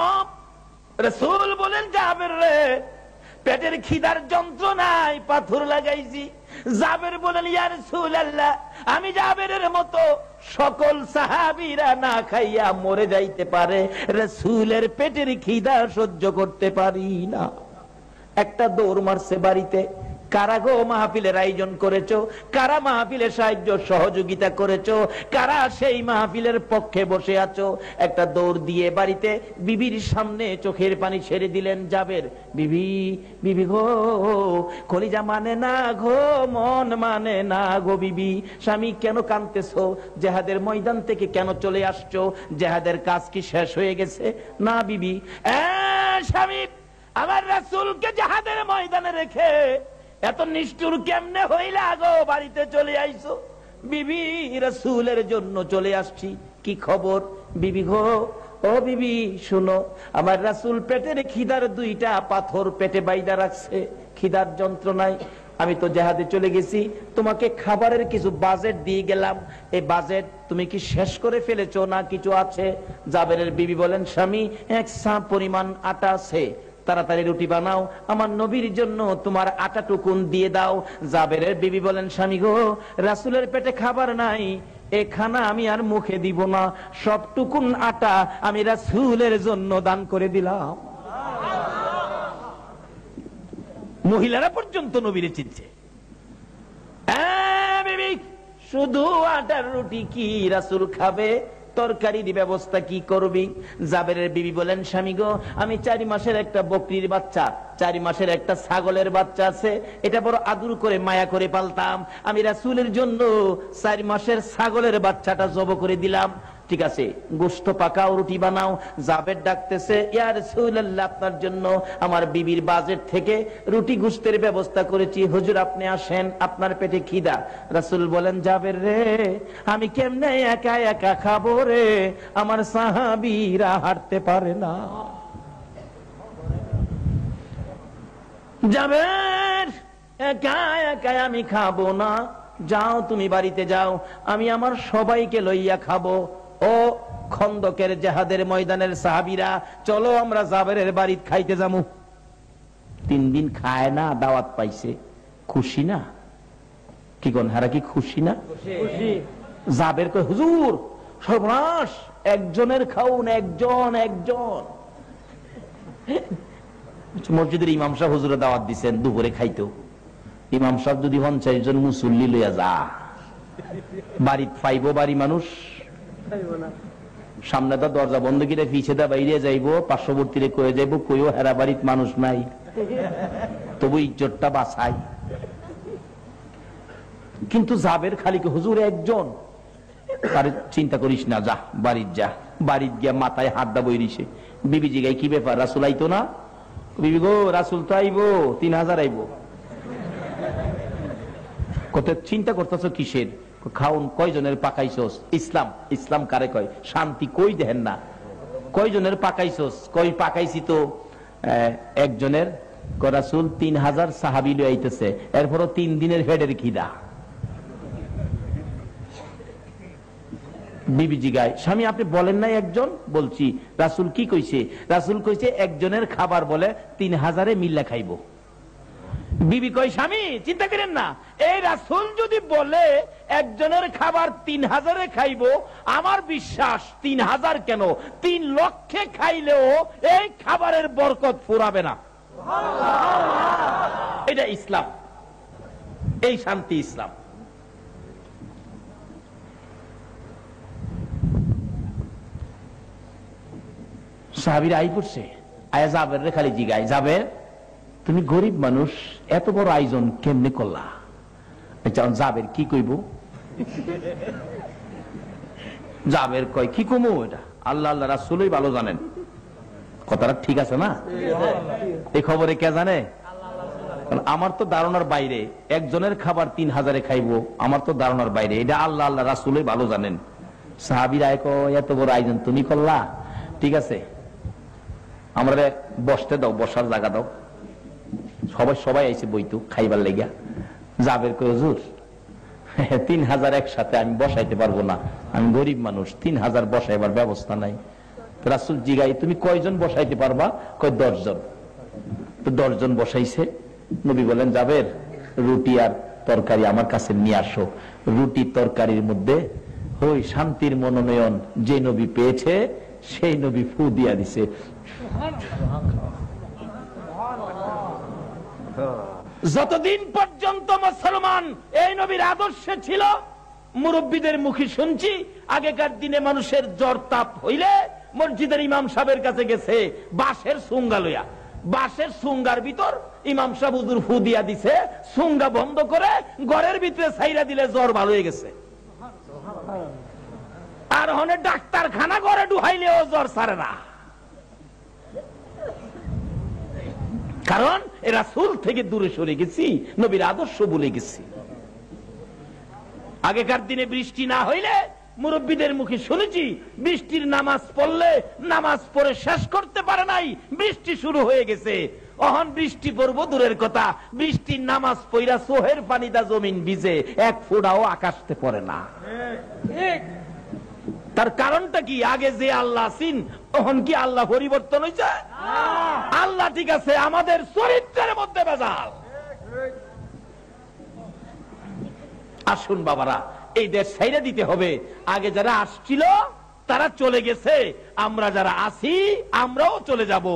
রাসূল বলেন, জাবের রে, পেটের খিদার যন্ত্রণায় পাথর লাগাইছি। জাবের বলেন, ইয়া রাসূলুল্লাহ, আমি জাবেরের মতো সকল সাহাবীরা না খাইয়া মরে যাইতে পারে, রাসূলের পেটের খিদা সহ্য করতে পারি না। একটা দৌড় মারছে বাড়িতে। কারা গো মাহফিলের আয়োজন করেছো, কারা মাহফিলের সাহায্য সহযোগিতা করেছো, কারা সেই মাহফিলের পক্ষে বসে আছো? একটা দৌড় দিয়ে বাড়িতে বিবির সামনে চোখের পানি ছেড়ে দিলেন জাবের। বিবি, বিবি গো, কলিজা মানে না গো, মন মানে না গো বিবি, স্বামী কেন কাঁদতেছো? জেহাদের ময়দান থেকে কেন চলে আসছো? জেহাদের কাজ কি শেষ হয়ে গেছে? না বিবি। স্বামী, আমার রাসূলকে জেহাদের ময়দানে রেখে এত নিষ্ঠুর কেমনে হইলা গো, বাড়িতে চলে আইছো? বিবি, রাসূলের জন্য চলে আসছি। কি খবর? বিবি গো, ও বিবি শুনো, আমার রাসূল পেটের খিদার 2টা পাথর পেটে বাইদা রাখছে, খিদার যন্ত্রণায়। আমি তো জেহাদে চলে গেছি, তোমাকে খাবারের কিছু বাজেট দিয়ে গেলাম, এই বাজেট তুমি কি শেষ করে ফেলেছো না কিছু আছে? জাবেরের বিবি বলেন, স্বামী 1 সা পরিমাণ আটা আছে, তাড়াতাড়ি রুটি বানাও, আমার নবীর জন্য তোমার আটা টুকুন দিয়ে দাও। জাবেরের বিবি বলেন, স্বামী গো, রাসূলের পেটে খাবার নাই, এ খানা আমি আর মুখে দিব না, সবটুকুন আটা আমি রাসূলের জন্য দান করে দিলাম। মহিলারা পর্যন্ত নবীরে চিনছে। বিবি, শুধু আটার রুটি কি রাসূল খাবে? তরকারির ব্যবস্থা কি করবি? জাবেরের বিবি বলেন, স্বামী গো, আমি 4 মাসের একটা বকরির বাচ্চা, 4 মাসের একটা ছাগলের বাচ্চা আছে, এটা বড় আদর করে মায়া করে পালতাম, আমি রাসূলের জন্য 4 মাসের ছাগলের বাচ্চাটা জব করে দিলাম। ঠিক আছে, গোশত পাকাও, রুটি বানাও। জাবের ডাকতেছে, ইয়া রাসূলুল্লাহ, আপনার জন্য আমার বিবির বাজেট থেকে রুটি গোশতের ব্যবস্থা করেছি, হুজুর আপনি আসেন, আপনার পেটে খিদা। রাসূল বলেন, জাবের রে, আমি কেমনে একা একা খাবো রে, আমার সাহাবীরা হাঁটতে পারে না। জাবের, একা একা আমি খাবো না, যাও তুমি বাড়িতে যাও, আমি আমার সবাইকে লইয়া খাবো। ও খন্দকের জিহাদের ময়দানের সাহাবীরা, চলো আমরা জাবেরের বাড়িতে খাইতে যামু। 3 দিন খায় না, দাওয়াত পাইছে, খুশি না? কি কোন হারা কি খুশি না? জাবের কয়, হুজুর সর্বনাশ, একজনের খাউন, একজন। মসজিদের ইমাম সাহেব হুজুরে দাওয়াত দিচ্ছেন দুপুরে খাইতেও। ইমাম সাহেব যদি 50 জন মুসল্লি লইয়া যা, বাড়িতে পাইবো বাড়ি মানুষ? সামনে তো দরজা বন্ধ করে পিছে দা বাইরে যাইবো, পার্শ্ববর্তীরে কয়ে যাইবো, কইও হেরা বাড়িতে মানুষ নাই, তবু ইজ্জতটা বাঁচাই। কিন্তু জাবের খালিকে, হুজুর একজন। তারে চিন্তা করিস না, যা বাড়িতে যা। বাড়িতে গিয়া মাথায় হাত দা বইরিছে। বিবি জিগাই, কি ব্যাপার, রাসূল আইতো না? বিবি গো, রাসূল তো আইবো, 3000 আইবো। কত চিন্তা করতেছ কিসের? খাউন কয়জনের পাকাইছস? ইসলাম কারে কয়? শান্তি কই দেখেন না? কয়জনের পাকাইছস? কই পাকাইছি তো একজনের। রাসূল 3000 সাহাবী লই আইতেছে, এরপরও 3 দিনের ফেডের খিদা। বিবি জিগায়, স্বামী আপনি বলেন নাই একজন? বলছি। রাসূল কি কইছে? রাসূল কইছে একজনের খাবার বলে 3000 মিল্লা খাইবো। বিবি কই, স্বামী চিন্তা করেন না, এই রাসূল যদি বলে একজনের খাবার 3000 খাইবো, আমার বিশ্বাস 3000 কেন 3 লক্ষে খাইলেও এই খাবারের বরকত ফুরাবে না। এটা ইসলাম, এই শান্তি ইসলাম। সাহাবীরা আই পড়ছে, আয়া জাবের রে খালি জিগায়, জাবের তুমি গরিব মানুষ, এত বড় আয়োজন কেমনে করলা? জাবের কি কইব? জাবের কয়, কি কমু, এটা আল্লাহ আল্লাহ রাসূলই ভালো জানেন। কথাটা ঠিক আছে না? এই খবরে কে জানে? আমার তো ধারণার বাইরে, একজনের খাবার 3000 খাইবো, আমার তো ধারণার বাইরে, এটা আল্লাহ আল্লাহ রাসূলই ভালো জানেন। সাহাবীরা কয়, এত বড় আয়োজন তুমি করলা, ঠিক আছে আমরা বসতে দাও, বসার জায়গা দাও। সবাই আইছে বইতো খাইবার লেগা। জাবের কয়, হুজুর 3000 একসাথে আমি বসাইতে পারবো না, আমি গরিব মানুষ, 3000 বসাইবার ব্যবস্থা নাই। রাসূল জিগাই, তুমি কয়জন বসাইতে পারবা? কয় 10 জন। তো 10 জন বসাইছে। নবী বলেন, জাবের রুটি আর তরকারি আমার কাছে নিয়ে আসো। রুটি তরকারির মধ্যে ওই শান্তির মনোনয়ন যে নবী পেয়েছে, সেই নবী ফু দিয়া দিছে। যতদিন পর্যন্ত মুসলমান এই নবীর আদর্শে ছিল, মুরব্বীদের মুখে শুনছি, আগেকার দিনে মানুষের জ্বর তাপ হইলে মসজিদের ইমাম সাহেবের কাছে গেছে বাঁশের সুঙ্গা লইয়া। বাঁশের সুঙ্গার ভিতর ইমাম সাহেব হুজুর ফু দিয়া দিছে, সুঙ্গা বন্ধ করে ঘরের ভিতরে ছাইরা দিলে জ্বর ভালো হয়ে গেছে। আর হনে ডাক্তারখানা ঘরে ঢুকাইলেও জ্বর ছাড়ে না, কারণ রাসূল থেকে দূরে সরে গেছি, নবীর আদর্শ ভুলে গেছি। আগেকার দিনে বৃষ্টি না হইলে মুরব্বীদের মুখে শুনেছি, বৃষ্টির নামাজ পড়লে নামাজ পড়ে শেষ করতে পারে নাই, বৃষ্টি শুরু হয়ে গেছে। অহন বৃষ্টি পড়বো দূরের কথা, বৃষ্টির নামাজ পইরা সোহের পানিটা জমিন ভিজে, এক ফোঁটাও আকাশতে পড়ে না। তার কারণটা কি? আগে যে আল্লাহ আছেন, তখন কি আল্লাহ পরিবর্তন হয়েছে? আল্লাহ ঠিক আছে, আমাদের চরিত্রের মধ্যে ভেজাল। আসুন বাবারা, এই দেশ ছাইড়া দিতে হবে। আগে যারা আসছিল তারা চলে গেছে, আমরা যারা আছি আমরাও চলে যাব।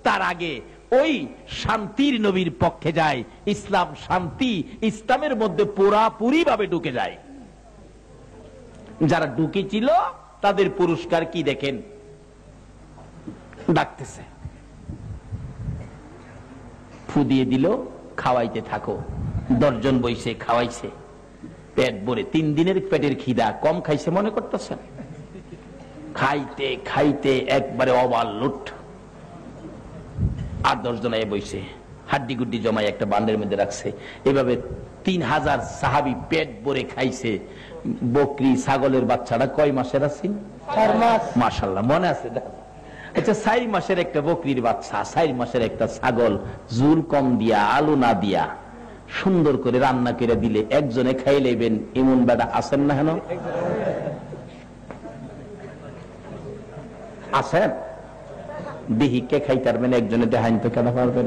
তার আগে ওই শান্তির নবীর পক্ষে যায়। ইসলাম শান্তি, ইসলামের মধ্যে পুরাপুরি ভাবে ঢুকে যায়। যারা ঢুকেছিল তাদের পুরস্কার কি দেখেন, ডাকতেছে, ফু দিয়ে দিল, খাওয়াইতে থাকো। 10 জন বইসে খাওয়াইছে, পেট ভরে। 3 দিনের পেটের খিদা, কম খাইছে মনে করতেছেন? খাইতে খাইতে একবারে ওভারলোড। আর 10 জন বইছে, হাড্ডি গুড্ডি জমাই একটা বান্ডের মধ্যে রাখছে। এভাবে 3000 সাহাবী পেট ভরে খাইছে। বকরি ছাগলের বাচ্চাটা কয় মাসের আছে? 4 মাস। মাশাআল্লাহ, মনে আছে? আচ্ছা, 4 মাসের একটা বকরির বাচ্চা, 4 মাসের একটা ছাগল, জুল কম দিয়া, আলু না দিয়া, সুন্দর করে রান্না করে দিলে একজনে খাই লেবেন এমন বেটা আছেন না? হেন আছেন? দেহি কে খাইতে পারবেন? একজনে দেখাইন তো কেন পারবেন?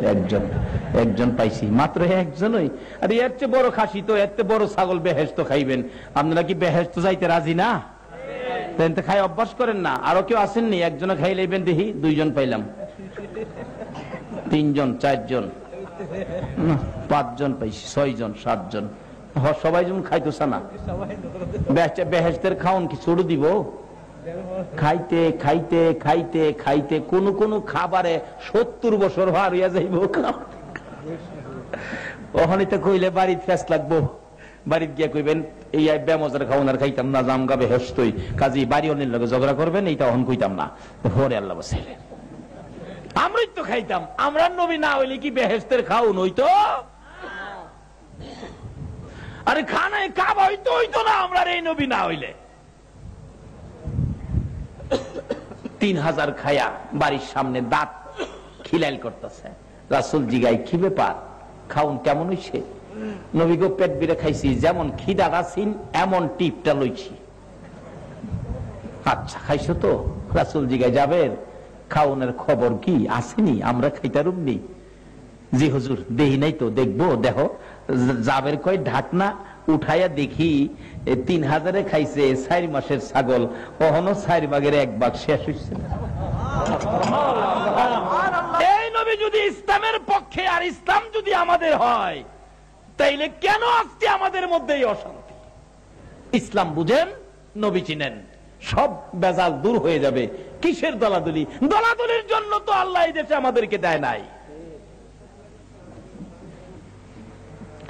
একজন পাইছি, মাত্র একজনই। আর এর চেয়ে বড় খাসি তো, এর চেয়ে বড় ছাগল বেহেশত খাইবেন। আপনারা কি বেহেশত যাইতে রাজি না? খাই অভ্যাস করেন না? আরো কেউ আসেননি? একজনে খাই লেবেন দেখি। 2 জন পাইলাম, 3 জন, 4 জন, 5 জন পাইছি, 6 জন, 7 জন। সবাই যেমন খাইতেছে না। বেহেশতের খাওন কি ছোট দিব? খাইতে খাইতে খাইতে খাইতে কোন কোন খাবারে 70 বছর ভার হইয়া যাইব। ওখানে তো কইলে বাড়িতে ফেস লাগবো। বাড়িতে গিয়ে কইবেন এই বেমজার খাওন আর খাইতাম না, জামগা বেহেশতই, কাজী বাড়ি অন্যের লগে ঝগড়া করবেন, এইটা অহন কইতাম না। পরে আল্লাহ বসে আমরাই তো খাইতাম। আমরা নবী না হইলে কি বেহেশতের খাওন হইতো? আরে খানায় কাবা হইতো না আমরা এই নবী না হইলে। 3000 খায়া বাড়ির সামনে দাঁত খিলাইল করতেছে। রাসূল জিগাই কি ব্যাপার, খাউন কেমন হইছে? নবী গো পেট বিরে খাইছি, যেমন খিদা গাছিন এমন টিপটা লইছি। আচ্ছা খাইছো তো? রাসূল জিগাই যাবের খাউনের খবর কি আসেনি? আমরা খাইতারুমনি। জি হুজুর, দেহি নাই তো, দেখবো। দেখো যাবের কয় ঢাকনা উঠাইয়া দেখি 3000 খাইছে 4 মাসের ছাগল, কখনো 4 ভাগের 1 ভাগ শেষ হইছে। এই নবী যদি ইসলামের পক্ষে আর ইসলাম যদি আমাদের হয়, তাইলে কেন আজকে আমাদের মধ্যে এই অশান্তি? ইসলাম বুঝেন, নবী চিনেন, সব বেজাল দূর হয়ে যাবে। কিসের দলাদলি? দলাদলির জন্য তো আল্লাহ এই দেশে আমাদেরকে দেয় নাই।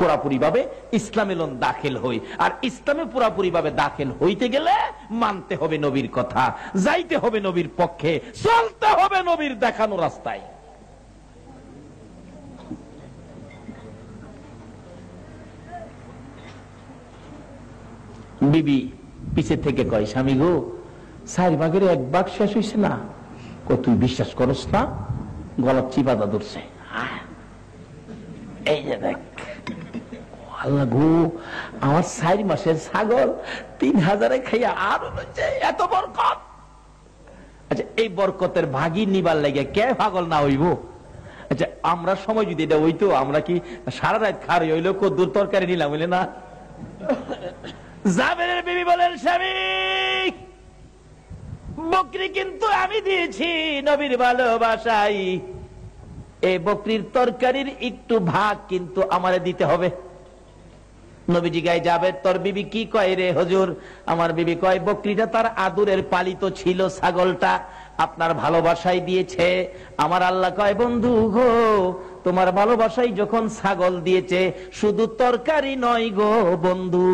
পুরাপুরি ভাবে ইসলামে দাখিল হই, আর ইসলামে পুরাপুরি ভাবে দাখিল হইতে গেলে মানতে হবে নবীর কথা, যাইতে হবে নবীর পক্ষে, চলতে হবে নবীর দেখানো রাস্তায়। বিবি পিছে থেকে কয়, স্বামী গো 4 ভাগের 1 ভাগ শেষ হইছে না। তুই বিশ্বাস করস না? গলা চিপাদা ধরছে। এই যে দেখ, আল্লাহ গো, আমার 4 মাসের ছাগল 3000 খাইয়া আর এত বরকত। আচ্ছা, এই বরকতের ভাগই নিবার লাগে কে পাগল না হইব? আচ্ছা, আমরা সময় যদি এটা হইতো, আমরা কি সারা রাত খারি হইলো কদ্দুর তরকারি নিলাম হইলে না? জাবেরের বিবি বলেন, স্বামী বকরি কিন্তু আমি দিয়েছি নবীর ভালোবাসাই, এই বকরির তরকারির একটু ভাগ কিন্তু আমারে দিতে হবে। নবীজি গায়ে যাবে, তোর বিবি কি কয় রে হুজুর? আমার বিবি কয়, বকরিটা তার আদুরের পালিত ছিল, ছাগলটা আপনার ভালোবাসাই দিয়েছে। আমার আল্লাহ কয়, বন্ধু গো, তোমার ভালোবাসাই যখন ছাগল দিয়েছে, শুধু তরকারি নয় গো বন্ধু,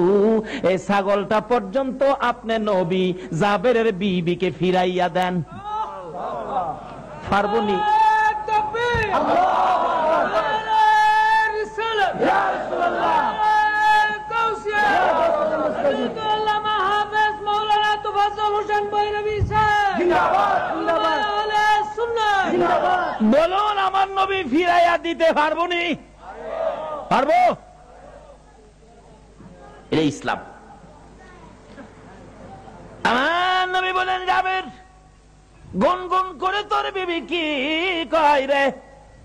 এই ছাগলটা পর্যন্ত আপনি নবী জাবেরের বিবিকে ফিরাইয়া দেন। পারবনি? বলুন, আমার নবী ফিরাইয়া দিতে পারবনি? পারবো? এটা ইসলাম। আমার নবী বলেন, যাবের গুনগুন করে তোর বিবি কি কয় রে?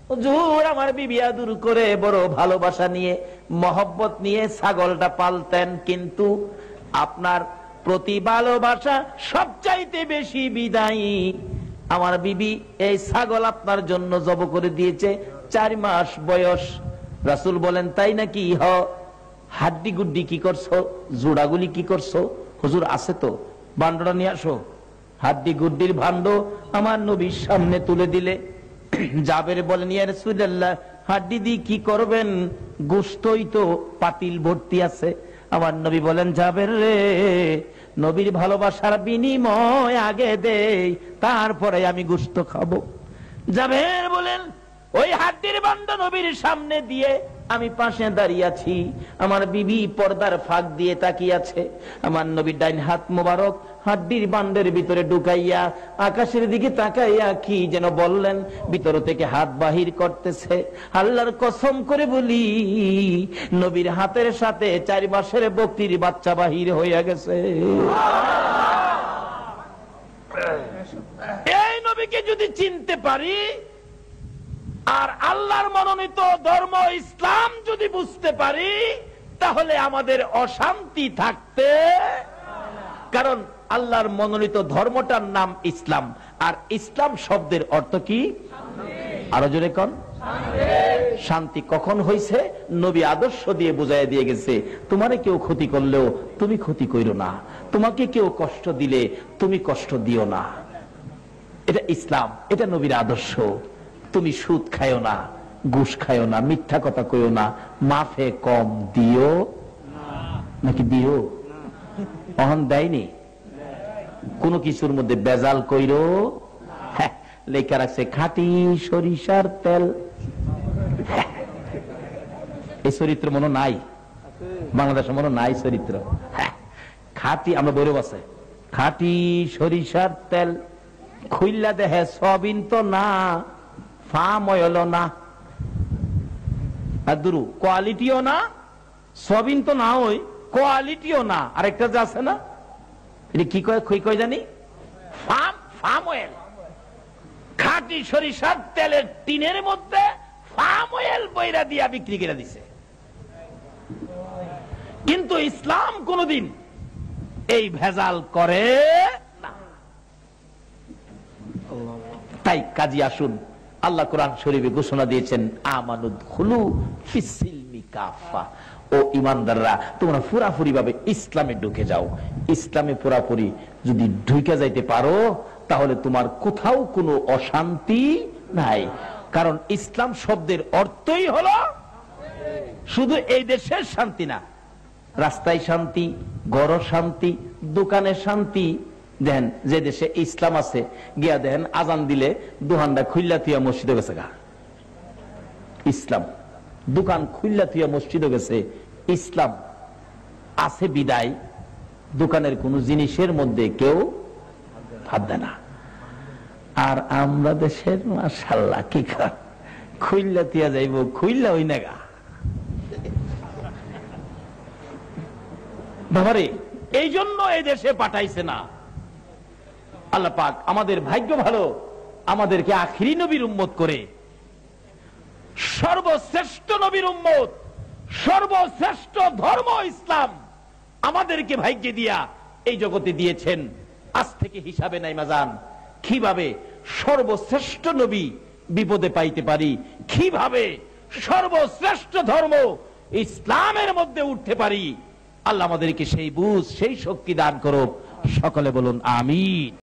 হুজুর, আমার বিবি আদর করে বড় ভালোবাসা নিয়ে মহব্বত নিয়ে ছাগলটা পালতেন, কিন্তু আপনার প্রতি ভালোবাসা সবচাইতে বেশি বিদায়ী আমার বিবি এই ছাগল আপনার জন্য জব করে দিয়েছে, 4 মাস বয়স। রাসূল বলেন, তাই নাকি? হাড্ডি গুড্ডি কি করছো? জোড়াগুলি কি করছো? হুজুর আছে তো, ভান্ডটা নিয়ে আসো। হাড্ডি গুড্ডির ভান্ড আমার নবীর সামনে তুলে দিলে জাবের বলেন, ইয়া রাসূলুল্লাহ, হাড্ডি দিয়ে কি করবেন? গোশতই তো পাতিল ভর্তি আছে। আমার নবী বলেন, জাবের রে, নবীর ভালোবাসার বিনিময় আগে দেই, তারপরে আমি গোশত খাবো। জাবের বলেন, ওই হাড্ডির ভান্ড নবীর সামনে দিয়ে আমি পাশে দাঁড়িয়ে আছি, আমার বিবি পর্দার ফাঁক দিয়ে তাকিয়ে আছে, আমার নবীর ডাইন হাত মোবারক হাড্ডির বান্ডের ভিতরে ঢুকাইয়া আকাশের দিকে তাকাইয়া কি যেন বললেন, ভিতর থেকে হাত বাহির করতেছে। আল্লাহর কসম করে বলি, নবীর হাতের সাথে 4 মাসের বকরির বাচ্চা বাহির হইয়া গেছে। এই নবীকে যদি চিনতে পারি আর আল্লাহর মনোনীত ধর্ম ইসলাম যদি বুঝতে পারি, তাহলে আমাদের অশান্তি থাকতে, কারণ আল্লাহর মনোনীত ধর্মটার নাম ইসলাম, আর ইসলাম শব্দের অর্থ কি? আরো জোরে কোন? শান্তি কখন হইছে? নবী আদর্শ দিয়ে বুঝাইয়া দিয়ে গেছে, তোমারে কেউ ক্ষতি করলেও তুমি ক্ষতি কইরো না, তোমাকে কেউ কষ্ট দিলে তুমি কষ্ট দিও না। এটা ইসলাম, এটা নবীর আদর্শ। তুমি সুদ খায়ও না, ঘুষ খায়ও না, মিথ্যা কথা কইও না, মাফে কম দিও নাকি দিও? অহন দেয়নি, কোন কিছুর মধ্যে বেজাল কইরো। হ্যাঁ, লেখা রাখছে খাঁটি সরিষার তেল। এই চরিত্র মনে নাই বাংলাদেশে, মনে নাই চরিত্র। হ্যাঁ, খাঁটি, আমরা বৈরব আছে, খাঁটি সরিষার তেল খুইল্লা দেহে সবিন তো না, ফার্ম অয়েল না, আর দুরু কোয়ালিটিও না, সবিন তো না, ওই কোয়ালিটিও না। আরেকটা যে আছে না, এটা কি কয়, কই জানি, ফার্ম অয়েল। খাঁটি সরিষার তেলের টিনের মধ্যে ফার্ম অয়েল বইরা দিয়া বিক্রি করে দিছে। কিন্তু ইসলাম কোনদিন এই ভেজাল করে না। তাই কাজী আসুন, আল্লাহ কোরআন শরীফে ঘোষণা দিয়েছেন, আমানুদখুলু ফিস-সিলমি কাফা, ও ঈমানদাররা তোমরা পুরাপুরি ভাবে ইসলামে ঢুকে যাও। ইসলামে পুরাপুরি যদি ঢুকে যাইতে পারো, তাহলে তোমার কোথাও কোনো অশান্তি নাই। কারণ ইসলাম শব্দের অর্থই হলো শুধু এই দেশের শান্তি না, রাস্তায় শান্তি, ঘরে শান্তি, দোকানে শান্তি। দেখেন যে দেশে ইসলাম আছে, গিয়া দেখেন আজান দিলে দোকানটা খুললা থিয়া মসজিদে গেছে গা, ইসলাম। দোকান খুললা থিয়া মসজিদে গেছে, ইসলাম আছে বিদায় দোকানের কোন জিনিসের মধ্যে কেউ হাত দেয় না। আর আমরা দেশের মাশাআল্লাহ কি কর, খুললা থিয়া যাইব, খুললা হই না গা বাবারে। এই জন্য এই দেশে পাঠাইছে না আল্লাহ পাক। আমাদের ভাগ্য ভালো, আমাদেরকে আখিরি নবীর উম্মত করে, সর্বশ্রেষ্ঠ নবীর উম্মত, সর্বশ্রেষ্ঠ ধর্ম ইসলাম আমাদেরকে ভাগ্যে দিয়া এই জগতে দিয়েছেন। আজ থেকে হিসাবে নাই মাজান, কিভাবে সর্বশ্রেষ্ঠ নবী বিপদে পাইতে পারি, কিভাবে সর্বশ্রেষ্ঠ ধর্ম ইসলামের মধ্যে উঠতে পারি। আল্লাহ আমাদেরকে সেই বুঝ, সেই শক্তি দান করুক। সকলে বলুন আমিন।